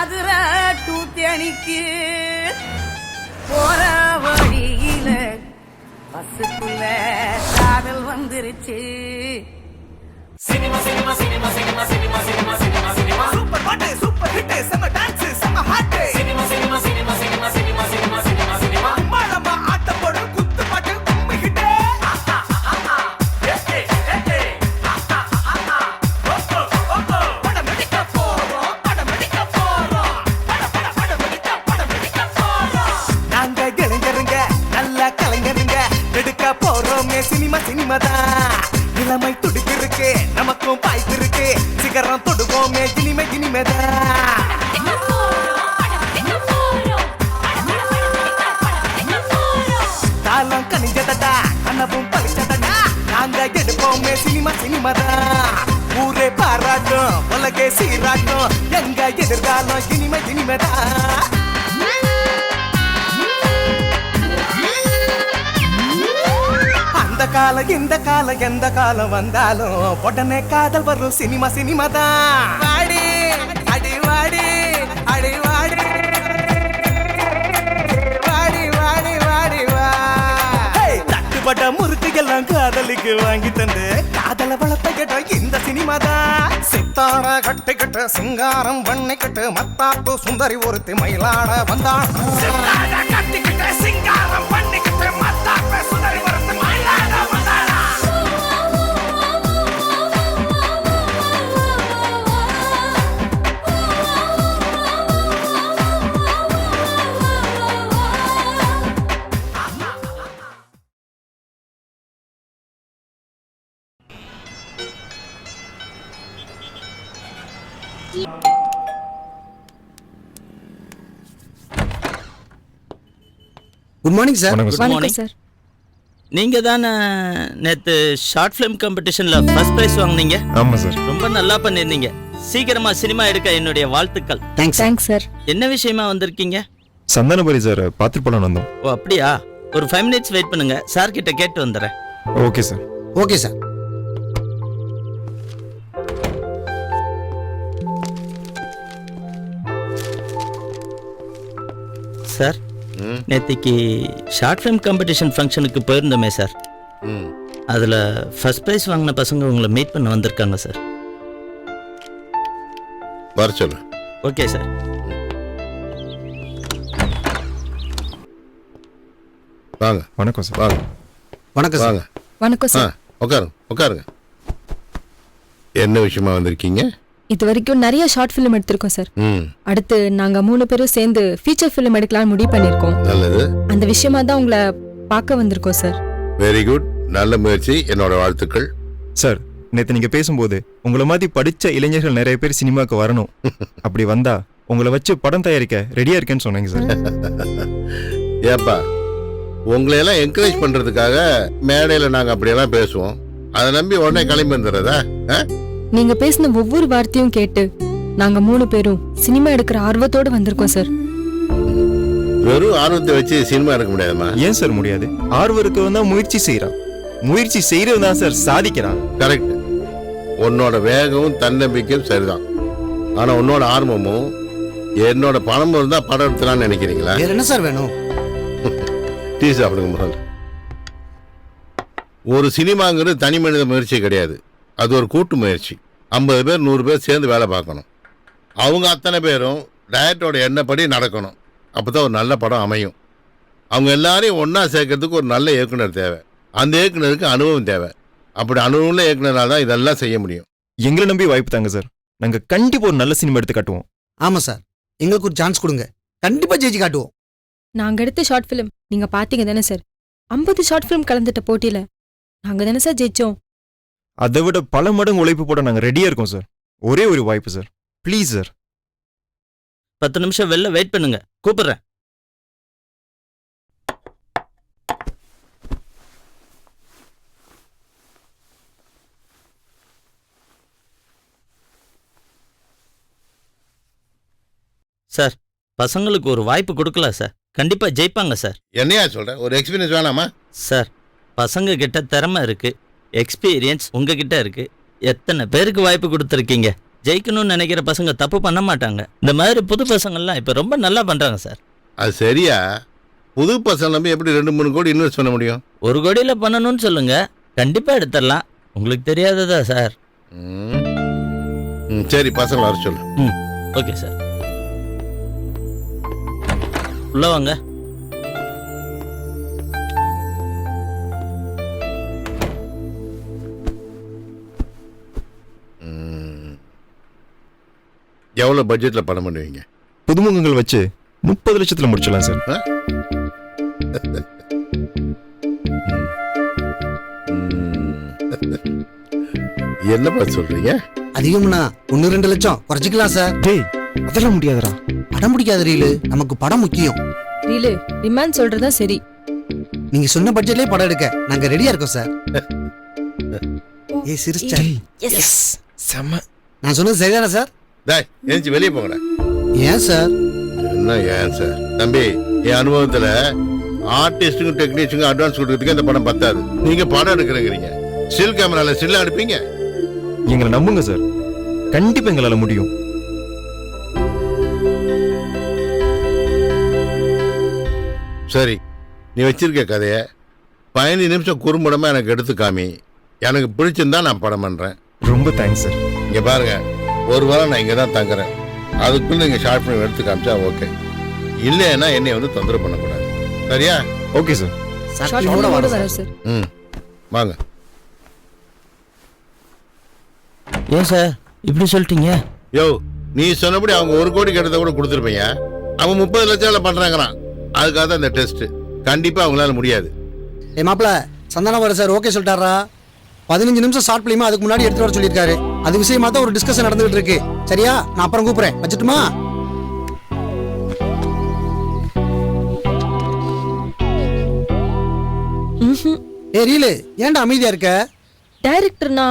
Madurai to தேனிக்கு போற வழியில பஸ்ஸுக்குள்ள காதல் வந்துருச்சு. Cinema cinema cinema cinema cinema cinema cinema cinema super பாட்டு சூப்பர் ஹிட் செம்ம டான்ஸ் செம்ம hot cinema cinema cinema cinema cinema cinema cinema cinema மாலமா ஆட்டம் போடு குத்து பாட்டு கும்மி ஹிட் படம் எடுக்க போறோம் படம் எடுக்க போறோம் படம் எடுக்க போறோம் நாங்க இளைஞருங்க நல்ல கலைஞருங்க எடுக்க போறோமே சினிமா சினிமா தான் இளமை துடிக்கிருக்கு நமக்கும் பாய்த்திருக்கு சிகரம் தொடுவோமே இனிமை இனிமைதான் காலம் கனிஞ்சதடா கனவும் பழிச்சதடா நாங்க எடுப்போமே சினிமா சினிமாதான் ஊரே பாராட்டும் உலகே சீராட்டும் எங்க எதிர்காலம் இனிமை இனிமைதான். அந்த காலம் இந்த காலம் எந்த காலம் வந்தாலும் உடனே காதல் வரும் சினிமா சினிமா தான். வாடி அடி வாடி அடி வாடி வாடி வாடி வாடி வா தட்டுப்பட்ட முறுக்கு எல்லாம் காதலுக்கு வாங்கி தந்து காதல வளர்த்த இடம் இந்த சினிமா தான். சித்தார கட்டு கட்டு சிங்காரம் பண்ணி கட்டு மத்தாப்பு சுந்தரி ஒருத்தி மயிலாட வந்தாள். கட்டி கட்டு சிங்காரம் பண்ணி கட்டு மத்தாப்பு சுந்தரி ஒருத்தி மயிலாட வந்தாள். Good morning sir. வணக்கம் சார். நீங்க தானே நேத்து ஷார்ட் ஃபிலிம் காம்படிஷன்ல ஃபர்ஸ்ட் பிரைஸ் வாங்குனீங்க? ஆமா சார். ரொம்ப நல்லா பண்ணிருந்தீங்க. சீக்கிரமா சினிமா எடுக்க என்னுடைய வாழ்த்துக்கள். Thanks sir. என்ன விஷயமா வந்திருக்கீங்க? சந்தானபுரி சார் பார்த்துட்டு போலாம் வந்தோம். ஓ அப்படியா? ஒரு 5 minutes வெயிட் பண்ணுங்க, சார் கிட்ட கேட்டு வந்துடுறேன். Okay sir. Okay sir. Sir நேத்திக்கு ஷார்ட் ஃபிலிம் காம்படிஷன் ஃபங்க்ஷனுக்கு போயிருந்தோமே சார். அதில் ஃபர்ஸ்ட் ப்ரைஸ் வாங்கின பசங்க உங்களை மீட் பண்ண வந்திருக்காங்க சார். வர சொல்லு. Okay sir. வாங்க. வணக்கம் சார். வாங்க. வணக்கம் சார். வாங்க. வணக்கம் சார். உட்காருங்க. என்ன விஷயமா வந்திருக்கீங்க? இது வரைக்கும் நிறைய ஷார்ட் ஃபிலிம் எடுத்திருக்கோம் சார். அடுத்து நாங்க 3 பேரும் சேர்ந்து ஃபீச்சர் ஃபிலிம் எடுக்கலாம்னு முடிவு பண்ணிருக்கோம். நல்லது. அந்த விஷயமா தான் உங்களை பார்க்க வந்திருக்கோம் சார். Very good. நல்ல முயற்சி. என்னோட வாழ்த்துக்கள். சார், நேற்று நீங்க பேசும்போது உங்களை மாதிரி படிச்ச இளைஞர்கள் நிறைய பேர் சினிமாவுக்கு வரணும், அப்படி வந்தா உங்களை வச்சு படம் தயாரிக்க ரெடியா இருக்கேன்னு சொன்னீங்க சார். ஏப்பா, உங்களை எல்லாம் என்கரேஜ் பண்றதுக்காக மேடையில நாங்க அப்படியெல்லாம் பேசுவோம். அதை நம்பி உடனே கிளம்பி வந்துடுறதா? நீங்க பேசின ஒவ்வொரு வார்த்தையும் கேட்டு நாங்க 3 பேரும் சினிமா எடுக்கிற ஆர்வத்தோட வந்திருக்கோம் சார். வெறும் ஆர்வத்தை வச்சு சினிமா எடுக்க முடியாதுமா? ஏன் சார் முடியாது? ஆர்வம் இருக்கவன் தான் முயற்சி செய்யறான், முயற்சி செய்யறவன் தான் சார் சாதிக்கிறான். கரெக்ட். உன்னோட வேகமும் தன்னம்பிக்கையும் சரிதான். ஆனா உன்னோட ஆர்வமும் என்னோட பணமும் இருந்தா படம் எடுத்துலான்னு நினைக்கிறீங்களா? வேற என்ன சார் வேணும்? டீ சாப்பிடுங்க முதல்ல. ஒரு சினிமாங்கிறது தனி மனித முயற்சி கிடையாது, அது ஒரு கூட்டு முயற்சி. 50 பேர் 100 பேர் சேர்ந்து வேலை பார்க்கணும். அவங்க அத்தனை பேரும் டயட்டோட எண்ணப்படி நடக்கணும். அப்போதான் ஒரு நல்ல படம் அமையும். அவங்க எல்லாரையும் ஒன்றா சேர்க்கறதுக்கு ஒரு நல்ல இயக்குனர் தேவை. அந்த இயக்குனருக்கு அனுபவம் தேவை. அப்படி அனுபவம்ல இயக்குனரால் தான் இதெல்லாம் செய்ய முடியும். எங்களை நம்பி வாய்ப்பு தாங்க சார். நாங்க கண்டிப்பா ஒரு நல்ல சினிமா எடுத்து காட்டுவோம். ஆமா சார், எங்களுக்கு ஒரு சான்ஸ் கொடுங்க, கண்டிப்பா ஜெயிச்சு காட்டுவோம். நாங்க எடுத்த ஷார்ட் ஃபிலிம் நீங்க பாத்தீங்க தானே சார்? 50 ஷார்ட் ஃபிலிம் கலந்துட்ட போட்டியில நாங்க தானே சார் ஜெயிச்சோம். அதை விட பல மடங்கு உழைப்பு போட நாங்க ரெடியா இருக்கோம் சார். ஒரே ஒரு வாய்ப்பு சார், ப்ளீஸ் சார். 10 நிமிஷம் வெளில வெயிட் பண்ணுங்க, கூப்பிடுறேன். சார், பசங்களுக்கு ஒரு வாய்ப்பு கொடுக்கல சார். கண்டிப்பா ஜெயிப்பாங்க சார். என்னையா சொல்ற? ஒரு எக்ஸ்பீரியன்ஸ் வேணாமா? சார், பசங்க கிட்ட திறமை இருக்கு, எக்ஸ்பீரியன்ஸ் உங்ககிட்ட இருக்கு. எத்தனை பேருக்கு வாய்ப்பு கொடுத்துருக்கீங்க? ஜெயிக்கணும்னு நினைக்கிற பசங்க தப்பு பண்ண மாட்டாங்க. இந்த மாதிரி புது பசங்கள்லாம் இப்போ ரொம்ப நல்லா பண்ணுறாங்க சார். அது சரியா? புது பசங்க நம்பி எப்படி 2-3 கோடி இன்வெஸ்ட் பண்ண முடியும்? 1 கோடியில் பண்ணணும்னு சொல்லுங்க, கண்டிப்பாக எடுத்துடலாம். உங்களுக்கு தெரியாததா சார்? சரி, பசங்களை வர சொல்லு. ஓகே சார், உள்ள வாங்க. எவ்வளோ பட்ஜெட்டில் பணம் பண்ணுவீங்க? புதுமுகங்கள் வச்சு 30 லட்சத்துல முடிச்சிடலாம் சார். என்னப்பா சொல்றீங்க? அதிகம்னா 1-2 லட்சம் குறைச்சிக்கலாம் சார். டேய் அதெல்லாம் முடியாதுடா. படம் முடிக்காத ரீலு, நமக்கு படம் முக்கியம். ரீலு டிமாண்ட் சொல்றதா சரி. நீங்க சொன்ன பட்ஜெட்லயே படம் எடுக்க நாங்க ரெடியா இருக்கோம் சார். ஏய் சிரிச்சா. எஸ் செம. நான் சொன்னது சரிதானே சார்? டேய் எழுந்து வெளியே போங்கடா. ஏன் சார்? என்ன ஏன் சார்? தம்பி, என் அனுபவத்தில் ஆர்டிஸ்ட்டுக்கும் டெக்னீஷியனுக்கும் அட்வான்ஸ் கொடுக்கறதுக்கு அந்த படம் பத்தாது. நீங்க படம் எடுக்கிறீங்க, ஸ்டில் கேமரால ஸ்டில் எடுப்பீங்க. எங்களை நம்புங்க சார், கண்டிப்பா எங்களால முடியும். சரி, நீ வச்சிருக்க கதையை 15 நிமிஷம் குறும்படமா எனக்கு எடுத்து காமி. எனக்கு பிடிச்சிருந்தா நான் படம் பண்றேன். ரொம்ப தேங்க்ஸ் சார். இங்க பாருங்க, ஒரு வாரம் நான் இங்க தான் தங்குறேன். அதுக்குள்ள நீங்க ஷார்ட் ஃபிலிம் எடுத்து காமிச்சா ஓகே, இல்லைன்னா என்னை வந்து தொந்தரவு பண்ணக்கூடாது. சரியா? Okay sir. ஷார்ட் ஃபிலிமோட வர சார். வாங்க. ஏன் சார் இப்படி சொல்லிட்டீங்க? யோ, நீ சொன்னபடி அவங்க 1 கோடி எடுத்த கூட கொடுத்துருப்பீங்க. அவங்க 30 லட்சம் பண்றாங்கறான். அதுக்காக தான் இந்த டெஸ்ட். கண்டிப்பா அவங்களால முடியாது. ஏய் மாப்ள, சந்தானம் வர சார் ஓகே சொல்லிட்டாரா? 15 நிமிஷம் ஷார்ட் பிலிமா அதுக்கு முன்னாடி எடுத்துட்டு வர சொல்லியிருக்காரு. அது விஷயமா தான் ஒரு டிஸ்கஷன் நடந்துகிட்டு இருக்கு. சரியா? நான் அப்புறம் கூப்பிடுறேன். வச்சுட்டுமா? ஏய் ரீலு, ஏன்டா அமைதியா இருக்க? டைரக்டர்னா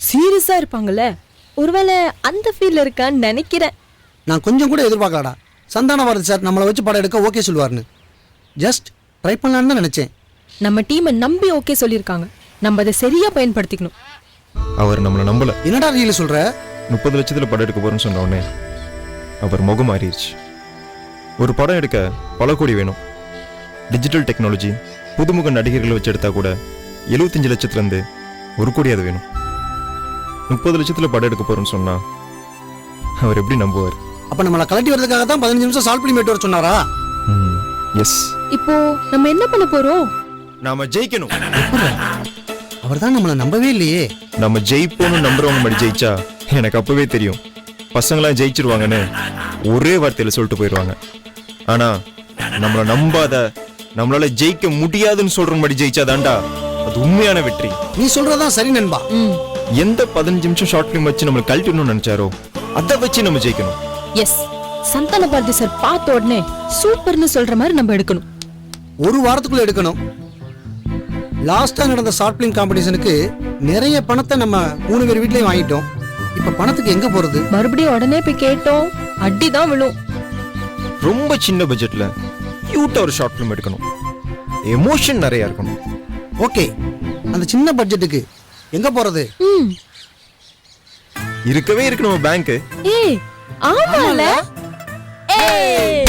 சீரியஸா இருப்பாங்கல்ல, ஒருவேளை அந்த ஃபீல்ல இருக்கான்னு நினைக்கிறேன். நான் கொஞ்சம் கூட எதிர்பார்க்கலடா. சந்தானம் வருது சார் நம்மளை வச்சு படம் எடுக்க ஓகே சொல்லுவார்னு. ஜஸ்ட் ட்ரை பண்ணலான்னு தான் நினைச்சேன். நம்ம டீமை நம்பி ஓகே சொல்லியிருக்காங்க, நம்ம அதை சரியா பயன்படுத்திக்கணும். அவர் நம்மளை நம்பல. என்னடா ரீலு சொல்ற? 30 லட்சத்துல படம் எடுக்க போறேன்னு சொன்ன உடனே அவர் முகம் மாறிடுச்சு. ஒரு படம் எடுக்க பல கோடி வேணும். டிஜிட்டல் டெக்னாலஜி, புதுமுக நடிகர்களை வச்சு எடுத்தா கூட 75 லட்சத்துல இருந்து 1 கோடி அது வேணும். 30 லட்சத்துல படம் எடுக்க போறேன்னு சொன்னா அவர் எப்படி நம்புவார்? அப்ப நம்மளை கலட்டி வரதுக்காக தான் 15 நிமிஷம் ஷார்ட் பிலிம் எடுத்து வர சொன்னாரா? எஸ். இப்போ நம்ம என்ன பண்ண போறோம்? நாம ஜெயிக்கணும். அவர் தான் நம்மளை நம்பவே இல்லையே. நம்ம ஜெயிப்போம்னு நம்புறவங்க மாதிரி ஜெயிச்சா எனக்கு அப்பவே தெரியும் பசங்களாம் ஜெயிச்சிருவாங்கன்னு ஒரே வார்த்தையில சொல்லிட்டு போயிடுவாங்க. ஆனா நம்மள நம்பாத, நம்மளால ஜெயிக்க முடியாதுன்னு சொல்ற மாதிரி ஜெயிச்சாதான்டா அது உண்மையான வெற்றி. நீ சொல்றதான் சரி நண்பா. எந்த 15 நிமிஷம் ஷார்ட் பிலிம் வச்சு நம்மள கழட்டணும்னு நினைச்சாரோ அதை வச்சு நம்ம ஜெயிக்கணும். எஸ். சந்தான பாரதி சார் பார்த்த உடனே சூப்பர்னு சொல்ற மாதிரி நம்ம எடுக்கணும். ஒரு வாரத்துக்குள்ள எடுக்கணும். லாஸ்டா நடந்த ஷார்ட் பிலிம் காம்படிஷனுக்கு நிறைய பணத்தை நம்ம 3 பேர் வீட்லயும் வாங்கிட்டோம். இப்ப பணத்துக்கு எங்க போறது? மறுபடியும் உடனே போய் கேட்டோம், அடிதான் விழும். ரொம்ப சின்ன பட்ஜெட்ல கியூட்டா ஒரு ஷார்ட் பிலிம் எடுக்கணும். எமோஷன் நிறைய இருக்கணும். ஓகே, அந்த சின்ன பட்ஜெட்டுக்கு எங்க போறது? இருக்கவே இருக்கு நம்ம பேங்க். ஏய் ஆமால. ஏய்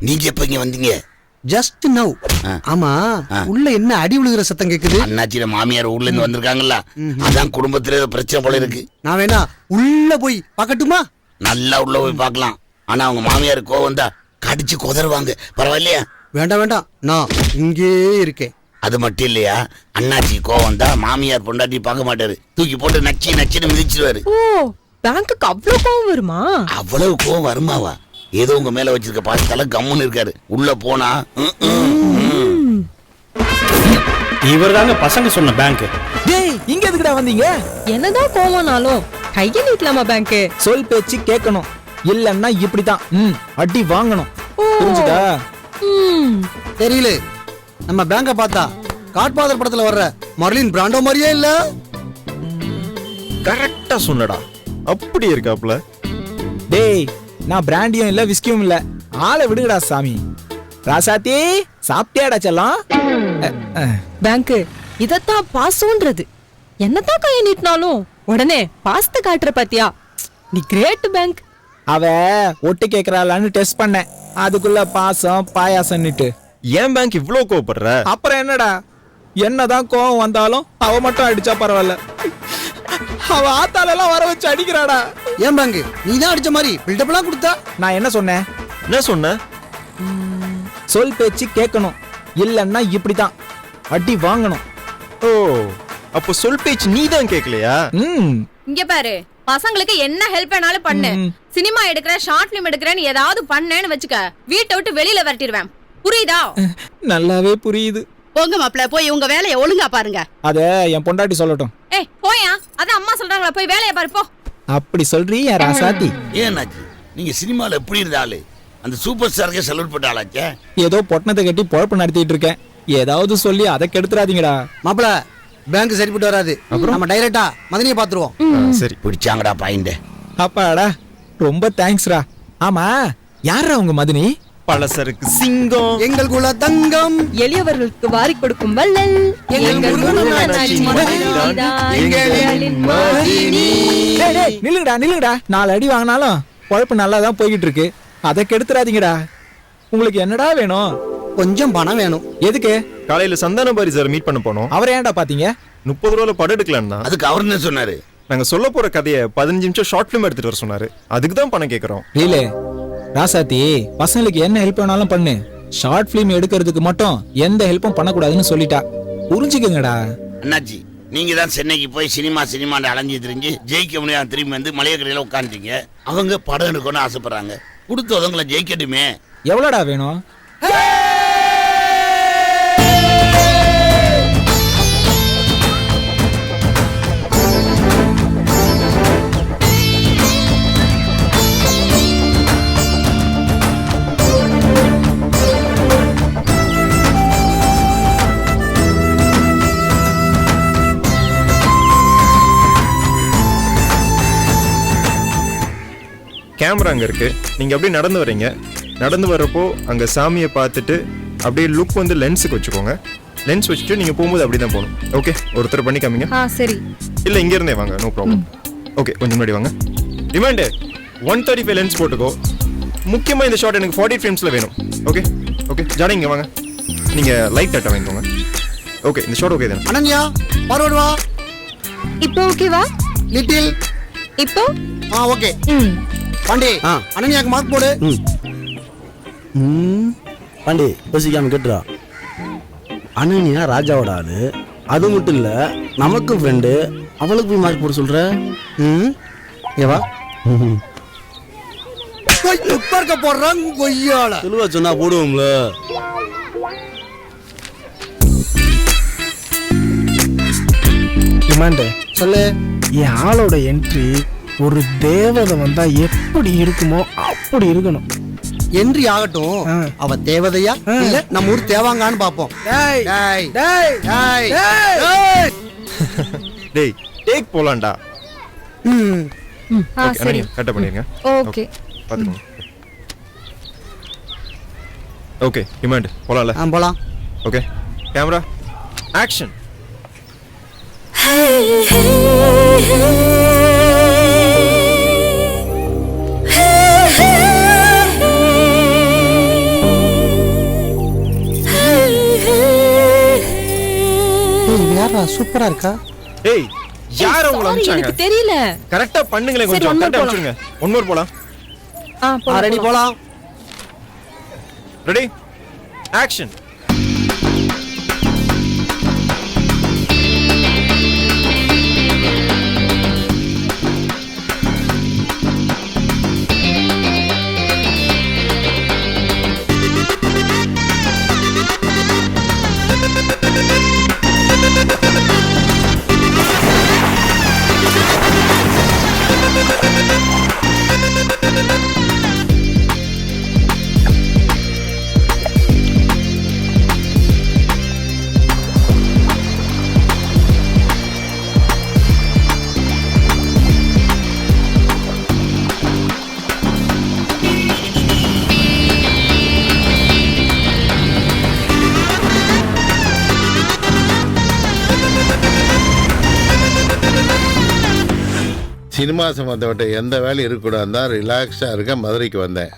நீங்க எப்ப இங்க வந்தீங்க? Just now. ஆமா, உள்ள என்ன அடி விழுகிற சத்தம் கேக்குது? அண்ணாச்சியோட மாமியார் ஊர்ல இருந்து வந்திருக்காங்கல்ல, அதான் குடும்பத்துல ஏதோ பிரச்சனை போல இருக்கு. நான் வேணா உள்ள போய் பார்க்கட்டுமா? நல்லா உள்ள போய் பார்க்கலாம். ஆனா அவங்க மாமியார் கோவம் வந்தா கடிச்சு கொதறுவாங்க. பரவாயில்லையா? வேண்டாம் வேண்டாம், நான் இங்கே இருக்கேன். அது மட்டும் இல்லையா, அண்ணாச்சி கோவம் வந்தா மாமியார் பொண்டாட்டி பார்க்க மாட்டாரு, தூக்கி போட்டு நச்சு நச்சுன்னு மிதிச்சிருவாரு. ஓ, பேங்க்குக்கு அவ்வளவு கோவம் வருமா? அவ்வளவு கோவம் வருமாவா? ஏதோ உங்க மேல வச்சிருக்க பாசத்தால கம்முன்னு இருக்காரு. உள்ள போனா இவர்தாங்க பசங்க சொன்ன பேங்க். டேய், இங்க எதுக்குடா வந்தீங்க? என்னதான் கோவம்னாலும் கையை நீட்டலாமா பேங்க்? சொல் பேச்சு கேட்கணும், இல்லன்னா இப்படிதான் அடி வாங்கணும். புரிஞ்சுதா? தெரியல, நம்ம பேங்க பார்த்தா காட்பாதர் படத்துல வர்ற மர்லின் பிராண்டோ மாதிரியே இல்ல. கரெக்டா சொன்னடா, அப்படி இருக்காப்ல. டேய் நான் பிராண்டியும் இல்ல விஸ்கியும் இல்ல, ஆளை விடுங்கடா சாமி. ராசாத்தி சாப்பிட்டியாடா செல்லம்? பேங்க் இதத்தான் பாசம்ன்றது. என்னதான் கையை நீட்டினாலும் உடனே பாசத்தை காட்டுற பாத்தியா? நீ கிரேட் பேங்க். அவ ஒட்டு கேக்குறாளான்னு டெஸ்ட் பண்ணேன், அதுக்குள்ள பாசம் பாயாசம்னுட்டு. ஏன் பேங்க் இவ்ளோ கோவப்படுற? அப்புறம் என்னடா, என்னதான் கோவம் வந்தாலும் அவ மட்டும் அடிச்சா பரவாயில்ல, அவ ஆத்தாலெல்லாம் வர வச்சு அடிக்கிறாடா. ஏன் பேங்க் நீ தான் அடிச்ச மாதிரி பில்டப்லாம் கொடுத்தா? நான் என்ன சொன்னேன்? என்ன சொன்ன? சொல் பேச்சு கேட்கணும், இல்லன்னா இப்படிதான் அடி வாங்கணும். ஓ, அப்போ சொல் பேச்சு நீ தான் கேட்கலையா? இங்க பாரு, பசங்களுக்கு என்ன ஹெல்ப் வேணாலும் பண்ணு. சினிமா எடுக்கிறேன், ஷார்ட் பிலிம் எடுக்கிறேன்னு ஏதாவது பண்ணேன்னு வச்சுக்க, வீட்டை விட்டு வெளியில விரட்டிடுவேன். புரியுதா? நல்லாவே புரியுது. போங்க மாப்ள, போய் உங்க வேலையை ஒழுங்கா பாருங்க. அத என் பொண்டாட்டி சொல்லட்டும். ஏய் போயா, அதான் அம்மா சொல்றாங்களா, போய் வேலையை பாரு போ. அப்படி சொல்றீ என் ராசாத்தி? ஏன்னாச்சு நீங்க சினிமால எப்படி இருந்தாலும் அந்த சூப்பர் ஸ்டாருக்கே சல்யூட் பண்ண ஆளாச்சே. ஏதோ பொட்டணத்தை கட்டி பொழப்பு நடத்திட்டு இருக்கேன், ஏதாவது சொல்லி அதை கெடுத்துறாதீங்கடா. மாப்பிள பேங்க் சரிப்பட்டு வராது, நம்ம டைரக்டா மதனியை பாத்துருவோம். சரி, பிடிச்சாங்கடா பாயிண்ட். அப்பாடா ரொம்ப தேங்க்ஸ்ரா. ஆமா யாரா உங்க மதனி? பலசருக்கு சிங்கம், எங்கள் குல தங்கம், எளியவர்களுக்கு வாரி கொடுக்கும் வள்ளல், எங்கள் முருகனாச்சி மதனிதான் எங்களின் மதினி. நில்லுங்கடா நில்லுங்கடா, 4 அடி வாங்கினாலும் பொழப்பு நல்லா தான் போய்கிட்டு இருக்கு, அதை கெடுத்துறாதீங்கடா. உங்களுக்கு என்னடா வேணும்? கொஞ்சம் பணம் வேணும். எதுக்கு? காலையில சந்தான பாரி சார் மீட் பண்ண போனோம். அவரை ஏன்டா பாத்தீங்க? 30 ரூபால படம் எடுக்கலான்னு தான். அதுக்கு அவர் என்ன சொன்னாரு? நாங்க சொல்ல போற கதையை 15 நிமிஷம் ஷார்ட் பிலிம் எடுத்துட்டு வர சொன்னாரு, அதுக்கு தான் பணம் கேக்குறோம். ரீலே ராசாத்தி, பசங்களுக்கு என்ன ஹெல்ப் வேணாலும் பண்ணு, ஷார்ட் பிலிம் எடுக்கிறதுக்கு மட்டும் எந்த ஹெல்ப்பும் பண்ணக்கூடாதுன்னு சொல்லிட்டா. புரிஞ்சுக்கங்கடா. அண்ணாச்சி, நீங்க தான் சென்னைக்கு போய் சினிமான்னு அலைஞ்சு திரிஞ்சு ஜெயிக்க முடியாம திரும்பி வந்து மளிகை கடையில உட்காந்துட்டீங்க. அவங்க படம் எடுக்கணும்னு ஆசைப்படுறாங்க, கொடுத்து உதவங்களை ஜெயிக்கட்டுமே. எவ்வளோடா வேணும்? கேமரா அங்க இருக்கு, நீங்க அப்படியே நடந்து வரீங்க. நடந்து வர்றப்போ அங்க சாமியை பார்த்துட்டு அப்படியே லுக் வந்து லென்ஸுக்கு வச்சுக்கோங்க. லென்ஸ் வச்சுட்டு நீங்க போகும்போது அப்படிதான் போகணும். ஓகே, ஒருத்தர் பண்ணி காமிங்க. சரி. இல்ல இங்க இருந்தே வாங்க, நோ ப்ராப்ளம். ஓகே, கொஞ்சம் முன்னாடி வாங்க. ரிமைண்ட் 135 லென்ஸ் போட்டுக்கோ. முக்கியமா இந்த ஷாட் எனக்கு 40 ஃப்ரேம்ஸ்ல வேணும். ஓகே ஓகே, ஜானி இங்க வாங்க. நீங்க லைட் டாட்டா வாங்கிக்கோங்க. ஓகே, இந்த ஷாட் ஓகே தானே? அனன்யா ஃபார்வர்ட் வா. இப்போ ஓகேவா? லிட்டில் இப்போ ஓகே. பாண்டி அனன்யாக்கு மார்க் போடு. பாண்டி யோசிக்காம கேட்டுறா. அனன்யா ராஜாவோட ஆளு, அது மட்டும் இல்ல நமக்கு ஃப்ரெண்டு, அவளுக்கு போய் மார்க் போட சொல்ற? ஏவா உட்கார்க்க போடுறாங்க கொய்யால. தெளிவா சொன்னா போடுவோம்ல. டிமாண்ட் சொல்லு. என் ஆளோட என்ட்ரி ஒரு தேவதை வந்தா எப்படி இருக்குமோ அப்படி இருக்கணும். என்ட்ரி ஆகட்டும், அவ தேவதையா இல்ல நம்ம ஊர் தேவாங்கான்னு பாப்போம். டேய் டேக் போலாம்டா. ஓகே, சரி. கரெக்ட்டா பண்ணிருங்க. ஓகே பாத்துக்கோங்க. ஓகே, ரிமைண்ட் போலாம்ல? போலாம். Okay, camera action. சூப்பரா இருக்கா? டேய் யார் உங்களை அனுப்பிச்சாங்க? எனக்கு தெரியல. கரெக்ட்டா பண்ணுங்களே, கொஞ்சம் கரெக்ட்டா அனுப்பிடுங்க. ஒன் மோர் போலாம். ரெடி போலாம். Ready action. சினிமா சம்மந்தப்பட்ட எந்த வேலையும் இருக்கக்கூடாது தான் ரிலாக்ஸாக இருக்க மதுரைக்கு வந்தேன்.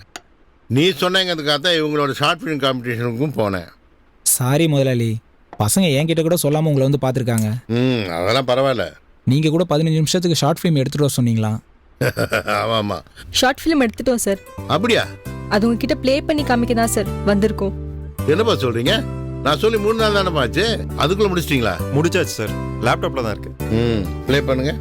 நீ சொன்னங்கிறதுக்காக தான் இவங்களோட ஷார்ட் ஃபிலிம் காம்படிஷனுக்கும் போனேன். சாரி முதலாளி, பசங்க என்கிட்ட கூட சொல்லாமல் உங்களை வந்து பார்த்துருக்காங்க. அதெல்லாம் பரவாயில்ல. நீங்கள் கூட 15 நிமிஷத்துக்கு ஷார்ட் ஃபிலிம் எடுத்துகிட்டு வர சொன்னீங்களா? ஆமாம். ஷார்ட் ஃபிலிம் எடுத்துட்டோம் சார். அப்படியா? அது உங்ககிட்ட ப்ளே பண்ணி காமிக்க தான் சார் வந்திருக்கோம். என்னப்பா சொல்கிறீங்க? நான் சொல்லி 3 நாள் தானே ஆச்சு, அதுக்குள்ளே முடிச்சிட்டிங்களா? முடிச்சாச்சு சார், லேப்டாப்பில் தான் இருக்கு. ப்ளே பண்ணுங்க.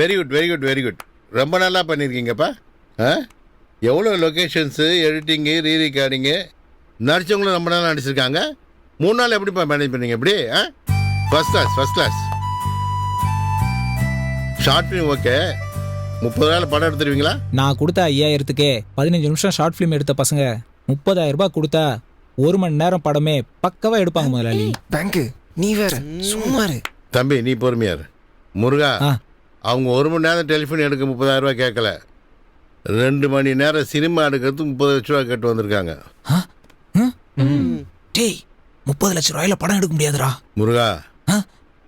Very good very good very good. ரொம்ப நல்லா பண்ணியிருக்கீங்கப்பா. எவ்வளோ லொக்கேஷன்ஸு, எடிட்டிங்கு, ரீரிகார்டிங்கு, நடிச்சவங்களும் ரொம்ப நல்லா நடிச்சிருக்காங்க. 3 நாள் எப்படிப்பா மேனேஜ் பண்ணீங்க? எப்படி? First class first class. Short film okay. 30 நாள் படம் எடுத்துருவீங்களா? நான் கொடுத்த 5000த்துக்கே 15 நிமிஷம் ஷார்ட் ஃபிலிம் எடுத்த பசங்க 30,000 ரூபாய் கொடுத்தா 1 மணி நேரம் படமே பக்கவா எடுப்பாங்க முதலாளி. பேங்க்கு நீ வேற சும்மாரு. தம்பி நீ பொறுமையாரு. முருகா, அவங்க 1 மணி நேரம் டெலிஃபோன் எடுக்க 30,000 ரூபாய் கேட்கல. 2 மணி நேரம் சினிமா எடுக்கிறதுக்கு 30 லட்ச ரூபா கேட்டு வந்திருக்காங்க. டேய், 30 லட்சம் ரூபாயில படம் எடுக்க முடியாதுடா முருகா.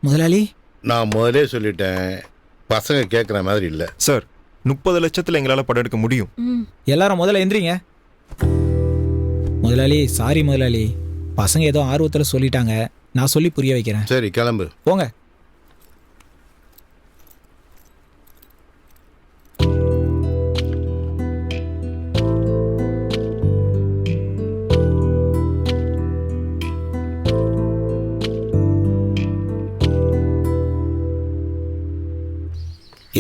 முதலாளி, நான் முதலே சொல்லிட்டேன், பசங்க கேட்குற மாதிரி இல்லை. சார் 30 லட்சத்தில் எங்களால் படம் எடுக்க முடியும். எல்லாரும் முதல்ல எந்திரிங்க. முதலாளி சாரி முதலாளி, பசங்க ஏதோ ஆர்வத்தில் சொல்லிட்டாங்க, நான் சொல்லி புரிய வைக்கிறேன். சரி கிளம்பு போங்க.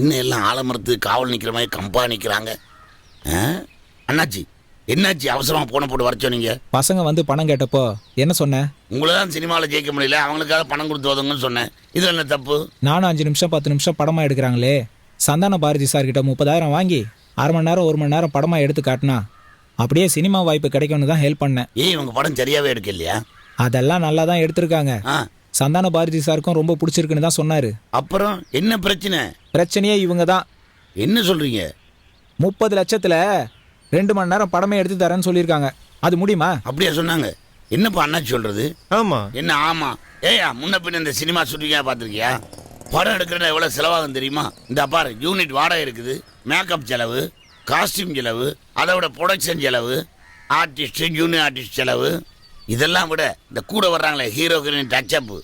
இன்னும் எல்லாம் ஆலமரத்து காவல் நிற்கிற மாதிரி கம்பா நிற்கிறாங்க. அண்ணாச்சி என்னாச்சு அவசரமாக போன போட்டு வர சொன்னீங்க? பசங்க வந்து பணம் கேட்டப்போ என்ன சொன்னேன்? உங்களை தான் சினிமாவில் ஜெயிக்க முடியல, அவங்களுக்காக பணம் கொடுத்து வதங்கன்னு சொன்னேன். இது என்ன தப்பு? நானும் 5 நிமிஷம் 10 நிமிஷம் படமாக எடுக்கிறாங்களே, சந்தான பாரதி சார்கிட்ட 30,000 வாங்கி 1/2 மணி நேரம் 1 மணி நேரம் படமாக எடுத்து காட்டினா அப்படியே சினிமா வாய்ப்பு கிடைக்கும்னு தான் ஹெல்ப் பண்ணேன். ஏன் இவங்க படம் சரியாகவே எடுக்க இல்லையா? அதெல்லாம் நல்லா தான் எடுத்திருக்காங்க. சந்தான பாரதி சாருக்கும் ரொம்ப பிடிச்சிருக்குன்னு தான் சொன்னாரு. அப்புறம் என்ன பிரச்சனை? பிரச்சனையே இவங்க தான். என்ன சொல்றீங்க? 30 லட்சத்துல 2 மணி நேரம் படமே எடுத்து தரேன்னு சொல்லியிருக்காங்க. அது முடியுமா? அப்படியா சொன்னாங்க? என்னப்பா அண்ணாச்சி சொல்றது? ஆமா. என்ன ஆமா? ஏயா முன்ன பின்ன இந்த சினிமா ஷூட்டிங்கா பார்த்துருக்கியா? படம் எடுக்கிறதா எவ்வளோ செலவாகும் தெரியுமா? இந்த பாரு, யூனிட் வாடகை இருக்குது, மேக்கப் செலவு, காஸ்டியூம் செலவு, அதை விட ப்ரொடக்ஷன் செலவு, ஆர்டிஸ்ட் ஜூனியர் ஆர்டிஸ்ட் செலவு, இதெல்லாம் விட இந்த கூட வர்றாங்களே ஹீரோக்களின் டச்சப்பு,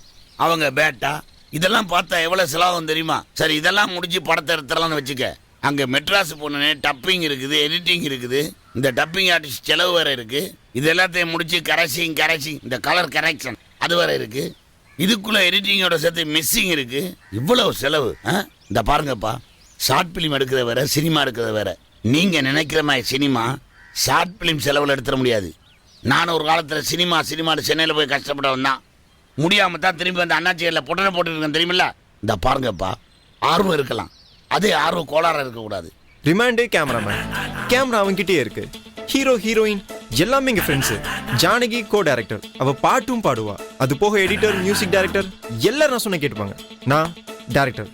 அவங்க பேட்டா, இதெல்லாம் பார்த்தா எவ்வளோ செலவாகும் தெரியுமா? சரி, இதெல்லாம் முடிச்சு படத்தை எடுத்துடலாம்னு வச்சுக்க. அங்கே மெட்ராஸ் போனே டப்பிங் இருக்குது, எடிட்டிங் இருக்குது, இந்த டப்பிங் ஆர்டிஸ்ட் செலவு வேறு இருக்குது. இது எல்லாத்தையும் முடிச்சு கரெக்ஷன் இந்த கலர் கரெக்ஷன் அது வேறு இருக்குது. இதுக்குள்ளே எடிட்டிங்கோட சேர்த்து மிஸ்ஸிங் இருக்குது. இவ்வளவு செலவு. இந்த பாருங்கப்பா, ஷார்ட் ஃபிலிம் எடுக்கிறத வேற, சினிமா எடுக்கிறத வேற. நீங்கள் நினைக்கிற மாதிரி சினிமா ஷார்ட் ஃபிலிம் செலவில் எடுத்துட முடியாது. நானும் ஒரு காலத்தில் சினிமான்னு சென்னையில் போய் கஷ்டப்பட்டவன் தான். முடியாமல் தான் திரும்பி வந்து அண்ணாச்சியில் பொட்டனை போட்டுருக்கேன் தெரியுமில்ல. இந்த பாருங்கப்பா, ஆர்வம் இருக்கலாம், அதே ஆர்வம் கோளாறாக இருக்கக்கூடாது. ரிமாண்டே கேமராமேன், கேமரா அவன்கிட்டே இருக்கு. ஹீரோ ஹீரோயின் எல்லாமே எங்கள் ஃப்ரெண்ட்ஸு. ஜானகி கோ டைரக்டர், அவள் பாட்டும் பாடுவா. அது போக எடிட்டர், மியூசிக் டைரக்டர் எல்லாரும் நான் சொன்ன கேட்டுப்பாங்க. நான் டைரக்டர்.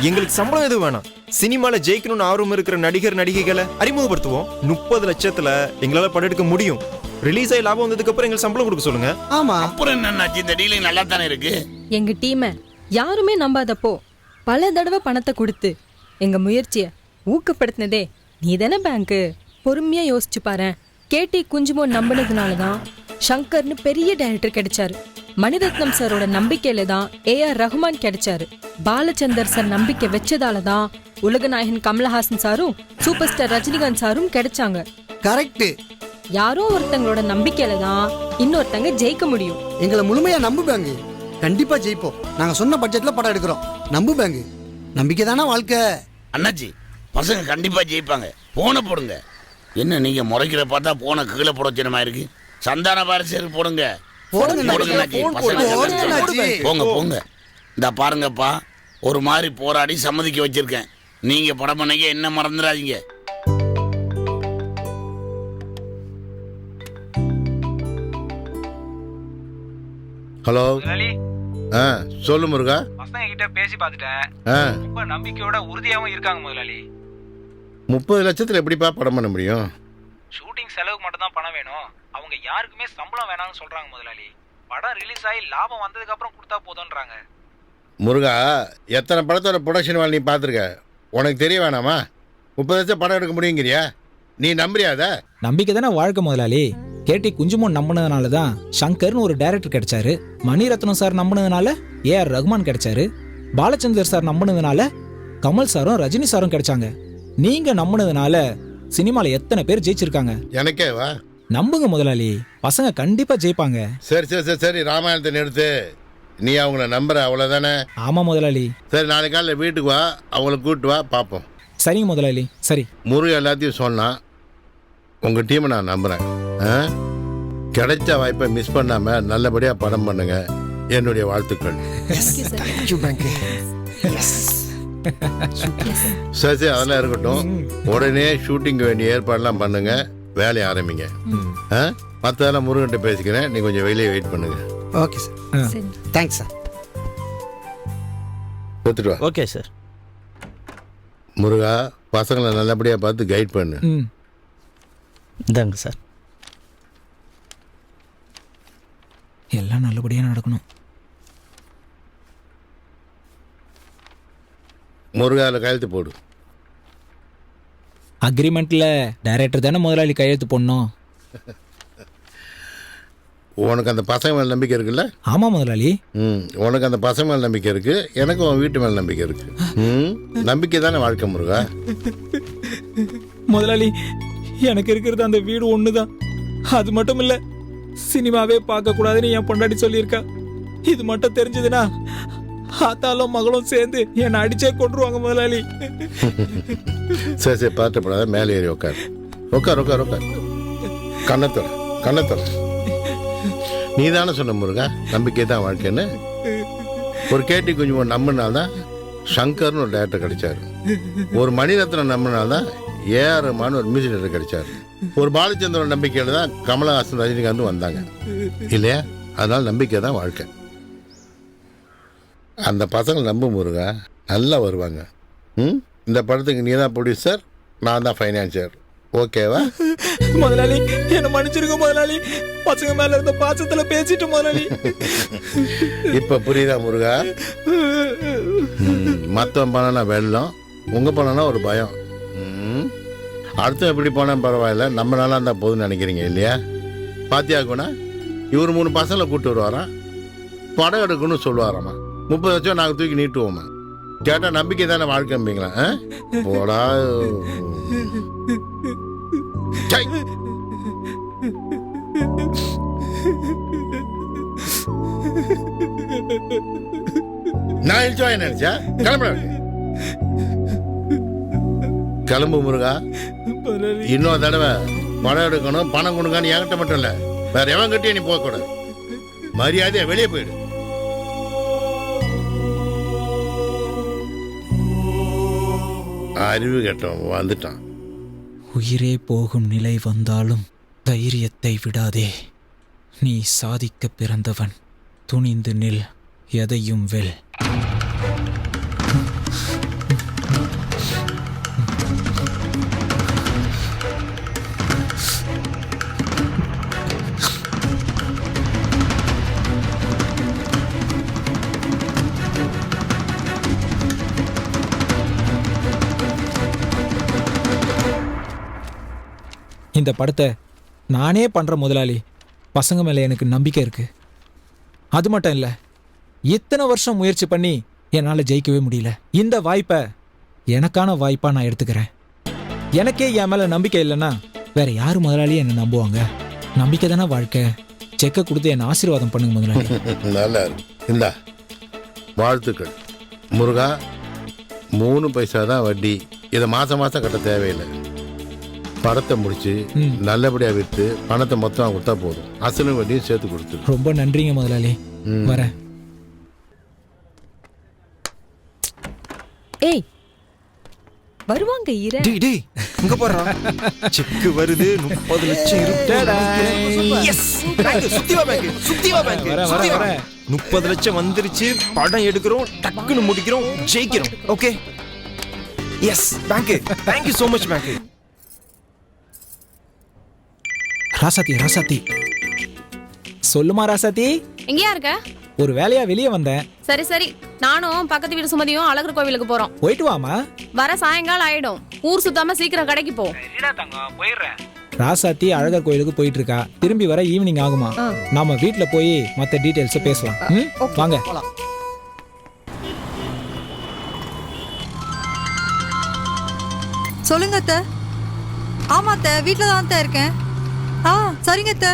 எங்களுக்கு சம்பளம் எதுவும் வேணாம். சினிமாவில் ஜெயிக்கணும்னு ஆர்வம் இருக்கிற நடிகர் நடிகைகளை அறிமுகப்படுத்துவோம். 30 லட்சத்தில் எங்களால் படம் எடுக்க முடியும். ரிலீஸ் ஆகி லாபம் வந்ததுக்கு அப்புறம் எங்களுக்கு சம்பளம் கொடுக்க சொல்லுங்க. ஆமா, அப்புறம் என்னன்னாச்சு, இந்த டீலிங் நல்லா தானே இருக்கு. எங்க டீமை யாருமே நம்பாதப்போ பல தடவை பணத்தை கொடுத்து எங்க முயற்சியை ஊக்கப்படுத்தினதே நீ தானே பேங்க்கு. பொறுமையா யோசிச்சு பாரு. கேடி குஞ்சுமோன் நம்பினதுனால தான் சங்கர்னு பெரிய டைரக்டர் கிடைச்சாரு. மணிரத்னம் சாரோட நம்பிக்கையில தான் ஏஆர் ரஹ்மான் கிடைச்சாரு. பாலச்சந்தர் சார் நம்பிக்கை வச்சதால தான் உலகநாயகன் கமலஹாசன் சாரும் சூப்பர் ஸ்டார் ரஜினிகாந்த் சாரும் கிடைச்சாங்க. கரெக்ட். யாரோ ஒருத்தங்களோட நம்பிக்கையில தான் இன்னொருத்தங்க ஜெயிக்க முடியும். எங்களை முழுமையா நம்புவாங்க. கண்டிப்பா ஜெயிப்போம். நாங்க சொன்ன பட்ஜெட்ல படம் எடுக்கிறோம். நம்புவாங்க. நம்பிக்கை தானே வாழ்க்கை. அண்ணாச்சி, பசங்க கண்டிப்பா ஜெயிப்பாங்க. போன போடுங்க. என்ன நீங்க முறைக்கிற பார்த்தா போன கீழே போட வச்சனமா இருக்கு. சந்தான பாரசேர் போடுங்க. போங்க. இந்த பாருங்கப்பா, ஒரு மாதிரி போராடி சம்மதிக்க வச்சிருக்கேன். நீங்க படம் பண்ணீங்க, என்ன மறந்துடாதீங்க. ஹலோ. சொல்லு முருகா. பசங்க கிட்ட பேசி பார்த்துட்டேன். ரொம்ப நம்பிக்கையோட உறுதியாகவும் இருக்காங்க முதலாளி. 30 லட்சத்தில் எப்படிப்பா படம் பண்ண முடியும்? ஷூட்டிங் செலவுக்கு மட்டும் தான் பணம் வேணும். அவங்க யாருக்குமே சம்பளம் வேணாம்னு சொல்றாங்க முதலாளி. படம் ரிலீஸ் ஆகி லாபம் வந்ததுக்கு அப்புறம் கொடுத்தா போதும்ன்றாங்க. முருகா, எத்தனை படத்தோட ப்ரொடக்ஷன் வேலை நீ பார்த்துருக்க? உனக்கு தெரிய வேணாமா? 30 லட்சம் படம் எடுக்க முடியுங்கிறியா? நீ நம்புறியாத? நம்பிக்கை தானே வாழ்க்கை முதலாளி. கேடி குஞ்சுமோன் நம்பினதுனால தான் சங்கர்னு ஒரு டைரக்டர் கிடைச்சாரு. மணிரத்னம் சார் நம்பினதுனால ஏஆர் ரகுமான் கிடைச்சாரு. பாலச்சந்தர் சார் நம்பினதுனால கமல் சாரும் ரஜினி சாரும் கிடைச்சாங்க. நீங்க நம்பினதுனால சினிமால எத்தனை பேர் ஜெயிச்சிருக்காங்க. எனக்கே வா. நம்புங்க முதலாளி, பசங்க கண்டிப்பா ஜெயிப்பாங்க. சரி சரி சரி சரி, ராமாயணத்தை நிறுத்து. நீ அவங்கள நம்புற, அவ்வளோதானே? ஆமா முதலாளி. சரி, நாளைக்கு காலையில் வீட்டுக்கு வா, அவங்கள கூப்பிட்டு வா, பார்ப்போம். சரிங்க முதலாளி. சரி. முருகன் எல்லாத்தையும் சொன்னா உங்கள் டீமை நான் நம்புகிறேன். கிடைச்ச வாய்ப்பை மிஸ் பண்ணாமல் நல்லபடியாக படம் பண்ணுங்க. என்னுடைய வாழ்த்துக்கள். சரி சரி, அதெல்லாம் இருக்கட்டும். உடனே ஷூட்டிங் வேண்டிய ஏற்பாடெல்லாம் பண்ணுங்க, வேலையை ஆரம்பிங்க. மற்றதெல்லாம் முருகன்கிட்ட பேசிக்கிறேன், நீ கொஞ்சம் வெளியே வெயிட் பண்ணுங்க. Okay sir. Thanks sir. எடுத்துட்டு வா. Okay sir. முருகா, பசங்களை நல்லபடியாக பார்த்து கைட் பண்ணு. இந்தாங்க சார். எல்லாம் நல்லபடியா நடக்கணும். முருகாவில் கையெழுத்து போடு. அக்ரிமெண்ட்ல டைரக்டர் தானே முதலாளி கையெழுத்து போடணும். உனக்கு அந்த பசங்க மேலே நம்பிக்கை இருக்குல்ல? ஆமா முதலாளி. உனக்கு அந்த பசங்க மேலே நம்பிக்கை இருக்கு, எனக்கு உன் வீட்டு மேலே நம்பிக்கை இருக்கு. நம்பிக்கை தானே வாழ்க்கை முருகா. முதலாளி, எனக்கு இருக்கிறது அந்த வீடு ஒண்ணுதான். அது மட்டும் இல்ல, சினிமாவே பார்க்க கூடாதுன்னு என் பொண்டாட்டி சொல்லியிருக்கா. இது மட்டும் தெரிஞ்சதுன்னா ஆத்தாலும் மகளும் சேர்ந்து என்னை அடிச்சே கொண்டுருவாங்க முதலாளி. சரி சரி, பாட்டப்படாத, மேலே ஏறி உட்கார். உட்கார் உட்கார் உட்கார். கண்ணத்தர கண்ணத்தர. நீ தானே சொன்ன முருகா, நம்பிக்கை தான் வாழ்க்கைன்னு. ஒரு கேட்டி கொஞ்சம் நம்பினால்தான் சங்கர்னு ஒரு டேரக்டர் கிடைச்சாரு. ஒரு மணிரத்னம் நம்பினால்தான் ஏஆர் ரஹ்மான் ஒரு மியூசிக் டைரக்டர் கிடைச்சாரு. ஒரு பாலச்சந்திரன் நம்பிக்கையில தான் கமலஹாசன் ரஜினிகாந்தும் வந்தாங்க இல்லையா? அதனால நம்பிக்கை தான் வாழ்க்கை. அந்த பசங்க நம்ப முருகா, நல்லா வருவாங்க. இந்த படத்துக்கு நீ தான் ப்ரொடியூசர், நான் தான் ஃபைனான்சியர். ஓகேவா? முதலாளி, என்ன மன்னிச்சிருக்க முதலாளி. பசங்க மேல இருந்த பாசத்துல பேசிட்டு முதலாளி. இப்ப புரியுதா முருகா? மத்தவன் பணம்னா வெள்ளம், உங்க பணம்னா ஒரு பயம். அடுத்த எப்படி போனா பரவாயில்ல, நம்ம நல்லா இருந்தா போதும்னு நினைக்கிறீங்க இல்லையா? பாத்தியா குணா, இவர் 3 பசங்களை கூப்பிட்டு வருவாராம், படம் எடுக்கணும்னு சொல்லுவாராமா. 30 லட்சம் நாங்கள் தூக்கி நீட்டுவோமா? கேட்டா நம்பிக்கை தானே வாழ்க்கைங்களா? போடா. நான் எழுச்சா என்ன நினைச்சா? கிளம்புற கிளம்பு முருகா. இன்னொரு தடவை படம் எடுக்கணும், பணம் கொடுங்கன்னு என்கிட்ட மட்டும் இல்ல, வேற எவன் கிட்டே நீ போக கூடாது. மரியாதையா வெளியே போயிடு. அறிவு கெட்டவன் வந்துட்டான். உயிரே போகும் நிலை வந்தாலும் தைரியத்தை விடாதே. நீ சாதிக்க பிறந்தவன், துணிந்து நில், எதையும் வெல். இந்த படத்தை நானே பண்ற முதலாளி. பசங்க மேல எனக்கு நம்பிக்கை இருக்கு. அது மட்டும் இல்ல, இத்தனை வருஷம் முயற்சி பண்ணி என்னால ஜெயிக்கவே முடியல. இந்த வாய்ப்பை எனக்கான வாய்ப்பா நான் எடுத்துக்கிறேன். எனக்கே என் மேல நம்பிக்கை இல்லைன்னா வேற யாரு முதலாளி என்ன நம்புவாங்க? நம்பிக்கை தானே வாழ்க்கை. செக்கை கொடுத்து என்ன ஆசீர்வாதம் பண்ணுங்க முதலாளி. நல்லா இந்தா வாழ்த்துக்கள் முருகா. 3 பைசா தான் வட்டி. இதை மாசம் மாசம் கட்ட தேவையில்லை. படத்தை முடிச்சு நல்லபடியா விட்டு பணத்தை மொத்தம் கொடுத்தா போதும். அசலும் வட்டியும் சேர்த்து கொடுத்து. ரொம்ப நன்றிங்க முதலாளி. வரேன். ஏய், வருவாங்க ஈர டேய் டேய் இங்க போறா செக் வருது 30 லட்சம் இருக்கு எஸ் பேங்க் சுத்தி வா பேங்க் வர 30 லட்சம் வந்துருச்சு படம் எடுக்கிறோம் டக்குன்னு முடிக்கிறோம் ஜெயிக்கிறோம் okay yes bank thank you so much bank ராசாத்தி சொல்லுமா ராசாத்தி எங்கயா இருக்க? ஒரு வேலையா வெளியே வந்தேன். சரி சரி, நானும் பக்கத்து வீடு சுமதியும் அழகர் கோவிலுக்கு போறோம். போயிட்டு வாமா. வர சாயங்காலம் ஆயிடும். ஊர் சுத்தாம சீக்கிரம் கடைக்கு போ. ராசாத்தி அழகர் கோயிலுக்கு போயிட்டு இருக்கா. திரும்பி வர ஈவினிங் ஆகுமா. நாம வீட்ல போய் மத்த டீடைல்ஸ் பேசலாம். வாங்க. சொல்லுங்க அத்தை. ஆமா அத்தை, வீட்டில் தான் அத்தை இருக்கேன். சரிங்க அத்தை.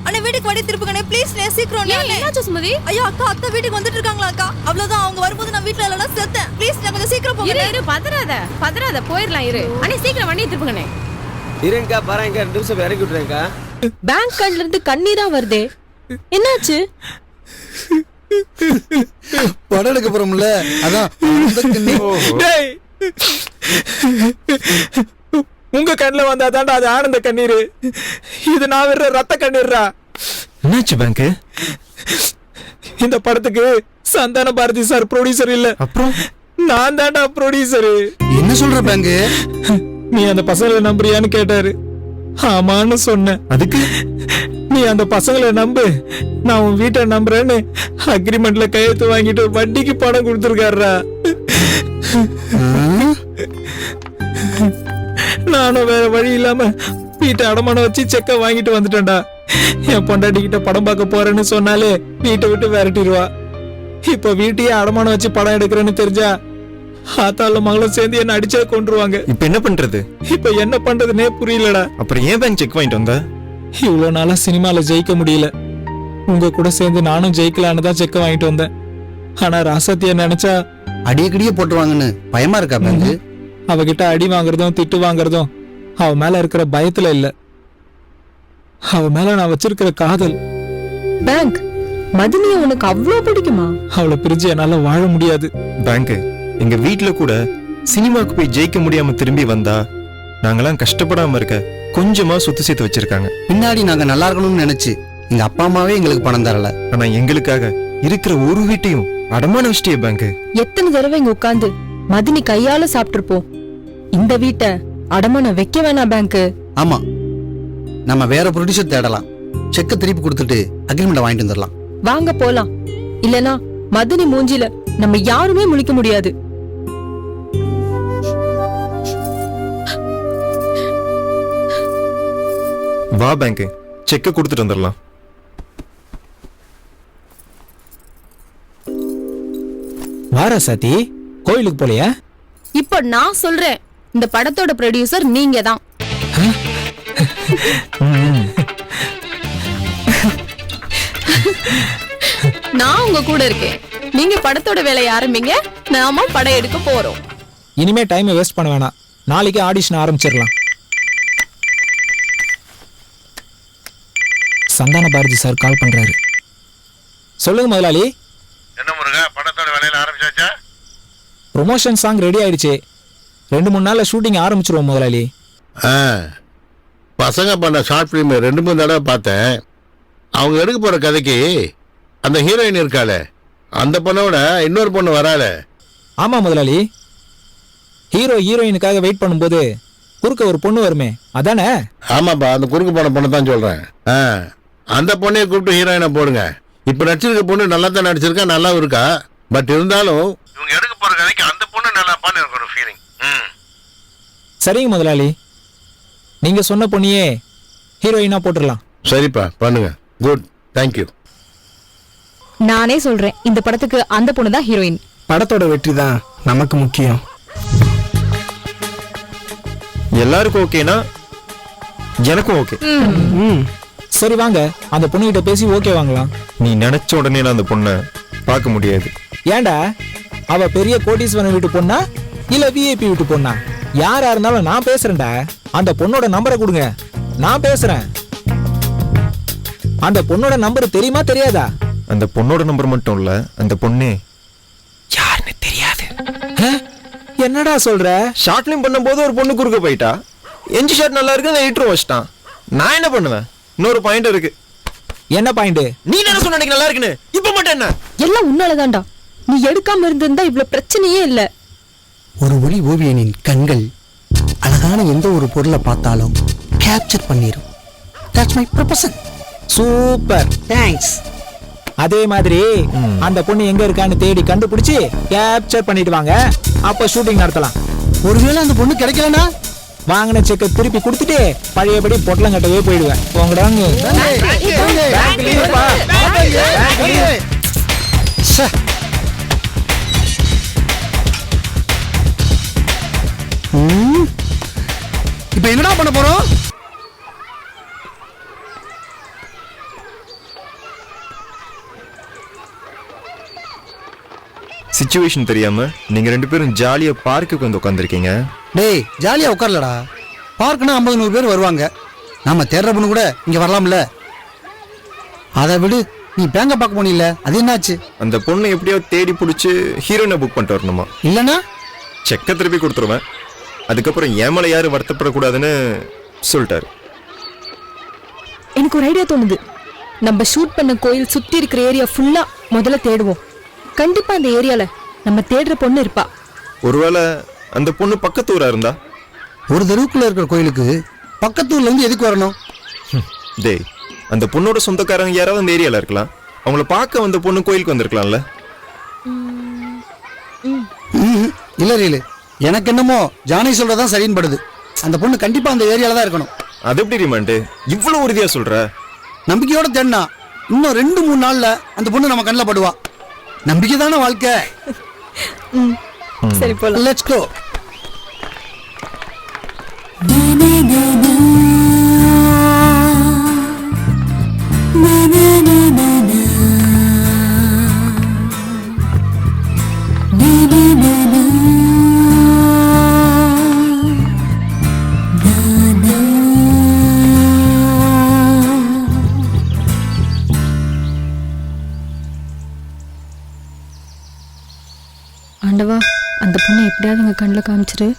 அண்ணா வீட்டுக்கு வடி திருப்புங்கண்ணே ப்ளீஸ். சீக்கிரம். என்னாச்சு சுமதி? ஐயோ அக்கா, அத்தை வீட்டுக்கு வந்துட்டு இருக்காங்களா அக்கா? அவ்வளவுதான், அவங்க வரும்போது நான் வீட்ல இல்லைன்னா செத்தேன். ப்ளீஸ் நான் கொஞ்சம் சீக்கிரம் போங்க. இரு பதறாத போயிடலாம். இரு அண்ணே, சீக்கிரம் வண்டியை திருப்புங்கண்ணே. இருங்கக்கா, பாருங்க 2 நிமிஷம் இறக்கி விட்டுறேன்க்கா. பேங்க் கண்ல இருந்து கண்ணீரா வருதே, என்னாச்சு? படம் எடுக்க போறோம்ல, அதான். உங்க கண்ணில் வந்தாதான்டா அது ஆனந்த கண்ணீர். இது நான் வர்ற ரத்த கண்ணீர்ரா. என்னாச்சு பேங்க்? இந்த படத்துக்கு சந்தான பாரதி சார் ப்ரொடியூசர் இல்ல, அப்புறம் நான் தான்டா ப்ரொடியூசர். என்ன சொல்ற பேங்க்? நீ அந்த பசங்களை நம்புறியான்னு கேட்டாரு. ஆமான்னு சொன்னேன். அதுக்கு நீ அந்த பசங்களை நம்பு, நான் உன் வீட்டை நம்புறேன்னு அக்ரிமெண்ட்ல கையெழுத்து வாங்கிட்டு வட்டிக்கு பணம் கொடுத்துருக்காருடா. நானும் வேற வழி இல்லாம வீட்டை அடமானம் வச்சு செக்க வாங்கிட்டு வந்துட்டேன்டா. என் பொண்டாட்டி கிட்ட படம் பார்க்க போறேன்னு சொன்னாலே வீட்டை விட்டு விரட்டிடுவா. இப்ப வீட்டையே அடமானம் வச்சு படம் எடுக்கிறேன்னு தெரிஞ்சா ஆத்தால மகளும் சேர்ந்து என்ன அடிச்சா கொண்டுருவாங்க. இப்ப என்ன பண்றது? இப்ப என்ன பண்றதுன்னே புரியலடா. அப்புறம் ஏன் பேங்க் செக் வாங்கிட்டு வந்த? இவ்வளவு நாளா சினிமால ஜெயிக்க முடியல, உங்க கூட சேர்ந்து நானும் ஜெயிக்கலான்னு தான் செக்க வாங்கிட்டு வந்தேன். ஆனா ராசாத்திய நினைச்சா அடியக்கடியே போட்டுருவாங்கன்னு பயமா இருக்கா பேங்க்? அவகிட்ட அடி வாங்குறதும் திட்டு வாங்குறதும் அவ மேல இருக்கிற பயத்துல இல்ல, அவ மேல நான் வச்சிருக்கிற காதல். பேங்க், மதினிய உனக்கு அவ்வளவு பிடிக்குமா? அவளை பிரிஞ்சு என்னால வாழ முடியாது. பேங்க், எங்க வீட்ல கூட சினிமாக்கு போய் ஜெயிக்க முடியாம திரும்பி வந்தா நாங்கெல்லாம் கஷ்டப்படாம இருக்க கொஞ்சமா சொத்து சேர்த்து வச்சிருக்காங்க. பின்னாடி நாங்க நல்லா இருக்கணும்னு நினைச்சு எங்க அப்பா அம்மாவே எங்களுக்கு பணம் தரல. ஆனா எங்களுக்காக இருக்கிற ஒரு வீட்டையும் அடமான வச்சிட்டியே பேங்க். எத்தனை தடவை இங்க உட்கார்ந்து மதினி கையால சாப்பிட்டுருப்போம். இந்த வீட்டை அடமான வைக்க வேணாம் பேங்க். ஆமா, நம்ம வேற ப்ரொடியூசர் தேடலாம். செக்க திருப்பி கொடுத்துட்டு அக்ரிமெண்ட் வாங்கிட்டு வந்துடலாம். வாங்க போலாம். இல்லனா மதினி மூஞ்சில நம்ம யாருமே முழிக்க முடியாது. வா பேங்க், செக்க கொடுத்துட்டு வந்துடலாம். வாரா சாத்தி, கோயிலுக்கு போலையா? இப்ப நான் சொல்றேன், இந்த படத்தோட ப்ரொடியூசர் நீங்க தான். நான் உங்க கூட இருக்கேன். நீங்க படத்தோட வேலையை ஆரம்பிங்க, நாம படம் எடுக்க போறோம். இனிமே டைம் வேஸ்ட் பண்ண வேணாம், நாளைக்கு ஆடிஷன் ஆரம்பிச்சிடலாம். சந்தான பாரதி சார் கால் பண்றாரு. சொல்லுங்க முதலாளி. என்ன முருகா, படத்தோட வேலையில ஆரம்பிச்சாச்சா? ப்ரொமோஷன் சாங் ரெடி ஆயிடுச்சு. 2-3 நாள்ல ஷூட்டிங் ஆரம்பிச்சிருவோம் முதலாளி. பசங்க பண்ண ஷார்ட் ஃபிலிம் 2-3 தடவை பார்த்தேன். அவங்க எடுக்க போற கதைக்கு அந்த ஹீரோயின் இருக்காளே, அந்த பொண்ணோட இன்னொரு பொண்ணு வராளே. ஆமா முதலாளி, ஹீரோயினுக்காக வெயிட் பண்ணும்போது குறுக்க ஒரு பொண்ணு வருமே, அதானே? ஆமாப்பா, அந்த குறுக்கு போன பொண்ணை தான் சொல்றேன். அந்த பொண்ணையை கூப்பிட்டு ஹீரோயினை போடுங்க. இப்ப நடிச்சிருக்க பொண்ணு நல்லா தான் நடிச்சிருக்கா, நல்லாவும் இருக்கா. பட் இருந்தாலும் இவங்க எடுக்க போற கதைக்கு அந்த பொண்ணு நல்லாப்பான்னு எனக்கு ஒரு ஃபீலிங். சரிங்க முதலாளி, நீங்க சொன்ன பொண்ணியே ஹீரோயினா போட்டுடலாம். சரிப்பா, பண்ணுங்க. Good, thank you. நானே சொல்றேன், இந்த படத்துக்கு அந்த பொண்ணு தான் ஹீரோயின். படத்தோட வெற்றி தான் நமக்கு முக்கியம். எல்லாருக்கும் ஓகேனா எனக்கும் ஓகே. சரி வாங்க, அந்த பொண்ணு கிட்ட பேசி ஓகே வாங்கலாம். நீ நினைச்ச உடனே நான் அந்த பொண்ணை பார்க்க முடியாது. ஏண்டா, அவ பெரிய கோடீஸ்வரன் வீட்டு பொண்ணா இல்ல விஐபி வீட்டு பொண்ணா? யாரா இருந்தாலும் நான் பேசுறேன்டா. அந்த பொண்ணோட நம்பரை கொடுங்க, நான் பேசுறேன். அந்த பொண்ணோட நம்பர் தெரியுமா தெரியாதா? அந்த பொண்ணோட நம்பர் மட்டும் இல்ல, அந்த பொண்ணே யாருன்னு தெரியாது. என்னடா சொல்ற? ஷார்ட் ஃபிலிம் பண்ணும்போது ஒரு பொண்ணு குறுக்க போயிட்டா, எஞ்சி ஷாட் நல்லா இருக்கு, அந்த எடிட்டர் வச்சிட்டான். நான் என்ன பண்ணுவேன்? இன்னொரு பாயிண்ட் இருக்கு. என்ன பாயிண்ட்? நீ என்ன சொன்ன அன்னைக்கு நல்லா இருக்குன்னு, இப்ப மட்டும் என்ன? எல்லாம் உன்னாலதான்டா. நீ எடுக்காம இருந்திருந்தா இவ்வளவு பிரச்சனையே இல்ல. ஒரு ஒளி ஓவியனின் கண்கள் அழகான எந்த ஒரு பொருளை பார்த்தாலும் கேப்சர் பண்ணிரும். That's my proposal. Super, thanks. அதே மாதிரி அந்த பொண்ணு எங்க இருக்கான்னு தேடி கண்டுபிடிச்சு கேப்சர் பண்ணிட்டு வாங்க. அப்ப ஷூட்டிங் நடத்தலாம். ஒருவேளை அந்த பொண்ணு கிடைக்கலனா வாங்கின செக்கை திருப்பி கொடுத்துட்டு பழையபடி பொட்டலங்கட்டவே போயிடுவேன். உங்கடாங்க இப்ப என்னடா பண்ண போறோம்? சிச்சுவேஷன் தெரியாம நீங்க 2 பேரும் ஜாலியா பார்க்குக்கு வந்து உட்காந்துருக்கீங்க. டேய், ஜாலியா உட்கார்லடா. பார்க்கனா 50-100 பேர் வருவாங்க. நாம தேடுற பொண்ணு கூட இங்க வரலாம்ல. அதை விடு, நீ பேங்க பார்க்க போனில்ல, அது என்னாச்சு? அந்த பொண்ணை எப்படியோ தேடி பிடிச்சி ஹீரோயினை புக் பண்ணிட்டு வரணுமா? இல்லனா செக்கை திருப்பி கொடுத்துருவேன். அதுக்கப்புறம் ஏமலை யாரும் வருத்தப்படக்கூடாதுன்னு சொல்லிட்டாரு. எனக்கு ஒரு ஐடியா தோணுது. நம்ம ஷூட் பண்ண கோயில் சுத்தி இருக்கிற ஏரியா ஃபுல்லா முதல்ல தேடுவோம். கண்டிப்பா அந்த ஏரியால நம்ம தேடுற பொண்ணு இருப்பா. ஒருவேளை அந்த பொண்ணு பக்கத்து ஊரா இருந்தா? ஒரு தெருவுக்குள்ள இருக்கிற கோயிலுக்கு பக்கத்தூர்ல இருந்து எதுக்கு வரணும்? டேய், அந்த பொண்ணோட சொந்தக்காரங்க யாராவது அந்த ஏரியால இருக்கலாம். அவங்கள பார்க்க வந்த பொண்ணு கோயிலுக்கு வந்திருக்கலாம்ல. இல்ல ரீலு, எனக்கு என்னமோ ஜானகி சொல்றதான் சரின்னு படுது. அந்த பொண்ணு கண்டிப்பா அந்த ஏரியால தான் இருக்கணும். அது எப்படி ரிமாண்டு இவ்வளவு உறுதியா சொல்ற? நம்பிக்கையோட தேடினா இன்னும் 2-3 நாள்ல அந்த பொண்ணு நம்ம கண்ணில் படுவா. நம்பிக்கை தானே வாழ்க்கை. சரி போலாம். Let's go. ஆண்டவா, அந்த பொண்ணை எப்படியாவது எங்க கண்ணில் காமிச்சிரு.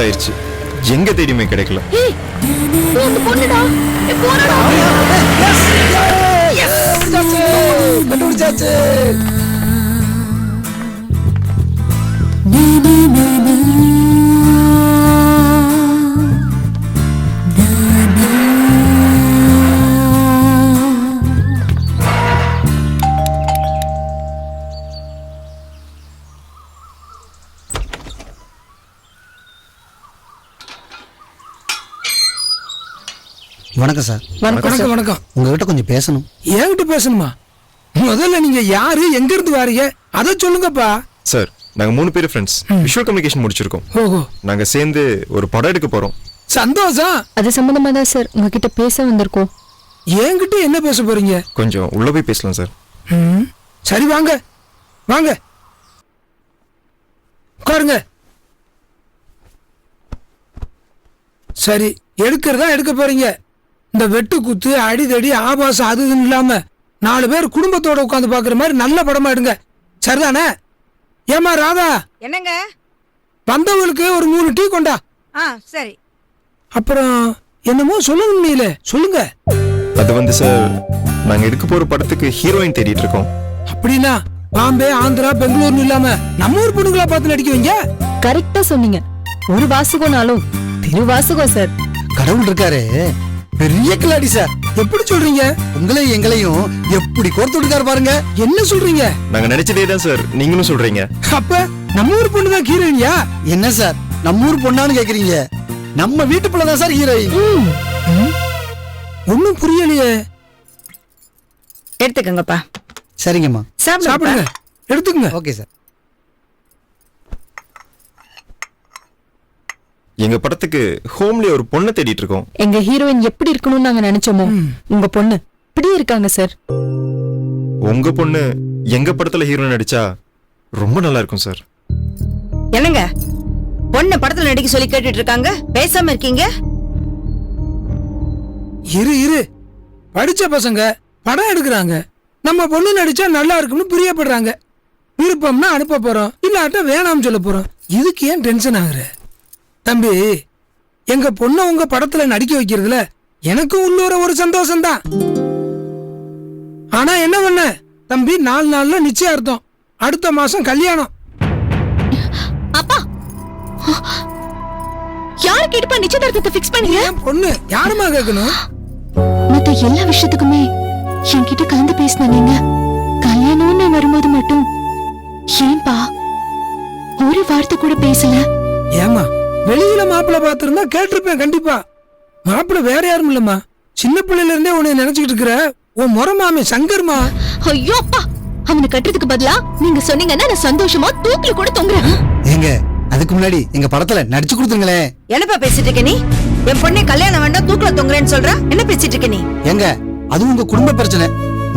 ஆயிடுச்சு, எங்க தேடியுமே கிடைக்கல. வணக்கம் சார். வணக்கம். வணக்கம். உங்ககிட்ட கொஞ்சம் பேசணும். என்கிட்ட பேசணுமா? முதல்ல நீங்க யாரு, எங்க இருந்து வாரீங்க, அதை சொல்லுங்கப்பா. சார், நாங்க 3 பேர் ஃப்ரெண்ட்ஸ். விஷுவல் கம்யூனிகேஷன் முடிச்சிருக்கோம். ஓஹோ. நாங்க சேர்ந்து ஒரு படம் எடுக்க போறோம். சந்தோஷம். அது சம்பந்தமா தான் சார் உங்ககிட்ட பேச வந்திருக்கோம். என்கிட்ட என்ன பேச போறீங்க? கொஞ்சம் உள்ள போய் பேசலாம் சார். சரி, வாங்க வாங்க உட்காருங்க. சரி, எடுக்கிறதா எடுக்க போறீங்க. இந்த வெட்டு குத்து அடிதடி ஆபாசம் அது இதுன்னு இல்லாம 4 பேர் குடும்பத்தோட உட்காந்து பாக்குற மாதிரி நல்ல படமா எடுங்க. சரிதானே? ஏமா ராதா, என்னங்க? வந்தவங்களுக்கு ஒரு 3 டீ கொண்டா. சரி. அப்புறம் என்னமோ சொல்லணும்ல, சொல்லுங்க. அது வந்து சார், நாங்க எடுக்க போற படத்துக்கு ஹீரோயின் தேடிட்டு இருக்கோம். அப்படின்னா பாம்பே, ஆந்திரா, பெங்களூர்னு இல்லாம நம்ம ஊர் பொண்ணுங்களா பார்த்து நடிக்குவீங்க. கரெக்டா சொன்னீங்க. ஒரு வாசகம்னாலும் திருவாசகம் சார். கடவுள் இருக்காரு, பெரிய கிளாடி சார். எப்படி சொல்றீங்க? உங்களையும் எங்களையும் எப்படி கோர்த்து விட்டுக்காரு பாருங்க. என்ன சொல்றீங்க? நாங்க நினைச்சதே தான் சார் நீங்களும் சொல்றீங்க. அப்ப நம்ம ஊர் பொண்ணு தான் ஹீரோயினியா? என்ன சார் நம்ம ஊர் பொண்ணான்னு கேக்குறீங்க? நம்ம வீட்டு பிள்ளை தான் சார் ஹீரோயின். ஒன்னும் புரியலையே. எடுத்துக்கங்கப்பா. சரிங்கம்மா. சாப்பிடுங்க. எடுத்துக்கங்க. Okay sir. எங்க படத்துக்கு ஹோம்லி ஒரு பொண்ணை தேடிட்டு இருக்கோம். எங்க ஹீரோயின் எப்படி இருக்கணும்னு நாங்க நினைச்சோமோ உங்க பொண்ணு இப்படியே இருக்காங்க சார். உங்க பொண்ணு எங்க படத்துல ஹீரோயின் நடிச்சா ரொம்ப நல்லா இருக்கும் சார். என்னங்க பொண்ணு படத்துல நடிக்க சொல்லி கேட்டுட்டு இருக்காங்க, பேசாம இருக்கீங்க? இரு படிச்ச பசங்க படம் எடுக்கிறாங்க, நம்ம பொண்ணு நடிச்சா நல்லா இருக்கும்னு பிரியப்படுறாங்க. விருப்பம்னா அனுப்ப போறோம், இல்லாட்ட வேணாம்னு சொல்ல போறோம். இதுக்கு ஏன் டென்ஷன் ஆகுற தம்பி? எங்க பொண்ணை உங்க படத்துல நடிக்க வைக்கிறதுல எனக்கும் உள்ளூர ஒரு சந்தோஷம் தான். ஆனா என்ன பண்ண தம்பி, 4 நாள்ல நிச்சயார்த்தம், அடுத்த மாசம் கல்யாணம். அப்பா யாரு கேட்டுப்பா நிச்சயதார்த்தத்தை ஃபிக்ஸ் பண்ணீங்க? என் பொண்ணு யாருமா கேட்கணும்? மத்த எல்லா விஷயத்துக்குமே என்கிட்ட கலந்து பேசின நீங்க கல்யாணம்னு வரும்போது மட்டும் ஏன்பா ஒரு வார்த்தை கூட பேசல? ஏமா வெளியில மாப்பிள்ள பாத்திருந்தா கேட்டிருப்பேன் கண்டிப்பா. மாப்பிள்ள வேற யாரும் இல்லம்மா, சின்ன பிள்ளையில இருந்தே உன்னை நினைச்சுக்கிட்டு இருக்கிற உன் முறை மாமே சங்கர்மா. ஐயோ அப்பா, அவனை கட்டுறதுக்கு பதிலா நீங்க சொன்னீங்கன்னா நான் சந்தோஷமா தூக்கில கூட தொங்குறேன். ஏங்க அதுக்கு முன்னாடி எங்க படத்துல நடிச்சு கொடுத்துருங்களே. என்னப்பா பேசிட்டு இருக்க நீ? என் பொண்ணே கல்யாணம் வேண்டாம் தூக்குல தொங்குறேன்னு சொல்ற, என்ன பேசிட்டு இருக்க நீ? ஏங்க அது உங்க குடும்ப பிரச்சனை,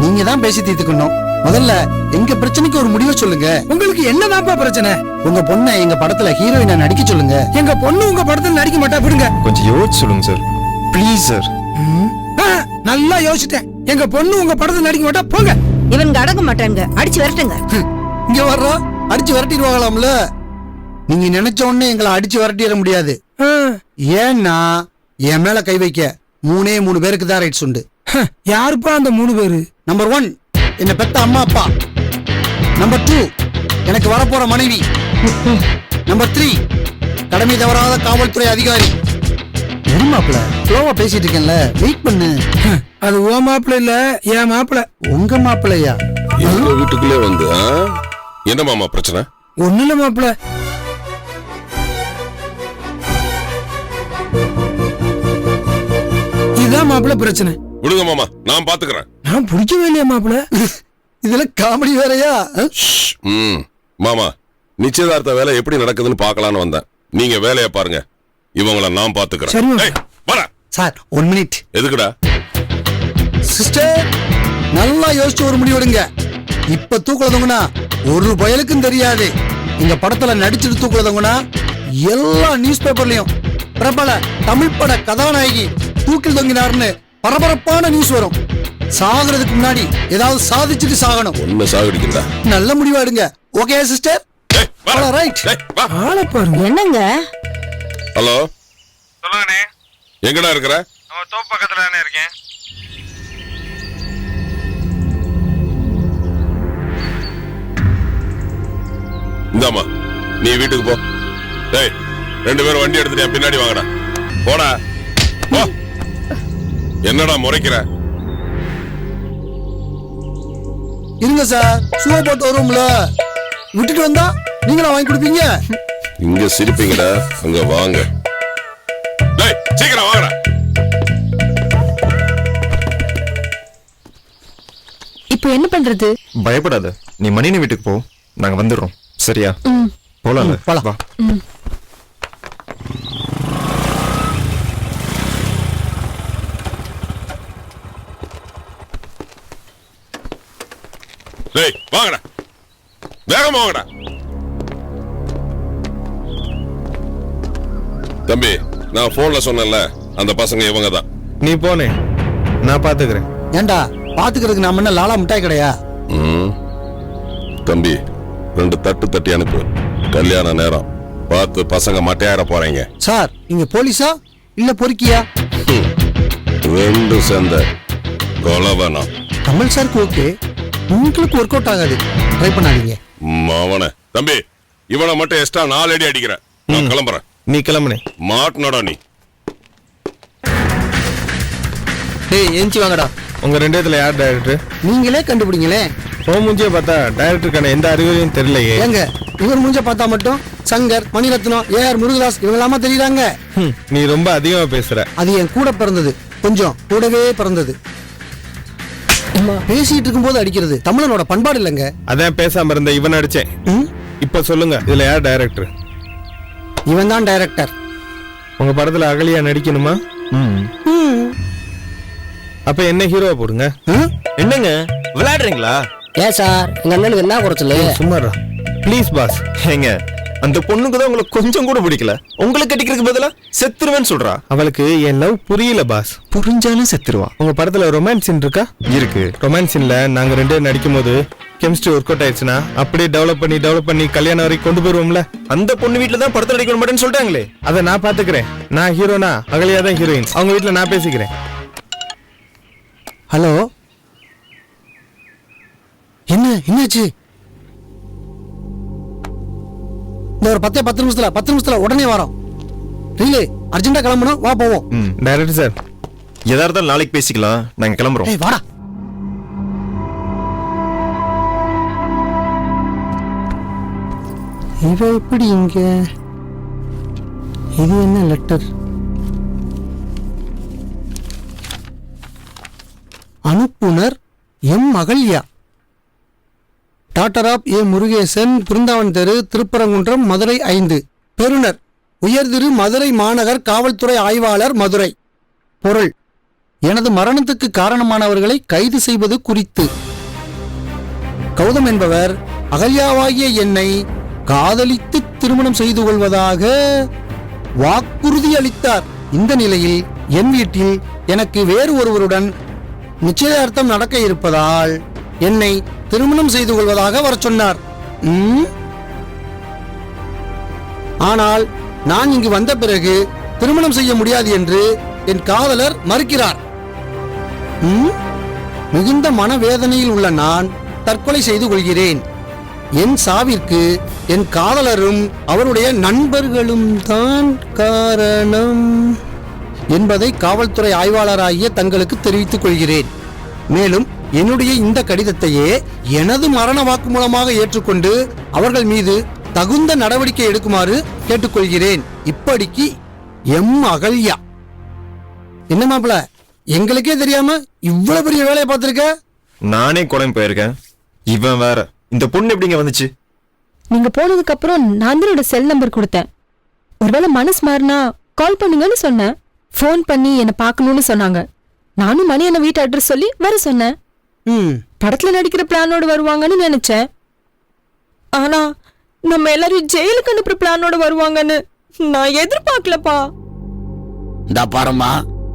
நீங்க தான் பேசி தீர்த்துக்கணும். முதல்ல எங்க பிரச்சனைக்கு ஒரு முடிவை சொல்லுங்க. உங்களுக்கு என்னதான்ப்பா பிரச்சனை? உங்க பொண்ணை எங்க படத்துல ஹீரோயினா நடிக்க சொல்லுங்க. எங்க பொண்ணு உங்க படத்துல நடிக்க மாட்டா, விடுங்க. கொஞ்சம் யோசிச்சு சொல்லுங்க சார், ப்ளீஸ் சார். நல்லா யோசிச்சிட்டேன், எங்க பொண்ணு உங்க படத்துல நடிக்க மாட்டா, போங்க. இவனுங்க அடங்க மாட்டாங்க, அடிச்சு விரட்டுங்க. இங்க வர்றோம், அடிச்சு விரட்டிடுவாங்களாம்ல. நீங்க நினைச்ச உடனே எங்களை அடிச்சு விரட்டிட முடியாது. ஏன்னா என் மேல கை வைக்க 3 பேருக்கு தான் ரைட்ஸ் உண்டு. யாருப்பா அந்த 3 பேரு? நம்பர் 1 என்ன பெத்த அம்மா அப்பா. நம்பர் 2 எனக்கு வரப்போற மனைவி. நம்பர் 3 கடமை தவறாத காவல்துறை அதிகாரி. மாப்பிள்ள ஸ்லோவா பேசிட்டு இருக்கேன்ல, வெயிட் பண்ணு. அது ஓ மாப்பிள்ள இல்ல, என் மாப்பிள்ள. உங்க மாப்பிள்ளையா? எங்க வீட்டுக்குள்ளே வந்து என்ன மாமா பிரச்சனை? ஒண்ணு இல்ல மாப்பிள்ள, இதுதான் மாப்பிள்ள பிரச்சனை. விடுங்க மாமா, நான் பாத்துக்கிறேன். நான் பிடிக்கவே இல்லையா மாப்பிள்ள? இதுல காமெடி வேறையா? மாமா நிச்சயதார்த்த வேலை எப்படி நடக்குதுன்னு பார்க்கலான்னு வந்தேன். நீங்க வேலையை பாருங்க, இவங்கள நான் பாத்துக்கிறேன். Sir 1 minute. எதுக்குடா? சிஸ்டர் நல்லா யோசிச்சு ஒரு முடிவெடுங்க. இப்ப தூக்குறதுங்கன்னா ஒரு பயலுக்கும் தெரியாது. இந்த படத்துல நடிச்சிட்டு தூக்குறதுங்கன்னா எல்லா நியூஸ் பேப்பர்லயும் பிரபல தமிழ் பட கதாநாயகி தூக்கில் தொங்கினார்னு பரபரப்பான நியூஸ் வரும். சாகிறதுக்கு முன்னாடி ஏதாவது சாதிச்சுட்டு சாகணும். ஒண்ணு சாகடிக்கிறா. நல்ல முடிவா எடுங்க. Okay sister? ரைட். ஆளை பாருங்க. என்னங்க? ஹலோ சொல்லுங்கண்ணே. எங்கடா இருக்கிற? தோப்பு பக்கத்துல தானே இருக்கேன். இந்தாமா நீ வீட்டுக்கு போ. டேய் 2 பேரும் வண்டி எடுத்துட்டு என் பின்னாடி வாங்கடா. போடா போ. என்னடா முறைக்கிற? இருங்க சார், சுவா போட்டு வரும்ல, விட்டுட்டு வந்தா நீங்களா வாங்கி கொடுப்பீங்க? இங்க சிரிப்பீங்கடா, அங்க வாங்க. டேய் சீக்கிரம் வாங்கடா. இப்போ என்ன பண்றது? பயப்படாத, நீ மணினி வீட்டுக்கு போ, நாங்க வந்துடுறோம். சரியா? போலாம். வா. டேய் வாங்கடா, வேகமா வாங்கடா. தம்பி நான் போன்ல சொன்னேன்ல, அந்த பசங்க இவங்க தான். நீ போனே, நான் பாத்துக்கிறேன். ஏண்டா பாத்துக்கிறதுக்கு நாம என்ன லாலா மிட்டாய் கடையா? தம்பி 2 தட்டு தட்டி அனுப்பு, கல்யாண நேரம் பார்த்து பசங்க மட்டையாட போறீங்க. சார் நீங்க போலீஸா இல்ல பொறுக்கியா? 2 சேர்ந்த கொலவனம். கமல் சாருக்கு ஓகே, உங்களுக்கு ஒர்க் அவுட் ஆகாது, ட்ரை பண்ணாதீங்க. மாவன தம்பி, இவனை மட்டும் எக்ஸ்ட்ரா 4 அடி அடிக்கிறேன். நான் கிளம்புறேன். நீ கிளம்புனே. மாட்டனடா நீ. டேய் ஏஞ்சி வாங்கடா. உங்க 2 பேத்துல யார் டைரக்டர்? நீங்களே கண்டுபிடிங்களே. மூஞ்சிய பார்த்தா டைரக்டருக்கான எந்த அறிகுறியும் தெரியலையே. ஏங்க இவர் மூஞ்ச பார்த்தா மட்டும் சங்கர், மணிரத்னம், ஏஆர் முருகதாஸ் இவங்களாமா தெரியுறாங்க? நீ ரொம்ப அதிகமா பேசுற. அது என் கூட பிறந்தது, கொஞ்சம் கூடவே பிறந்தது. பேசிட்டு இருக்கும்போது அடிக்கிறது தமிழனோட பண்பாடு இல்லைங்க. அதான் பேசாம இருந்த இவன் அடிச்சேன். இப்ப சொல்லுங்க, இதுல யார் டைரக்டர்? இவன் தான் டைரக்டர். உங்க படத்துல அகலியா நடிக்கணுமா? அப்ப என்ன ஹீரோவா போடுங்க. என்னங்க விளையாடுறீங்களா? ஏன் சார் எங்க அண்ணனுக்கு என்ன குறைச்சல? சும்மாரா ப்ளீஸ் பாஸ். ஏங்க அந்த பொண்ணுக்கு தான் உங்களுக்கு கொஞ்சம் கூட பிடிக்கல. உங்களுக்கு கட்டிக்கிறதுக்கு பதிலா செத்துருவேன்னு சொல்றா. அவளுக்கு என் லவ் புரியல பாஸ். புரிஞ்சாலும் செத்துருவா. உங்க படத்துல ரொமான்ஸ் சீன் இருக்கா? இருக்கு. ரொமான்ஸ் சீன்ல நாங்க 2 பேரும் நடிக்கும் போது கெமிஸ்ட்ரி ஒர்க் அவுட் ஆயிடுச்சுன்னா அப்படியே டெவலப் பண்ணி கல்யாணம் வரைக்கும் கொண்டு போயிருவோம்ல. அந்த பொண்ணு வீட்டுல தான் படத்துல நடிக்க மாட்டேன்னு சொல்லிட்டாங்களே. அதை நான் பாத்துக்கிறேன். நான் ஹீரோனா, அகலியா தான் ஹீரோயின். அவங்க வீட்டுல நான் பேசிக்கிறேன். ஹலோ, என்னாச்சு? இந்த ஒரு 10 நிமிஷத்துல உடனே வரோம். ரீலு அர்ஜென்ட்டா கிளம்பணும், வா போவோம். டைரக்டர் சார், எதா இருந்தாலும் நாளைக்கு பேசிக்கலாம். நாங்க கிளம்புறோம். ஏய் வாடா. இவ எப்படி இங்க? இது என்ன லெட்டர்? அனுப்புனர் M Ahalya, doctor of A Murugesan, Brindavan தெரு, திருப்பரங்குன்றம், மதுரை 5. பெறுநர் உயர்திரு மதுரை மாநகர் காவல்துறை ஆய்வாளர், மதுரை. பொருள்: எனது மரணத்துக்கு காரணமானவர்களை கைது செய்வது குறித்து. கௌதம் என்பவர் அகல்யாவாகிய என்னை காதலித்து திருமணம் செய்து கொள்வதாக வாக்குறுதி அளித்தார். இந்த நிலையில் என் வீட்டில் எனக்கு வேறு ஒருவருடன் நிச்சயார்த்தம் நடக்க இருப்பதால் என்னை திருமணம் செய்து கொள்வதாக வர சொன்னார். ஆனால் நான் இங்கு வந்த பிறகு திருமணம் செய்ய முடியாது என்று என் காதலர் மறுக்கிறார். மிகுந்த மனவேதனையில் உள்ள நான் தற்கொலை செய்து கொள்கிறேன். என் சாவிற்கு என் காதலரும் அவருடைய நண்பர்களும் தான் காரணம் என்பதை காவல்துறை ஆய்வாளராகிய தங்களுக்கு தெரிவித்துக் கொள்கிறேன். மேலும் என்னுடைய இந்த கடிதத்தையே எனது மரண வாக்குமூலமாக ஏற்றுக்கொண்டு அவர்கள் மீது தகுந்த நடவடிக்கை எடுக்குமாறு கேட்டுக்கொள்கிறேன். இப்படிக்கு எம் அகல்யா. என்ன மாப்பிள, எங்களுக்கே தெரியாம இவ்வளவு பெரிய வேலையை பார்த்திருக்க? நானே குழம்பு போயிருக்கேன். இவன் வேற. இந்த பொண்ணு எப்படிங்க வந்துச்சு? நீங்க போனதுக்கு அப்புறம் நான் தான் செல் நம்பர் கொடுத்தேன். ஒருவேளை மனசு மாறினா கால் பண்ணுங்கன்னு சொன்னேன். ஃபோன் பண்ணி என்ன பார்க்கணும்னு சொன்னாங்க. நானும் மணி என்ன வீட்டு அட்ரஸ் சொல்லி வர சொன்னேன். படத்துல நடிக்கிற பிளானோட வருவாங்கன்னு நினைச்சேன். ஆனா நம்ம எல்லாரும் ஜெயிலுக்கு அனுப்புற பிளானோட வருவாங்கன்னு நான் எதிர்பார்க்கலப்பா. இந்த பாருமா,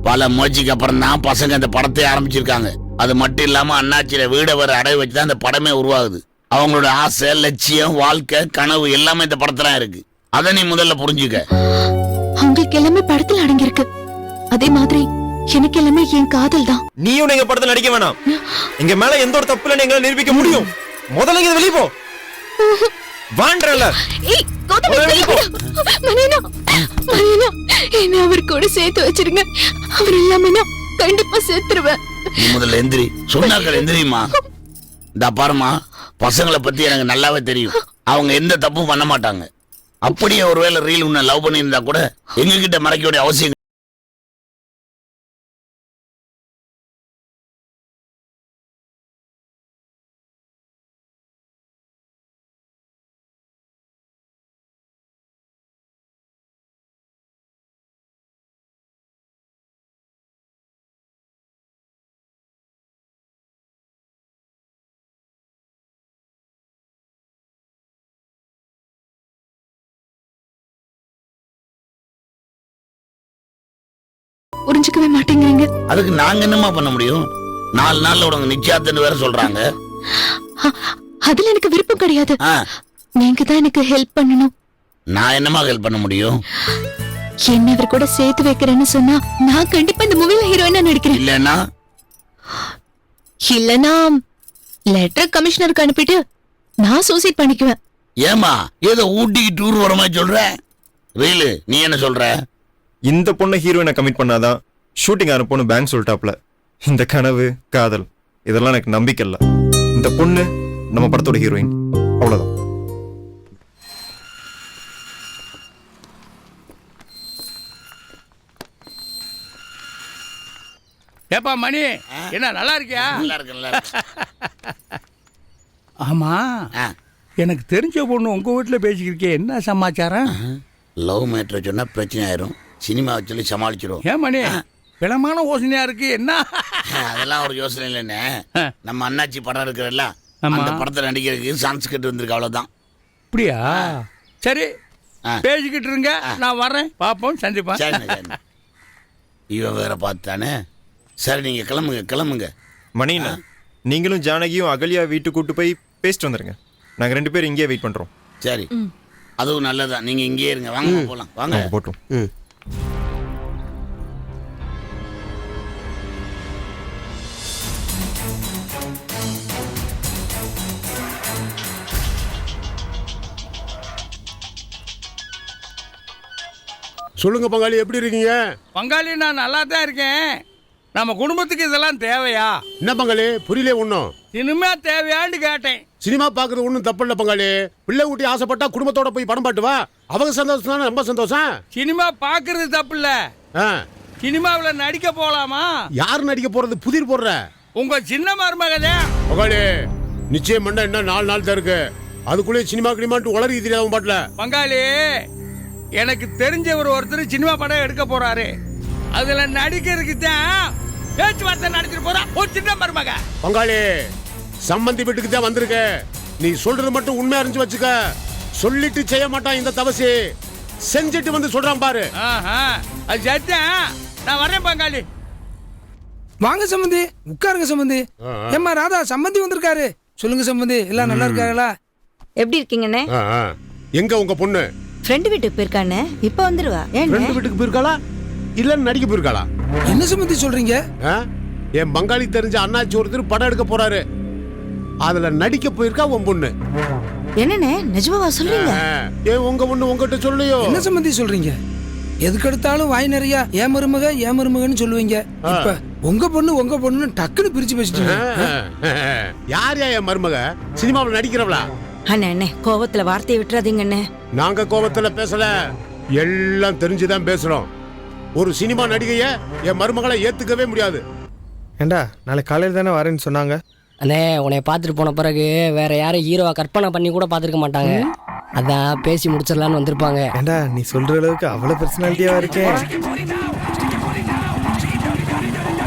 பல முயற்சிக்கு அப்புறம் தான் பசங்க இந்த படத்தை ஆரம்பிச்சிருக்காங்க. அது மட்டும் இல்லாம அண்ணாச்சியில வீட வர அடைய வச்சுதான் இந்த படமே உருவாகுது. அவங்களோட ஆசை, லட்சியம், வாழ்க்கை, கனவு எல்லாமே இந்த படத்துல இருக்கு. அதை நீ முதல்ல புரிஞ்சுக்க. அவங்களுக்கு எல்லாமே படத்துல அடங்கியிருக்கு. அதே மாதிரி எனக்கு எல்லாமே என் காதல் தான். நீயும் எங்க படத்துல நடிக்க வேணாம். எங்க மேல எந்த ஒரு தப்பு இல்லைன்னு எங்களால நிரூபிக்க முடியும். முதல்ல இங்க வெளிய போ. வாண்டறல. ஏய் கௌதம், மணினா என்ன அவர் கூட சேர்த்து வச்சிருங்க. அவர் இல்லாம நான் கண்டிப்பா சேர்த்துருவேன். நீ முதல்ல எந்திரி. சொன்னாக்கள் எந்திரிமா. இந்த பாருமா, பசங்களை பத்தி எனக்கு நல்லாவே தெரியும். அவங்க எந்த தப்பும் பண்ண மாட்டாங்க. அப்படியே ஒருவேளை ரீல் உன்னை லவ் பண்ணியிருந்தா கூட எங்க கிட்ட மறைக்க வேண்டிய அவசியம். புரிஞ்சுக்கவே மாட்டேங்கிறீங்க. அதுக்கு நாங்க என்னமா பண்ண முடியும்? 4 நாள்ல உனக்கு நிச்சயத்துன்னு வேற சொல்றாங்க. அதுல எனக்கு விருப்பம் கிடையாது. நீங்க தான் எனக்கு ஹெல்ப் பண்ணணும். நான் என்னமா ஹெல்ப் பண்ண முடியும்? என்ன இவர் கூட சேர்த்து வைக்கிறேன்னு சொன்னா நான் கண்டிப்பா இந்த மூவில ஹீரோயினா நடிக்கிறேன். இல்லனா லெட்டர் கமிஷனருக்கு அனுப்பிட்டு நான் சூசைட் பண்ணிக்குவேன். ஏமா ஏதோ ஊட்டிக்கு டூர் வர மாதிரி சொல்ற? ரீலு நீ என்ன சொல்ற? இந்த பொண்ணை ஹீரோயினை கமிட் பண்ணாதான் ஷூட்டிங் அனுப்பணும் பேங்க் சொல்லிட்டாப்ல. இந்த கனவு, காதல் இதெல்லாம் எனக்கு நம்பிக்கை இல்லை. இந்த பொண்ணு நம்ம படத்தோட ஹீரோயின், அவ்வளவுதான். ஏப்பா மணி என்ன நல்லா இருக்கியா? நல்லா இருக்கு நல்லா இருக்கு. ஆமா ஆ, எனக்கு தெரிஞ்ச பொண்ணு உங்க வீட்டுல பேசிக்கிருக்கே, என்ன சமாச்சாரம்? லவ் மேட்ரு சொன்னா பிரச்சனை ஆயிரும். சினிமா சொல்லி சமாளிச்சிடும். ஏன் மணி பிளமான யோசனையா இருக்கு என்ன? அதெல்லாம் ஒரு யோசனை இல்லைண்ணே. நம்ம அண்ணாச்சி படம் இருக்கிறல்ல, ஆமா. அந்த படத்தை நடிக்கிறதுக்கு சான்ஸ் கேட்டு வந்திருக்கு, அவ்வளவுதான். அப்படியா? சரி ஆ. பேசிக்கிட்டு இருங்க, நான் வரேன், பாப்போம், சந்திப்போம். சரிண்ணே சரிண்ணே. இவன் வேற பார்த்தானே. சரி நீங்க கிளம்புங்க கிளம்புங்க. மணிண்ணா, நீங்களும் ஜானகியும் அகல்யா வீட்டுக்கு கூட்டு போய் பேசிட்டு வந்துருங்க. நாங்கள் 2 பேரும் இங்கேயே வெயிட் பண்ணுறோம். சரி அதுவும் நல்லதான். நீங்க இங்கேயே இருங்க, வாங்க போலாம் வாங்க. போட்டோம். சொல்லுங்க பங்காளி, எப்படி இருக்கீங்க? பங்காளி நான் நல்லா தான் இருக்கேன். நம்ம குடும்பத்துக்கு இதெல்லாம் தேவையா? என்ன பங்காளி புரியல ஒன்றும்? இனிமே தேவையான்னு கேட்டேன். சினிமா பார்க்கறது ஒன்றும் தப்பு இல்லை பங்காளி. பிள்ளை ஊட்டி ஆசைப்பட்டா குடும்பத்தோட போய் படம் பாட்டு வா. அவங்க சந்தோஷம் தானே நம்ம சந்தோஷம். சினிமா பாக்குறது தப்பு இல்ல, ஆ, சினிமாவில் நடிக்க போலாமா? யார் நடிக்க போறது? புதிர் போடுற உங்க சின்ன மருமகனே. பங்காளி நிச்சயம் பண்ண இன்னும் 4 நாள் தான் இருக்கு. அதுக்குள்ளே சினிமா கிளிமாட்டு உளறி தெரியாத பாட்டுல. பங்காளி எனக்கு தெரிஞ்சவர் ஒருத்தர் சினிமா படம் எடுக்க போறாரு. அதுல நடிக்கிறதுக்கு தான் பேச்சுவார்த்தை நடத்திட்டு போறா ஒரு சின்ன மருமக. பங்காளி சம்பந்தி வீட்டுக்கு தான் வந்திருக்க. நீ சொல்றது மட்டும் உண்மையா அறிஞ்சு வச்சுக்க. சொல்லிட்டு செய்ய மாட்டான் இந்த தவசி, செஞ்சுட்டு வந்து சொல்றான் பாரு. அது சத்தியம். நான் வரேன் பங்காளி. வாங்க சம்பந்தி, உட்காருங்க சம்பந்தி. ஏம்மா ராதா, சம்பந்தி வந்திருக்காரு. சொல்லுங்க சம்பந்தி, எல்லாம் நல்லா இருக்காங்களா? எப்படி இருக்கீங்கண்ணே? எங்க உங்க பொண்ணு? ஃப்ரெண்டு வீட்டுக்கு போயிருக்கானே, இப்ப வந்துருவா. ஃப்ரெண்டு வீட்டுக்கு போயிருக்காளா இல்ல நடிக்க போயிருக்காளா? என்ன சம்பந்தி சொல்றீங்க? என் பங்காளி தெரிஞ்ச அண்ணாச்சி ஒருத்தர் படம் எடுக்க போறாரு. அதுல நடிக்க போயிருக்கா உன் பொண்ணு. என்னண்ணே நிஜமாவா சொல்றீங்க? ஏன் உங்க பொண்ணு உங்ககிட்ட சொல்லலையோ? என்ன சம்பந்தி சொல்றீங்க? எதுக்கு எடுத்தாலும் வாய் நிறைய ஏன் மருமகன்னு சொல்லுவீங்க. இப்ப உங்க பொண்ணு டக்குன்னு பிரிச்சு பேசிட்டீங்க. யார் என் மருமக? சினிமாவில் நடிக்கிறவளா? அண்ணே கோவத்துல வார்த்தையை விட்டுறாதீங்க அண்ணே. நாங்க கோபத்துல பேசல, எல்லாம் தெரிஞ்சுதான் பேசுறோம். ஒரு சினிமா நடிகைய என் மருமகளை ஏத்துக்கவே முடியாது. ஏண்டா நாளைக்கு காலையில் தானே வரேன்னு சொன்னாங்க. அண்ணே உன்னை பார்த்துட்டு போன பிறகு வேற யாரும் ஹீரோவை கற்பனை பண்ணி கூட பார்த்துருக்க மாட்டாங்க. அதான் பேசி முடிச்சிடலான்னு வந்திருப்பாங்க. ஏண்டா நீ சொல்ற அளவுக்கு அவ்வளோ பர்சனாலிட்டியா இருக்கேன்.